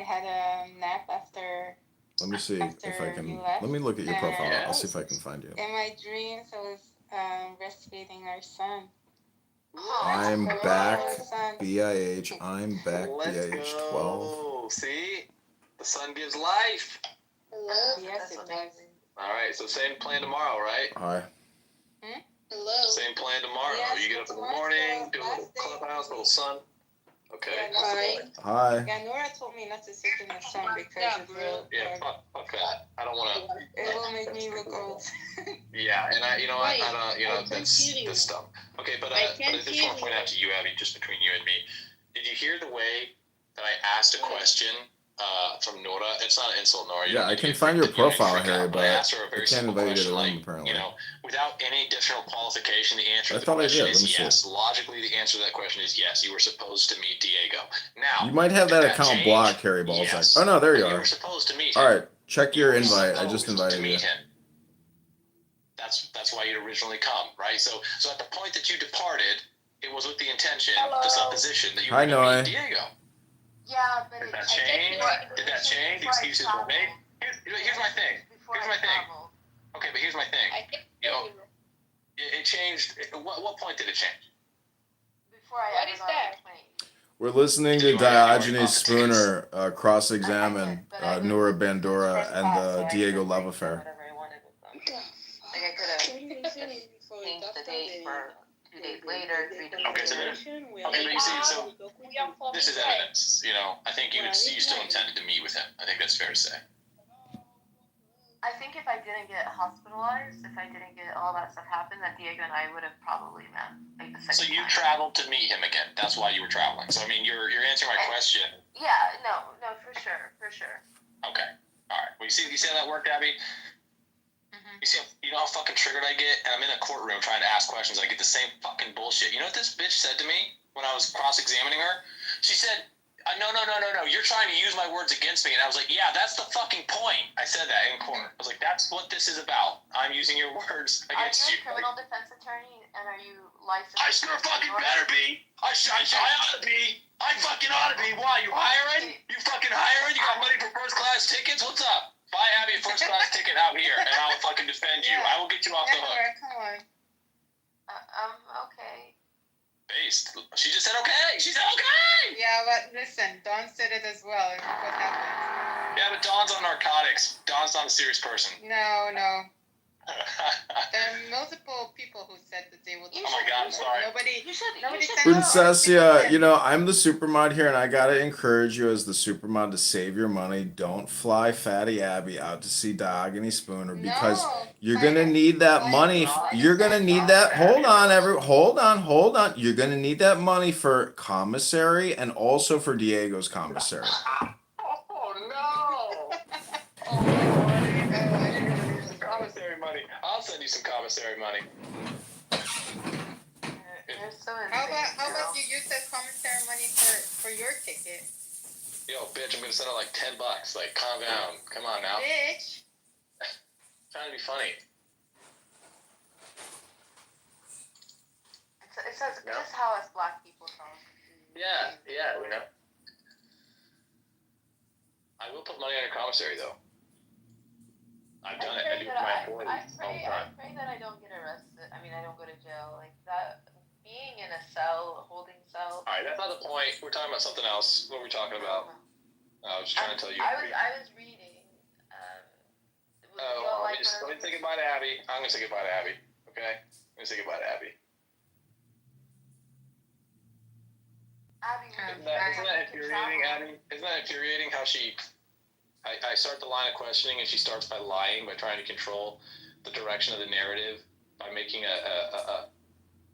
had a nap after Let me see if I after can. you left. Let me look at your profile. Yeah. I'll see if I can find you. In my dreams, I was breastfeeding our son. I'm Oh, back. Our son. BIH. I'm back. Let's BIH 12. go. See, the sun gives life. Yes, it does. All right, so same plan tomorrow, right? Hi. Hello. Same plan tomorrow. Yes, You get up in the tomorrow's morning, the do a little last day. clubhouse, little sun. Okay. Yeah, Hi. Hi. Yeah, Nora told me not to sit in the sun because Yeah, it will, Yeah, fuck that. I don't want to. it will make me look old. Yeah, and I don't, I can't that's hear you. dumb. Okay, but I I can't just hear want to point you. out to you, Abby, just between you and me. Did you hear the way that I asked a question from Nora? It's not an insult, Nora. You Yeah, don't I need to can get find your freaked- you don't need to profile, freak Harry, out, but I asked her a but I very can't simple invite you to question, the room, like, apparently. without any additional qualification, the answer I to the thought I question did. Let is me see. yes. Logically, the answer to that question is yes. You were supposed to meet Diego. Now, You might have did that that account change? blocked, Harry Balzac. Yes. Oh, no, there you You are. were supposed to meet him. All right, check your You were invite. I just supposed invited to you. meet him. That's why you'd originally come, right? So at the point that you departed, it was with the intention, the supposition that you Hi, were going Noe. to meet Diego. Yeah, but Did that change? Did that change? The excuses were made. Here's my thing. Here's my thing. Okay, but here's my thing. I can't You hear know, you. it changed. What point did it change? Before I What ever is got on that? the plane. We're listening to Diogenes Spooner cross-examine Nora Bandura and the Diego love affair. Whatever I wanted with them. Like I could have changed the date for 2 days later, 3 days Okay, so later. but you see, so this is evidence. I think you still intended to meet with him. I think that's fair to say. I think if I didn't get hospitalized, if I didn't get all that stuff happen, that Diego and I would have probably met like the So second you time. traveled to meet him again. That's why you were traveling. So I mean, you're answering my question. Yeah, no, for sure. Okay. All right. Well, you see how that worked, Abby? You know how fucking triggered I get? And I'm in a courtroom trying to ask questions. I get the same fucking bullshit. You know what this bitch said to me when I was cross-examining her? She said, no. You're trying to use my words against me. And I was like, yeah, that's the fucking point. I said that in court. I was like, that's what this is about. I'm using your words against Are you. you a criminal defense attorney and are you licensed? I sure fucking better be. I ought to be. I fucking ought to be. Why? You hiring? You fucking hiring? You got money for first class tickets? What's up? Buy Abby a first class ticket out here, and I'll fucking defend you. I will get you off the hook. Come on. Okay. Based. She just said okay. She said okay. Yeah, but listen, Dawn said it as well. And look what happened. Yeah, but Dawn's on narcotics. Dawn's not a serious person. No. There are multiple people who said that they would. Oh my God, I'm sorry. Nobody said Princessia, I'm the supermod here, and I gotta encourage you as the supermod to save your money. Don't fly Fatty Abby out to see Diogenes Spooner because you're gonna need that money. You're gonna need that. Hold on. You're gonna need that money for commissary and also for Diego's commissary. Commissary money. I'll send you some commissary money. How about you use that commissary money for your ticket? Yo, bitch, I'm gonna send her like $10. Like, calm down. Come on now. Bitch. Trying to be funny. It's just how us black people talk. Yeah, we know. I will put money on your commissary though. I've done it. I do it for my employees all the time. I pray that I don't get arrested. I mean, I don't go to jail. Like that, being in a cell, a holding cell. All right, that's not the point. We're talking about something else. What are we talking about? I was just trying to tell you. I was reading. Let me say goodbye to Abby. I'm gonna say goodbye to Abby. Okay, I'm gonna say goodbye to Abby. Isn't that infuriating, Abby? Isn't that infuriating how I start the line of questioning and she starts by lying, by trying to control the direction of the narrative by making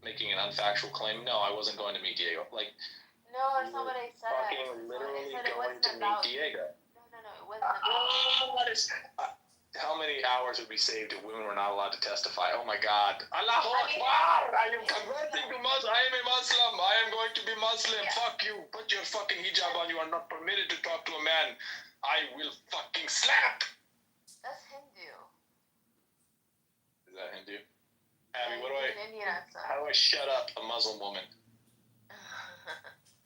making an unfactual claim. No, I wasn't going to meet Diego. Like, no, that's not what I said. Fucking literally going to meet Diego. No, it wasn't about. Tell me many hours would be saved if women were not allowed to testify? Oh my God. Allahu Akbar! I am converting to Muslim. I am a Muslim. I am going to be Muslim. Fuck you. Put your fucking hijab on. You are not permitted to talk to a man. I will fucking slap. That's Hindu. Is that Hindu? Abby, how do I shut up a Muslim woman?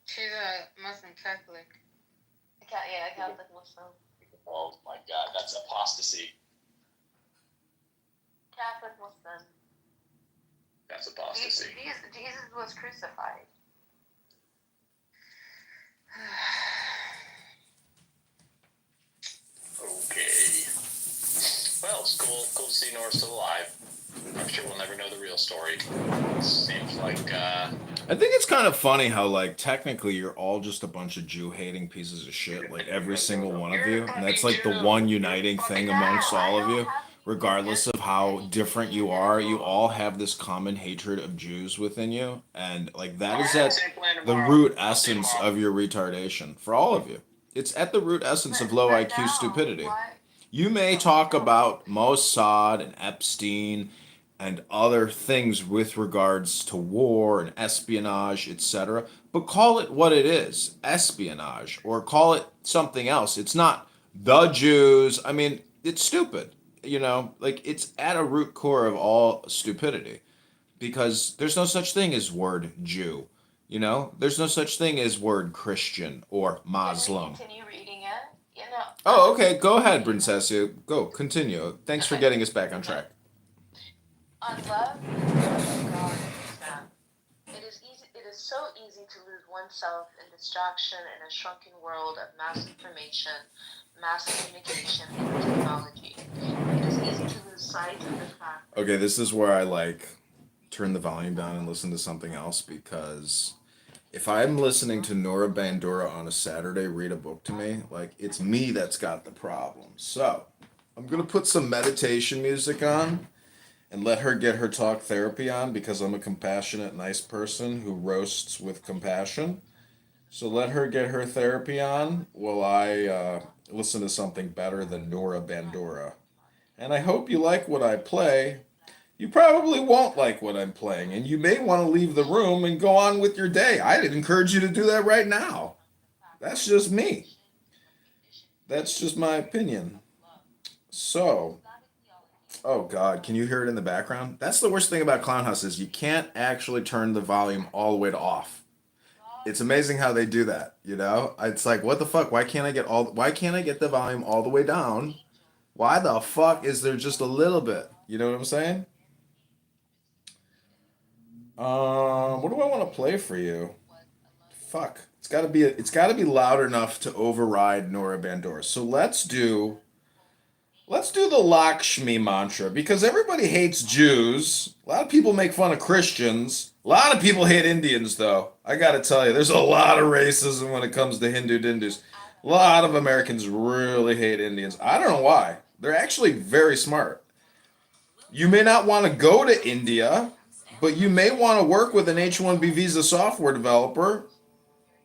She's a Muslim Catholic. Yeah, Catholic Muslim. Oh my God, that's apostasy. Catholic Muslim. That's apostasy. Jesus was crucified. Okay. Well, it's cool to see Nora's still alive. I'm sure we'll never know the real story. Seems like, I think it's kind of funny how, like, technically you're all just a bunch of Jew-hating pieces of shit, like every single one of you, and that's like the one uniting thing amongst all of you, regardless of how different you are. You all have this common hatred of Jews within you, and like that is at the root essence of your retardation for all of you. It's at the root essence of low IQ stupidity. You may talk about Mossad and Epstein and other things with regards to war and espionage, etc., but call it what it is, espionage, or call it something else. It's not the Jews. I mean, it's stupid, you know, like it's at a root core of all stupidity, because there's no such thing as word Jew, you know, there's no such thing as word Christian or Muslim. Continue reading it. You know. Oh, okay, go ahead, Princessia. Go, continue. Thanks for getting us back on track. On love, God, man. It is so easy to lose oneself in distraction in a shrunken world of mass information, mass communication, and technology. It is easy to lose sight of the fact. Okay, this is where I like turn the volume down and listen to something else, because if I'm listening to Nora Bandura on a Saturday read a book to me, like it's me that's got the problem. So I'm gonna put some meditation music on and let her get her talk therapy on, because I'm a compassionate, nice person who roasts with compassion. So let her get her therapy on while I listen to something better than Nora Bandura. And I hope you like what I play. You probably won't like what I'm playing, and you may want to leave the room and go on with your day. I'd encourage you to do that right now. That's just me. That's just my opinion. So, oh God, can you hear it in the background? That's the worst thing about Clown House is you can't actually turn the volume all the way to off. It's amazing how they do that, you know? It's like, what the fuck? Why can't I get the volume all the way down? Why the fuck is there just a little bit? You know what I'm saying? What do I want to play for you? Fuck. It's got to be loud enough to override Nora Bandura. So let's do the Lakshmi mantra, because everybody hates Jews. A lot of people make fun of Christians. A lot of people hate Indians, though. I gotta tell you, there's a lot of racism when it comes to Hindu Dindus. A lot of Americans really hate Indians. I don't know why. They're actually very smart. You may not want to go to India, but you may want to work with an H-1B visa software developer,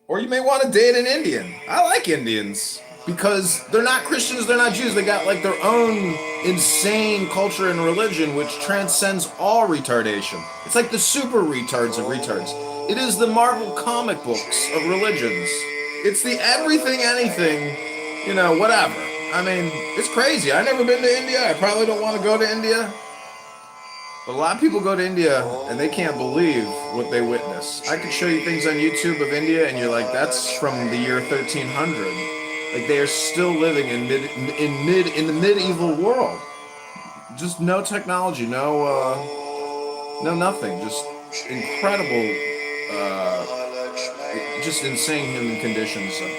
or you may want to date an Indian. I like Indians because they're not Christians, they're not Jews. They got like their own insane culture and religion, which transcends all retardation. It's like the super retards of retards. It is the Marvel comic books of religions. It's the everything, anything, you know, whatever. I mean, it's crazy. I've never been to India. I probably don't want to go to India. But a lot of people go to India and they can't believe what they witness. I could show you things on YouTube of India and you're like, that's from the year 1300. Like they are still living in the medieval world. Just no technology, no nothing. Just incredible, just insane human conditions of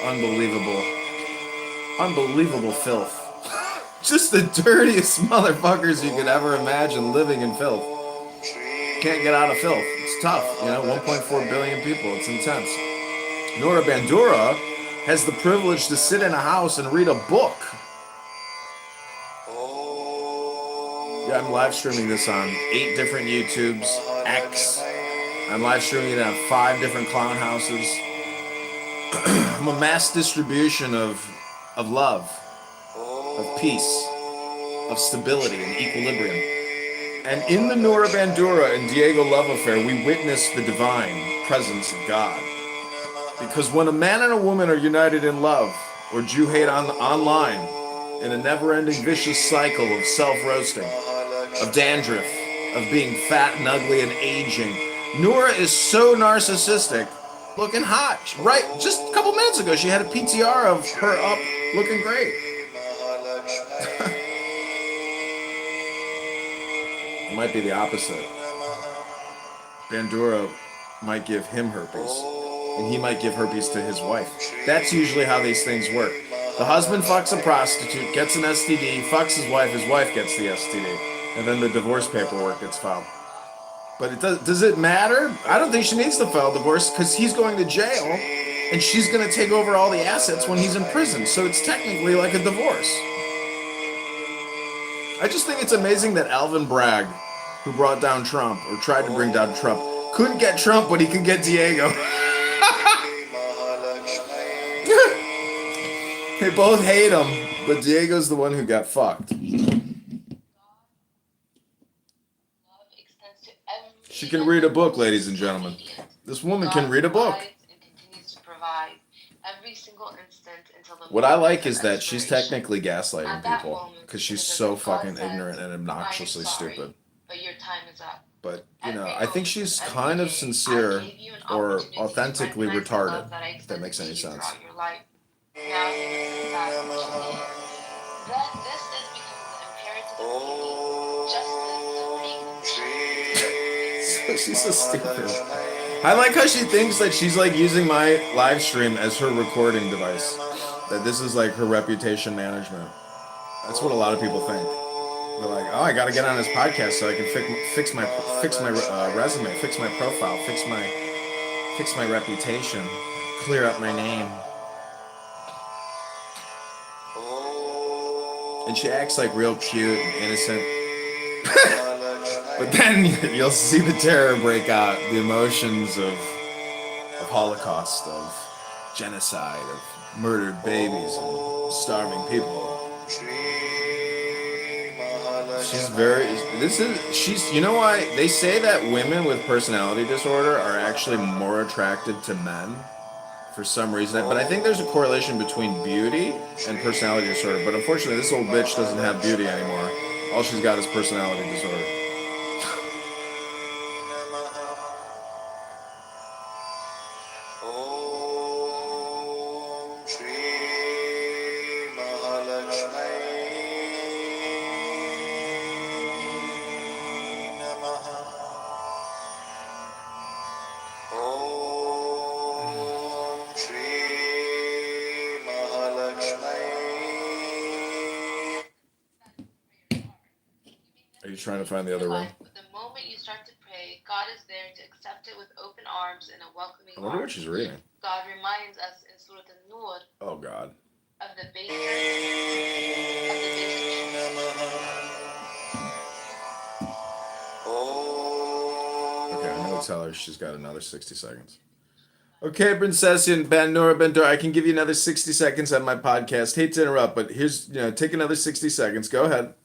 unbelievable filth. Just the dirtiest motherfuckers you could ever imagine living in filth. Can't get out of filth. It's tough, you know, 1.4 billion people. It's intense. Nora Bandura has the privilege to sit in a house and read a book. Yeah, I'm live streaming this on 8 different YouTubes, X. I'm live streaming it on 5 different clown houses. I'm a mass distribution of love, of peace, of stability and equilibrium. And in the Nora Bandura and Diego love affair, we witness the divine presence of God. Because when a man and a woman are united in love, or Jew hate online, in a never-ending vicious cycle of self-roasting, of dandruff, of being fat and ugly and aging, Nora is so narcissistic, looking hot. Right, just a couple minutes ago, she had a PTR of her up, looking great. It might be the opposite. Bandura might give him herpes, and he might give herpes to his wife. That's usually how these things work. The husband fucks a prostitute, gets an STD, fucks his wife gets the STD, and then the divorce paperwork gets filed. But does it matter? I don't think she needs to file divorce because he's going to jail, and she's going to take over all the assets when he's in prison, so it's technically like a divorce. I just think it's amazing that Alvin Bragg, who brought down Trump, or tried to bring down Trump, couldn't get Trump, but he could get Diego. They both hate him, but Diego's the one who got fucked. She can read a book, ladies and gentlemen. This woman can read a book. What I like is that she's technically gaslighting people because she's so fucking ignorant and obnoxiously stupid. But your time is up. But, you know, I think she's kind of sincere or authentically retarded, if that makes any sense. Now you can decide what you need. This is because of the imperative of justice, freedom. She's so stupid. I like how she thinks that she's like using my live stream as her recording device. That this is like her reputation management. That's what a lot of people think. They're like, oh, I gotta get on his podcast so I can fix my resume, fix my profile, fix my reputation, clear up my name. And she acts like real cute and innocent. But then you'll see the terror break out, the emotions of Holocaust, of genocide, of murdered babies and starving people. You know why? They say that women with personality disorder are actually more attracted to men for some reason. But I think there's a correlation between beauty and personality disorder. But unfortunately, this old bitch doesn't have beauty anymore. All she's got is personality disorder. Are you trying to find the other room? The moment you start to pray, God is there to accept it with open arms and a welcoming I wonder what arms. she's reading. God reminds us in Surah An-Nur Oh, God. of the basic Okay, I'm going to tell her she's got another 60 seconds. Okay, Princessian Bandura Bandura, I can give you another 60 seconds on my podcast. Hate to interrupt, but here's, take another 60 seconds. Go ahead.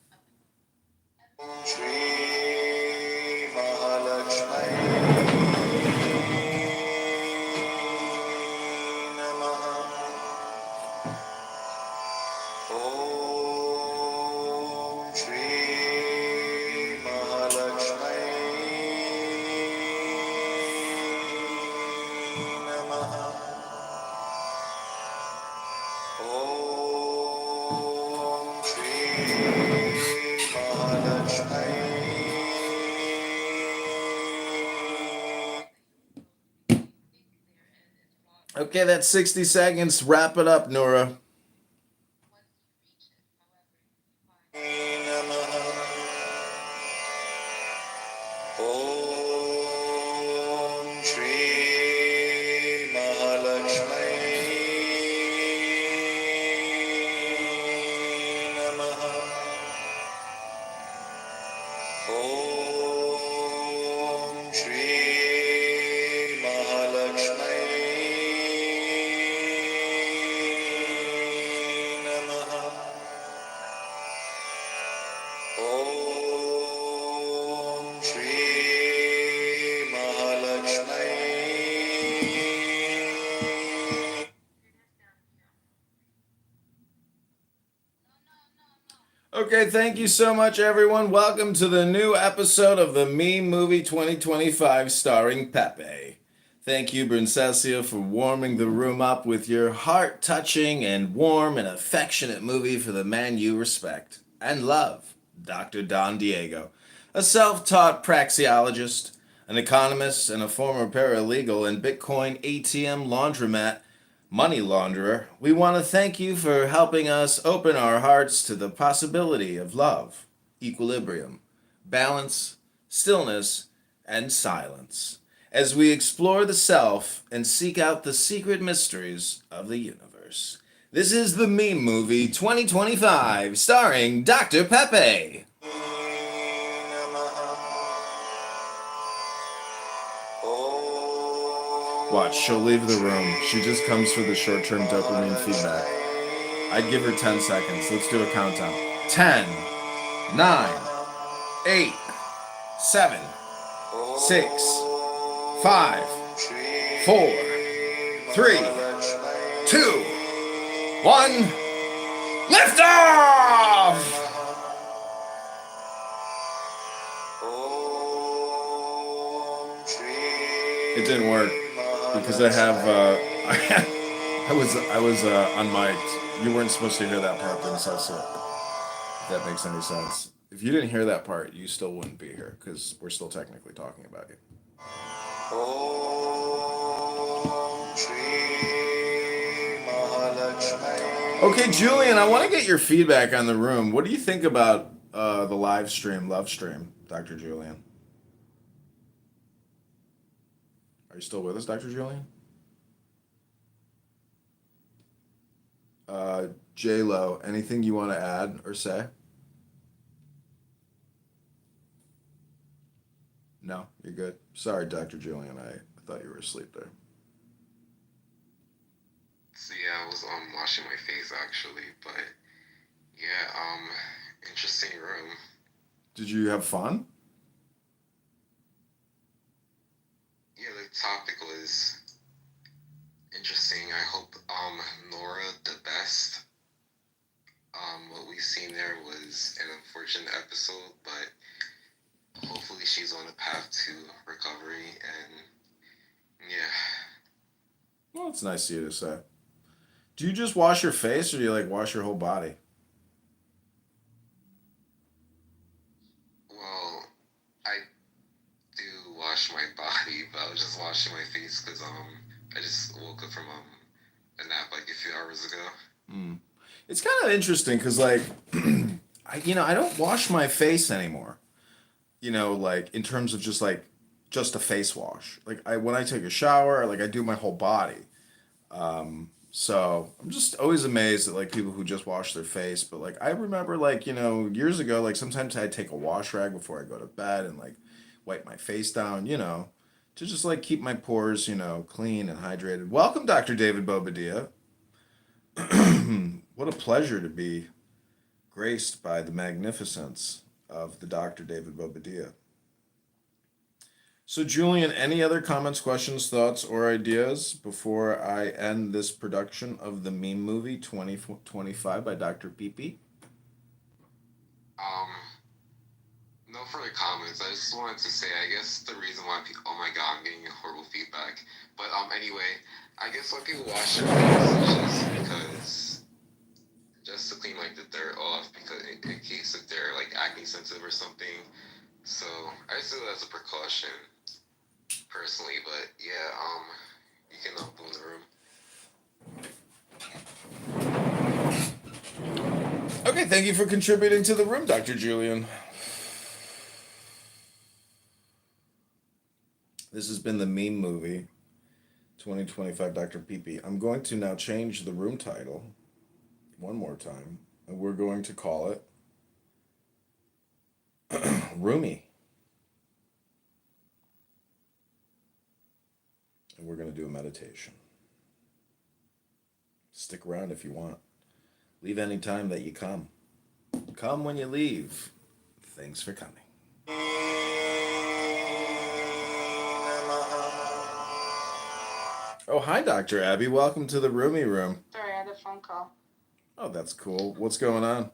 Okay, that's 60 seconds. Wrap it up, Nora. Okay, thank you so much, everyone. Welcome to the new episode of the Me Movie 2025 starring Pepe. Thank you, Brincesia, for warming the room up with your heart-touching and warm and affectionate movie for the man you respect and love, Dr. Don Diego, a self-taught praxeologist, an economist, and a former paralegal and Bitcoin ATM laundromat money launderer. We want to thank you for helping us open our hearts to the possibility of love, equilibrium, balance, stillness, and silence as we explore the self and seek out the secret mysteries of the universe. This is the Me Movie 2025, starring Dr. Pepe. Watch, she'll leave the room. She just comes for the short-term dopamine feedback. I'd give her 10 seconds. Let's do a countdown. 10, 9, 8, 7, 6, 5, 4, 3, 2, 1. Lift off! It didn't work because I have I was unmiked. You weren't supposed to hear that part, Princess. If that makes any sense. If you didn't hear that part, you still wouldn't be here because we're still technically talking about you. Okay, Julian, I want to get your feedback on the room. What do you think about the live stream, love stream, Dr. Julian? Are you still with us, Dr. Julian? J-Lo, anything you want to add or say? No, you're good. Sorry, Dr. Julian, I thought you were asleep there. So yeah, I was washing my face actually, but yeah, interesting room. Did you have fun? Yeah, the topic was interesting. I hope Nora the best. What we seen there was an unfortunate episode, but hopefully she's on a path to recovery and yeah. Well, it's nice of you to say. Do you just wash your face or do you like wash your whole body? Well, I do wash my body, but I was just washing my face because I just woke up from a nap like a few hours ago. It's kind of interesting because like I don't wash my face anymore. Like in terms of just a face wash. Like when I take a shower, like I do my whole body. So I'm just always amazed at like people who just wash their face. But like I remember like years ago, like sometimes I'd take a wash rag before I go to bed and like wipe my face down, to just like keep my pores, clean and hydrated. Welcome, Dr. David Bobadilla. What a pleasure to be graced by the magnificence of the Dr. David Bobadilla. So, Julian, any other comments, questions, thoughts, or ideas before I end this production of the Me Movie 2025 by Dr. Peepee? No further comments. I just wanted to say, I guess the reason why people, oh my god, I'm getting horrible feedback. But anyway, I guess when people wash their face, just to clean like the dirt off, because in case if they're like acne sensitive or something. So I just do that as a precaution, personally. But yeah, you can open the room. Okay, thank you for contributing to the room, Dr. Julian. This has been the Me Movie 2025, Dr. Peepee. I'm going to now change the room title one more time, and we're going to call it Roomy. And we're going to do a meditation. Stick around if you want. Leave any time that you come. Come when you leave. Thanks for coming. Oh, hi, Dr. Abby. Welcome to the Roomy Room. Sorry, I had a phone call. Oh, that's cool. What's going on?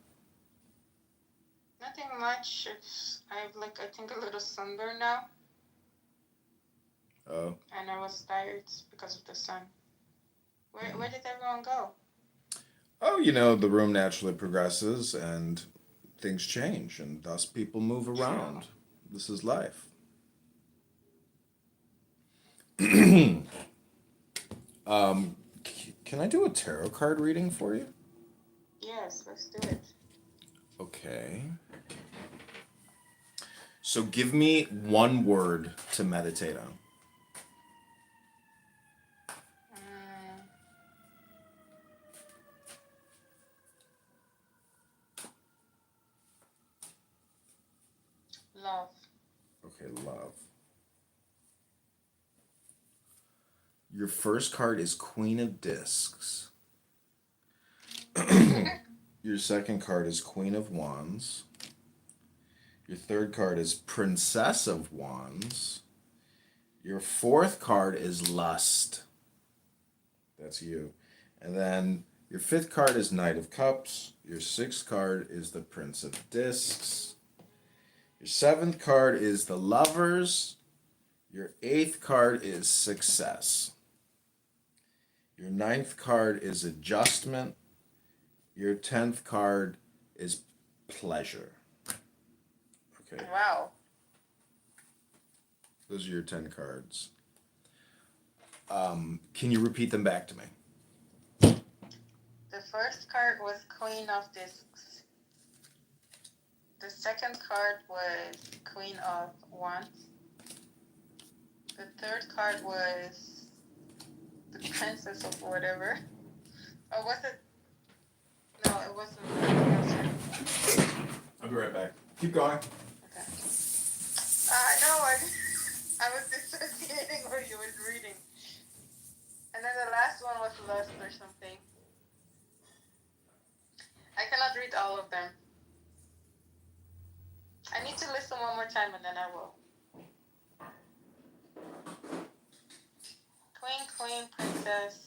Nothing much. It's, I have like I think a little sunburn now, Oh. and I was tired because of the sun. Where did everyone go? Oh, you know, the room naturally progresses and things change, and thus people move around. This is life. Can I do a tarot card reading for you? Yes, let's do it. Okay. So give me one word to meditate on. Love. Okay, love. Your first card is Queen of Discs. Your second card is Queen of Wands. Your third card is Princess of Wands. Your fourth card is Lust. That's you. And then your fifth card is Knight of Cups. Your sixth card is the Prince of Discs. Your seventh card is the Lovers. Your eighth card is Success. Your ninth card is Adjustment. Your 10th card is Pleasure. Okay. Wow. Those are your 10 cards. Can you repeat them back to me? The first card was Queen of Discs. The second card was Queen of Wands. The third card was the Princess of whatever. Or was it? No, it wasn't. I'll be right back. Keep going. Okay. No, I was dissociating where you was reading. And then the last one was Lust or something. I cannot read all of them. I need to listen one more time and then I will. Queen, Princess.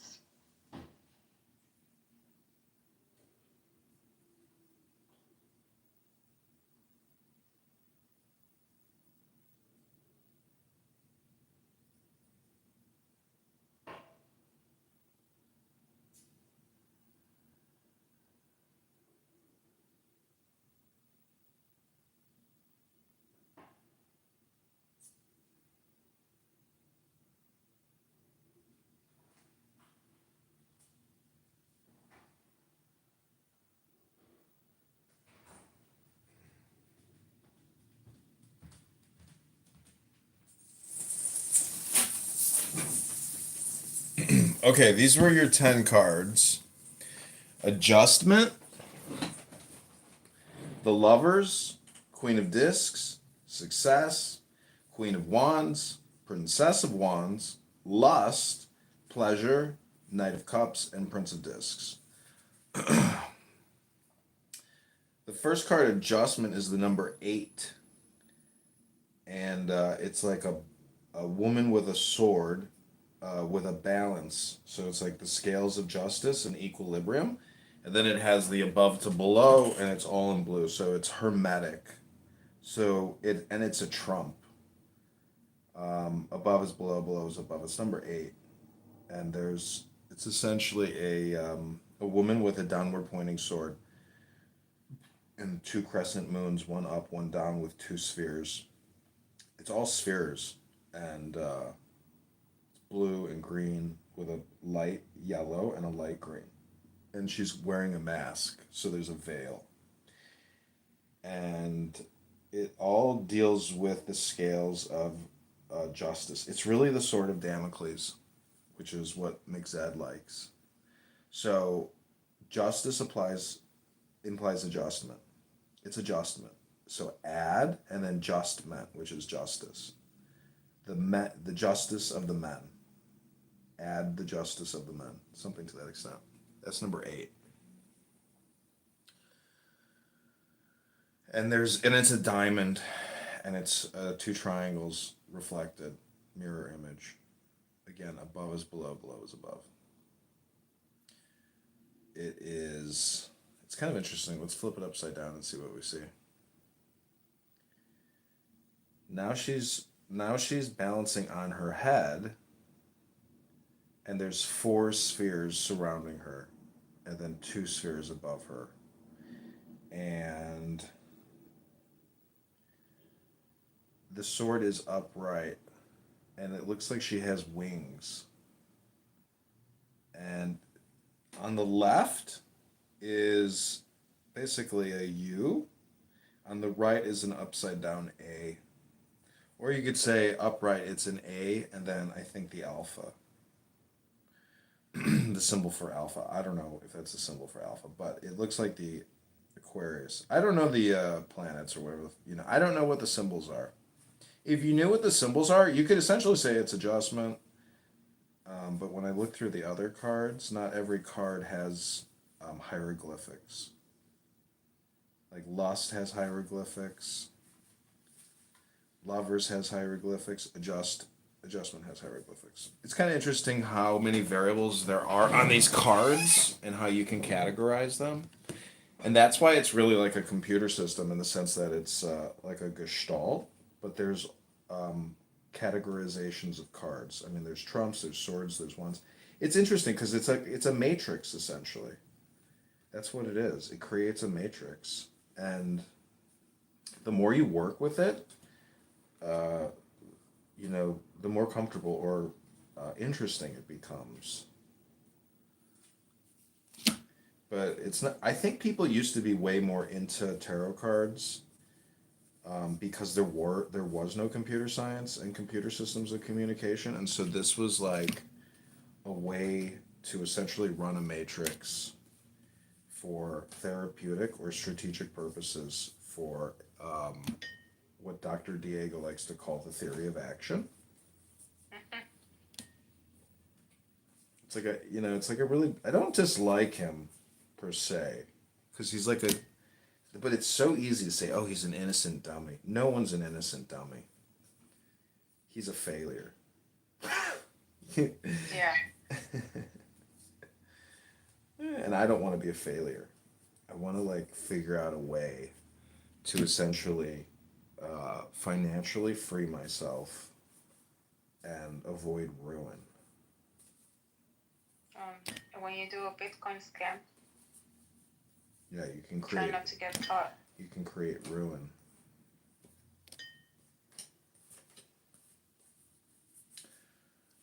Okay, these were your 10 cards. Adjustment, the Lovers, Queen of Discs, Success, Queen of Wands, Princess of Wands, Lust, Pleasure, Knight of Cups, and Prince of Discs. The first card, Adjustment, is the number 8. And it's like a woman with a sword. With a balance. So it's like the scales of justice and equilibrium. And then it has the above to below, and it's all in blue. So it's hermetic. So it's a trump. Above is below, below is above. It's number 8. And it's essentially a woman with a downward pointing sword. And 2 crescent moons, one up, one down, with 2 spheres. It's all spheres. And blue and green with a light yellow and a light green. And she's wearing a mask, so there's a veil. And it all deals with the scales of justice. It's really the sword of Damocles, which is what McZed likes. So justice implies adjustment. It's adjustment. So add and then justment, which is justice. The justice of the men. Add the justice of the men. Something to that extent. That's number 8. And it's a diamond, and it's 2 triangles reflected, mirror image. Again, above is below, below is above. It's kind of interesting. Let's flip it upside down and see what we see. Now she's balancing on her head, and there's 4 spheres surrounding her, and then 2 spheres above her. And the sword is upright, and it looks like she has wings. And on the left is basically a U. On the right is an upside down A. Or you could say upright, it's an A, and then I think the alpha. The symbol for alpha. I don't know if that's a symbol for alpha, but it looks like the Aquarius. I don't know the planets or whatever. I don't know what the symbols are. If you knew what the symbols are, you could essentially say it's adjustment. But when I look through the other cards, not every card has hieroglyphics. Like Lust has hieroglyphics. Lovers has hieroglyphics. Adjustment has hieroglyphics. It's kind of interesting how many variables there are on these cards and how you can categorize them. And that's why it's really like a computer system in the sense that it's like a gestalt, but there's categorizations of cards. I mean, there's trumps, there's swords, there's ones. It's interesting because it's a matrix essentially. That's what it is. It creates a matrix, and the more you work with it, the more comfortable or interesting it becomes. But it's not. I think people used to be way more into tarot cards because there was no computer science and computer systems of communication, and so this was like a way to essentially run a matrix for therapeutic or strategic purposes for what Dr. Diego likes to call the theory of action. It's like a really, I don't dislike him per se, because he's like but it's so easy to say, oh, he's an innocent dummy. No one's an innocent dummy. He's a failure. Yeah. And I don't want to be a failure. I want to figure out a way to essentially financially free myself and avoid ruin. When you do a Bitcoin scam, Yeah, you can try create. not to get caught. You can create ruin.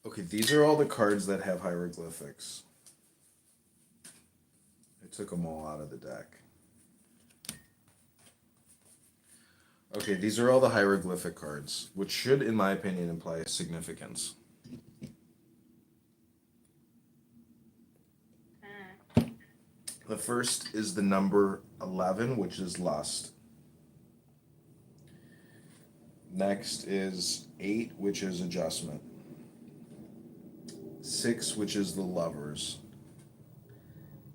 Okay, these are all the cards that have hieroglyphics. I took them all out of the deck. Okay, these are all the hieroglyphic cards, which should, in my opinion, imply significance. The first is the number 11, which is lust. Next is 8, which is adjustment. 6, which is the lovers.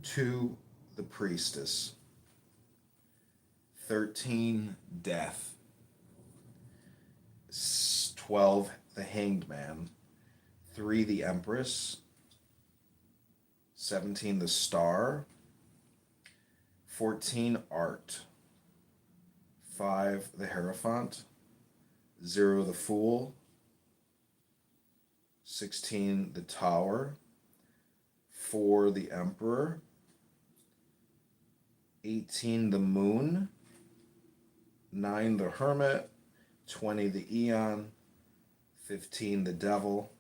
2, the priestess. 13, death. 12, the hanged man. 3, the empress. 17, the star. 14, art. 5, the Hierophant. 0, the Fool. 16, the Tower. 4, the Emperor. 18, the Moon. 9, the Hermit. 20, the Eon. 15, the Devil.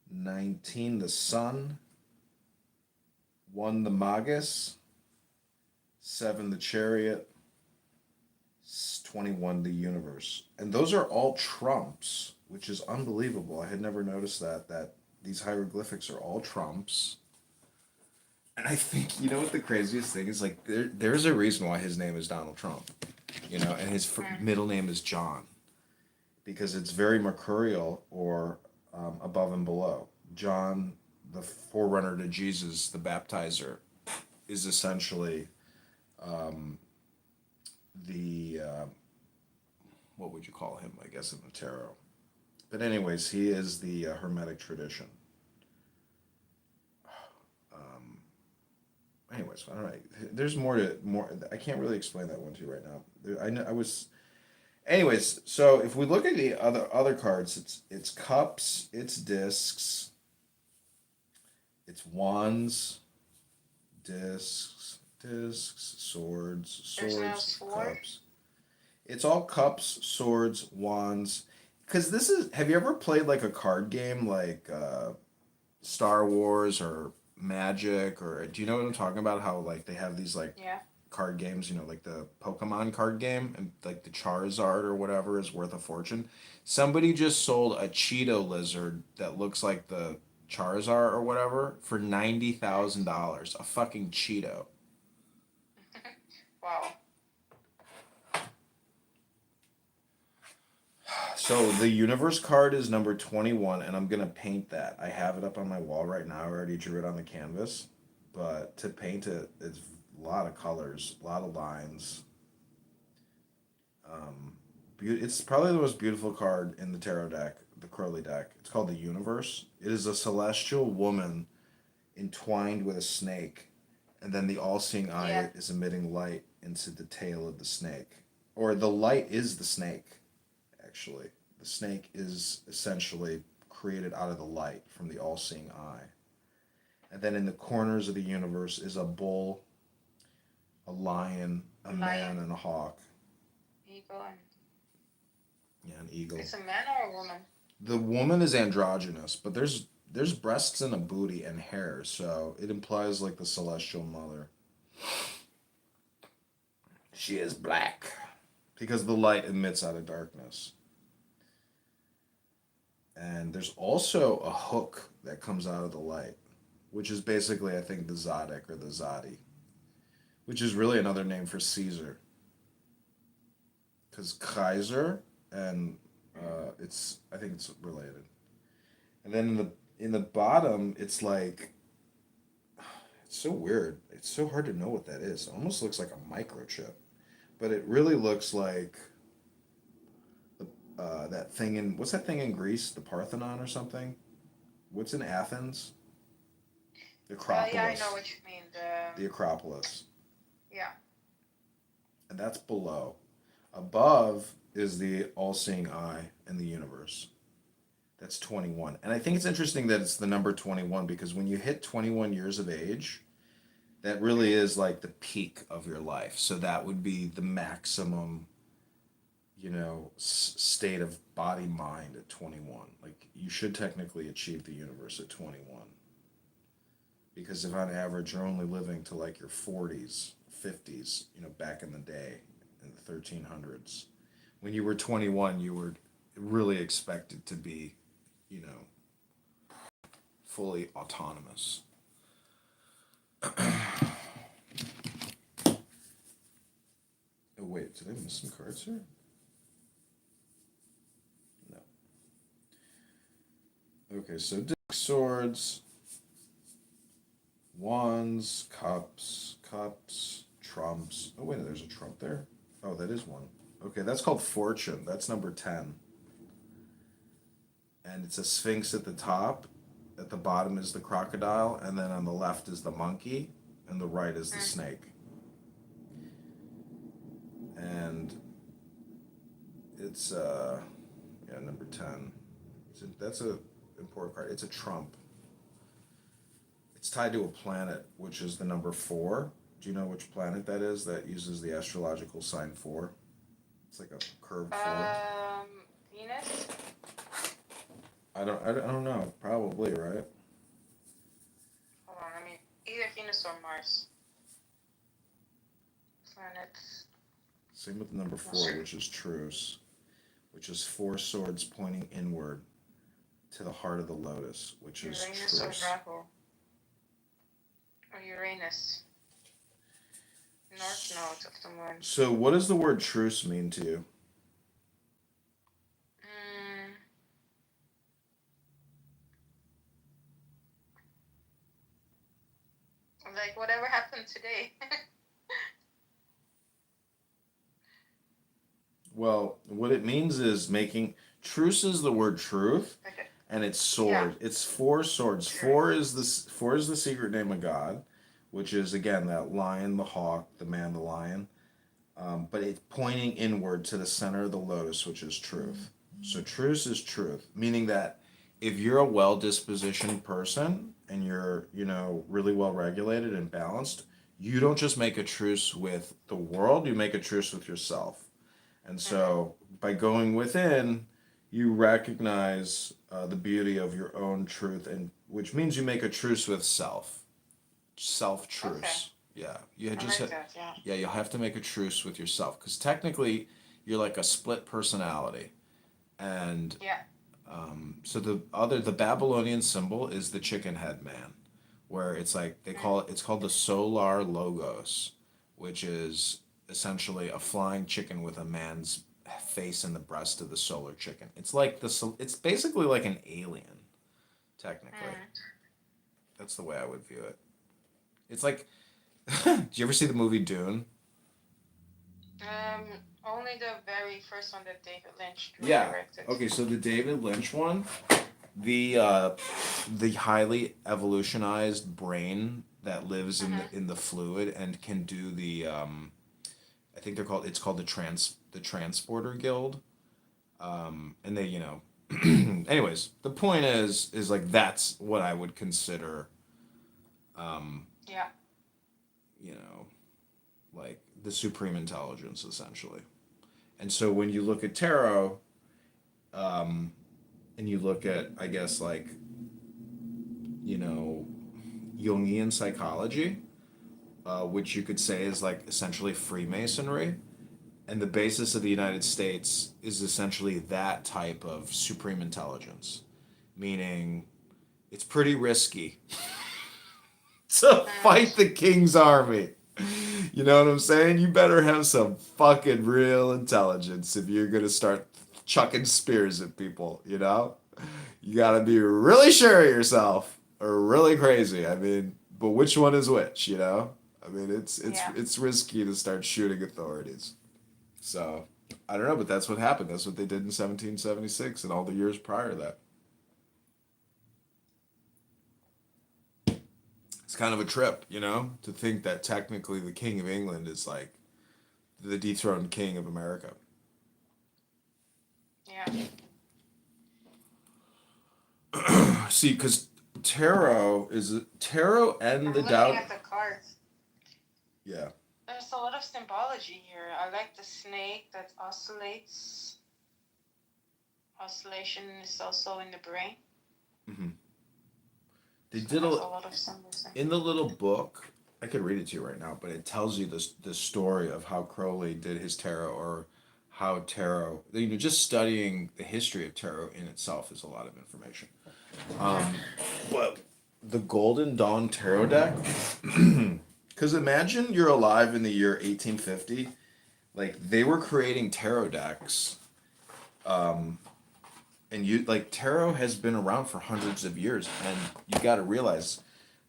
19, the Sun. 1, the Magus. 7, the Chariot. 21, the Universe. And those are all trumps, which is unbelievable. I had never noticed that these hieroglyphics are all trumps. And I think, you know what the craziest thing is? There's a reason why his name is Donald Trump, and his middle name is John. Because it's very mercurial or above and below. John, the forerunner to Jesus, the baptizer, is essentially what would you call him, I guess, in the tarot. But anyways, he is the Hermetic tradition. Anyways, all right. There's more. I can't really explain that one to you right now. Anyways, so if we look at the other cards, it's cups, it's discs, it's wands, discs, swords, There's no sword? cups. It's all cups, swords, wands. Because this is, have you ever played like a card game like Star Wars or Magic, or do you know what I'm talking about? How like they have these like Yeah. card games, like the Pokemon card game, and like the Charizard or whatever is worth a fortune. Somebody just sold a Cheeto lizard that looks like the Charizard or whatever for $90,000. A fucking Cheeto. Wow. So the universe card is number 21, and I'm gonna paint that. I have it up on my wall right now. I already drew it on the canvas, but to paint it, it's a lot of colors, a lot of lines. It's probably the most beautiful card in the tarot deck, the Crowley deck. It's called the Universe. It is a celestial woman entwined with a snake, and then the all-seeing eye Yeah. is emitting light into the tail of the snake. Or the light is the snake, actually. The snake is essentially created out of the light from the all-seeing eye. And then in the corners of the universe is a bull, a lion, a man, and a hawk. Eagle and Yeah, an eagle. it's a man or a woman? The woman is androgynous, but there's breasts and a booty and hair, so it implies like the celestial mother. She is black because the light emits out of darkness. And there's also a hook that comes out of the light, which is basically, I think, the Zodiac or the Zodi, which is really another name for Caesar. Because Kaiser and I think it's related. And then in the bottom, it's like, it's so weird. It's so hard to know what that is. It almost looks like a microchip, but it really looks like that thing in, what's that thing in Greece? The Parthenon or something? What's in Athens? The Acropolis. Yeah, I know what you mean. The Acropolis. Yeah. And that's below. Above is the all-seeing eye in the universe. That's 21. And I think it's interesting that it's the number 21 because when you hit 21 years of age, that really is like the peak of your life. So that would be the maximum, state of body mind at 21. Like you should technically achieve the universe at 21. Because if on average you're only living to like your 40s, 50s, back in the day in the 1300s, when you were 21, you were really expected to be, fully autonomous. Oh, wait, did I miss some cards here? No. Okay, so disc, swords, wands, cups, trumps. Oh, wait, there's a trump there. Oh, that is one. Okay, that's called Fortune. That's number 10. And it's a sphinx at the top. At the bottom is the crocodile. And then on the left is the monkey. And the right is the snake. And it's, number 10. That's a important card. It's a trump. It's tied to a planet, which is the number 4. Do you know which planet that is that uses the astrological sign 4? It's like a curved 4. Venus? I don't know. Probably, right? Hold on, either Venus or Mars. Planets. Same with number 4, which is truce, which is 4 swords pointing inward to the heart of the lotus, which is Uranus truce. or Rahu? Or Uranus? North node of the moon. So what does the word truce mean to you? Like whatever happened today. Well, what it means is making truce is the word truth, Okay. and it's sword. Yeah. It's 4 swords. 4 is the secret name of God, which is again that lion, the hawk, the man, the lion. but it's pointing inward to the center of the lotus, which is truth. So truth is truth, meaning that if you're a well-dispositioned person and you're, really well regulated and balanced, you don't just make a truce with the world, you make a truce with yourself. And so by going within, you recognize the beauty of your own truth, and which means you make a truce with self truce. Okay. Yeah, you I just like that, yeah. yeah, you'll have to make a truce with yourself because technically you're like a split personality, and Yeah. so the Babylonian symbol is the chicken head man, where it's like it's called the solar logos, which is essentially a flying chicken with a man's face in the breast of the solar chicken. It's like it's basically like an alien, technically. That's the way I would view it. It's like, did you ever see the movie Dune? Only the very first one that David Lynch Yeah. directed. Okay, so the David Lynch one, the highly evolutionized brain that lives in the fluid and can do the I think it's called the Transporter Guild. And they, anyways, the point is like that's what I would consider Yeah. like the supreme intelligence essentially. And so when you look at tarot, and you look at, I guess, like, Jungian psychology, which you could say is like essentially Freemasonry, and the basis of the United States is essentially that type of supreme intelligence, meaning it's pretty risky to fight the king's army. You know what I'm saying? You better have some fucking real intelligence if you're gonna start chucking spears at people, You gotta be really sure of yourself or really crazy. I mean, but which one is which, I mean, it's risky to start shooting authorities. So, I don't know, but that's what happened. That's what they did in 1776 and all the years prior to that. It's kind of a trip, to think that technically the King of England is like the dethroned king of America. Yeah. See, because tarot and I'm the looking Tao. at the cards. Yeah. There's a lot of symbology here. I like the snake that oscillates. Oscillation is also in the brain. Mm-hmm. They So did there's a lot of symbols in the little book. I could read it to you right now, but it tells you the story of how Crowley did his tarot, or how tarot. Just studying the history of tarot in itself is a lot of information. But the Golden Dawn tarot deck, because imagine you're alive in the year 1850, like they were creating tarot decks, and tarot has been around for hundreds of years, and you got to realize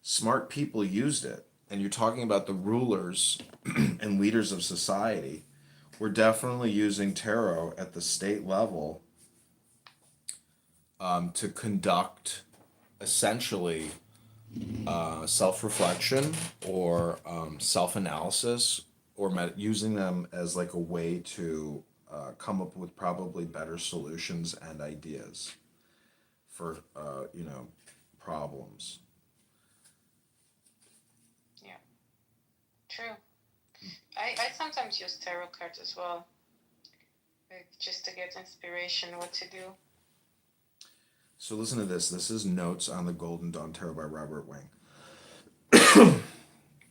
smart people used it, and you're talking about the rulers and leaders of society were definitely using tarot at the state level to conduct essentially self-reflection or self-analysis, or using them as like a way to come up with probably better solutions and ideas for problems. Yeah. True. I sometimes use tarot cards as well, like just to get inspiration what to do. So listen to this. This is Notes on the Golden Dawn Tarot by Robert Wing.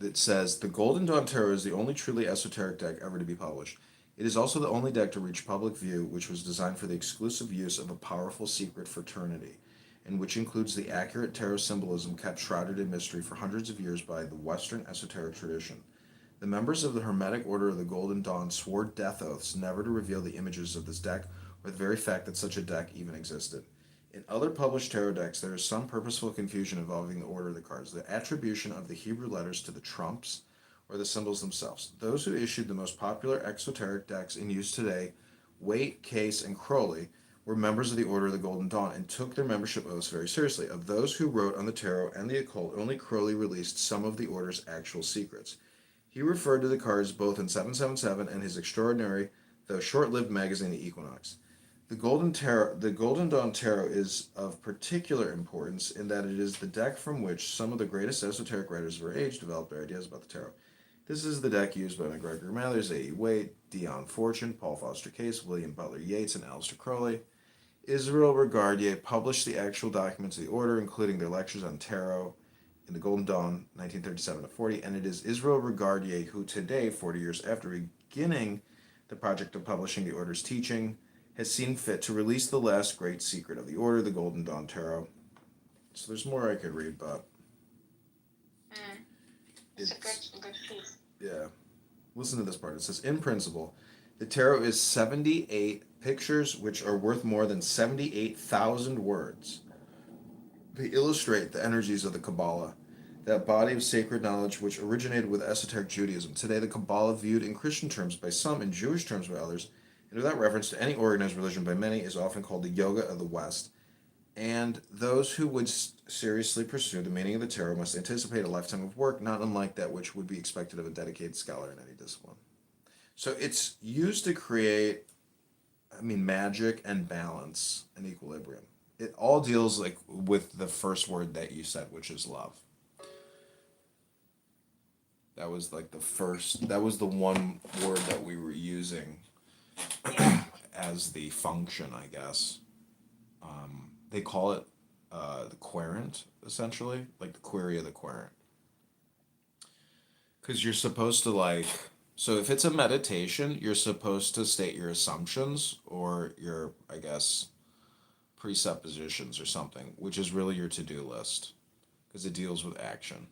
It says, the Golden Dawn Tarot is the only truly esoteric deck ever to be published. It is also the only deck to reach public view, which was designed for the exclusive use of a powerful secret fraternity, and which includes the accurate tarot symbolism kept shrouded in mystery for hundreds of years by the Western esoteric tradition. The members of the Hermetic Order of the Golden Dawn swore death oaths never to reveal the images of this deck, or the very fact that such a deck even existed. In other published tarot decks, there is some purposeful confusion involving the order of the cards, the attribution of the Hebrew letters to the trumps, or the symbols themselves. Those who issued the most popular exoteric decks in use today, Waite, Case, and Crowley, were members of the Order of the Golden Dawn and took their membership oaths very seriously. Of those who wrote on the tarot and the occult, only Crowley released some of the Order's actual secrets. He referred to the cards both in 777 and his extraordinary, though short-lived magazine, The Equinox. The Golden Dawn Tarot is of particular importance in that it is the deck from which some of the greatest esoteric writers of our age developed their ideas about the tarot. This is the deck used by McGregor Mathers, A.E. Waite, Dion Fortune, Paul Foster Case, William Butler Yeats, and Aleister Crowley. Israel Regardie published the actual documents of the order, including their lectures on tarot, in the Golden Dawn, 1937-40, and it is Israel Regardie who today, 40 years after beginning the project of publishing the order's teaching, has seen fit to release the last great secret of the order, the Golden Dawn Tarot. So there's more I could read, but It's a good piece. yeah. Listen to this part. It says, in principle, the tarot is 78 pictures which are worth more than 78,000 words. They illustrate the energies of the Kabbalah, that body of sacred knowledge which originated with esoteric Judaism. Today, the Kabbalah, viewed in Christian terms by some, in Jewish terms by others, and without reference to any organized religion by many, is often called the Yoga of the West. And those who would seriously pursue the meaning of the tarot must anticipate a lifetime of work, not unlike that which would be expected of a dedicated scholar in any discipline. So it's used to create, magic and balance and equilibrium. It all deals like with the first word that you said, which is love. That was like that was the one word that we were using as the function, I guess. They call it the querent, essentially, like the query of the querent. Because you're supposed to so if it's a meditation, you're supposed to state your assumptions or your, I guess, presuppositions or something, which is really your to-do list, because it deals with action.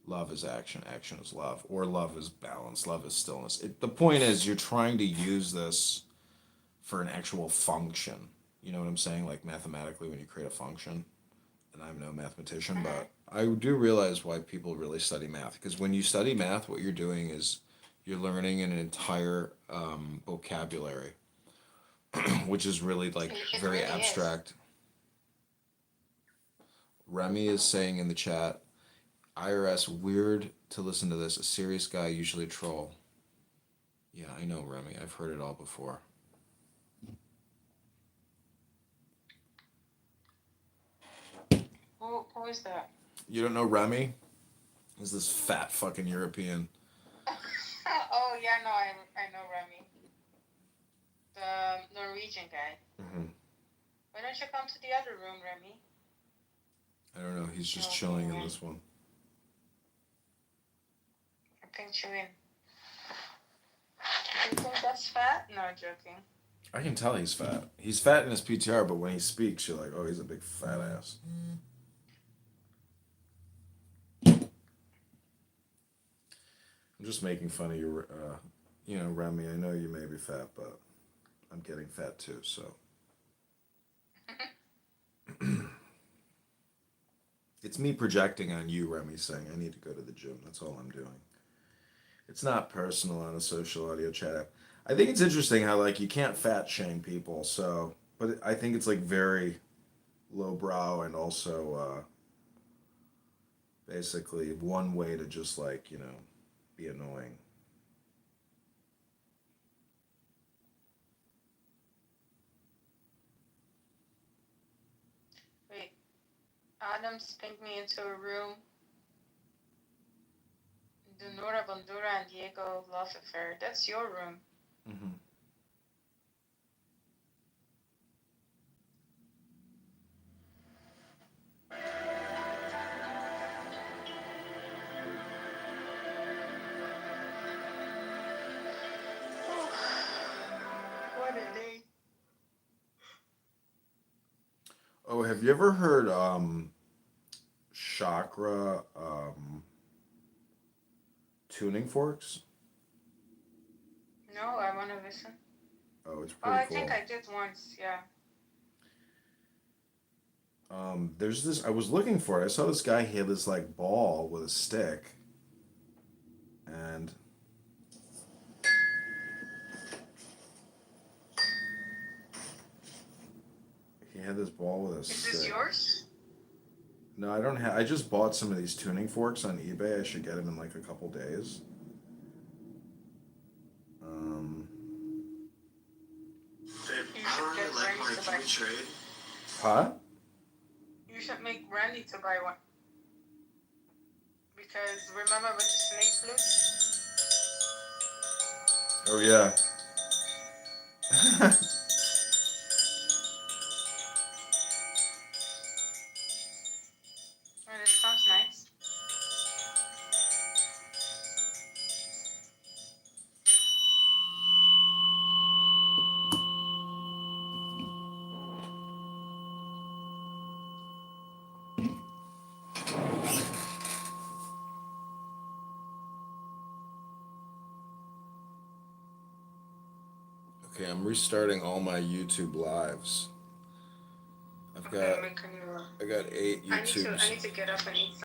Love is action, action is love, or love is balance, love is stillness. The point is you're trying to use this for an actual function. You know what I'm saying? Like mathematically when you create a function, and I'm no mathematician, but I do realize why people really study math, because when you study math, what you're doing is you're learning an entire vocabulary, which is really very really abstract. Remy is saying in the chat, IRS, weird to listen to this. A serious guy, usually a troll. Yeah, I know, Remy. I've heard it all before. Who is that? You don't know Remy? He's this fat fucking European. Oh yeah, no, I know Remy, the Norwegian guy. Mm-hmm. Why don't you come to the other room, Remy? I don't know. He's just chilling in this one. I pinked you in. Do you think that's fat? No, joking. I can tell he's fat. He's fat in his PTR, but when he speaks, you're like, oh, he's a big fat ass. I'm just making fun of you, Remy. I know you may be fat, but I'm getting fat too, so. It's me projecting on you, Remy, saying I need to go to the gym. That's all I'm doing. It's not personal on a social audio chat app. I think it's interesting how you can't fat shame people, so, but I think it's very lowbrow and also basically one way to just be annoying. Wait, Adams pinked me into a room. The Nora Bandura and Diego love affair. That's your room. Mm-hmm. What a day. Oh, have you ever heard chakra tuning forks? No, I want to listen. Oh, it's Oh, pretty I cool. think I did once, yeah. There's this, I was looking for it. I saw this guy, he had this ball with a stick. And he had this ball with a stick. Is this yours? No, I don't have, I just bought some of these tuning forks on eBay. I should get them in a couple days. to buy. Trade. Huh? You should make Randy to buy one. Because remember with the snake flute? Oh yeah. And it sounds nice. Okay, I'm restarting all my YouTube lives. I got 8 I need YouTubes. to get up and eat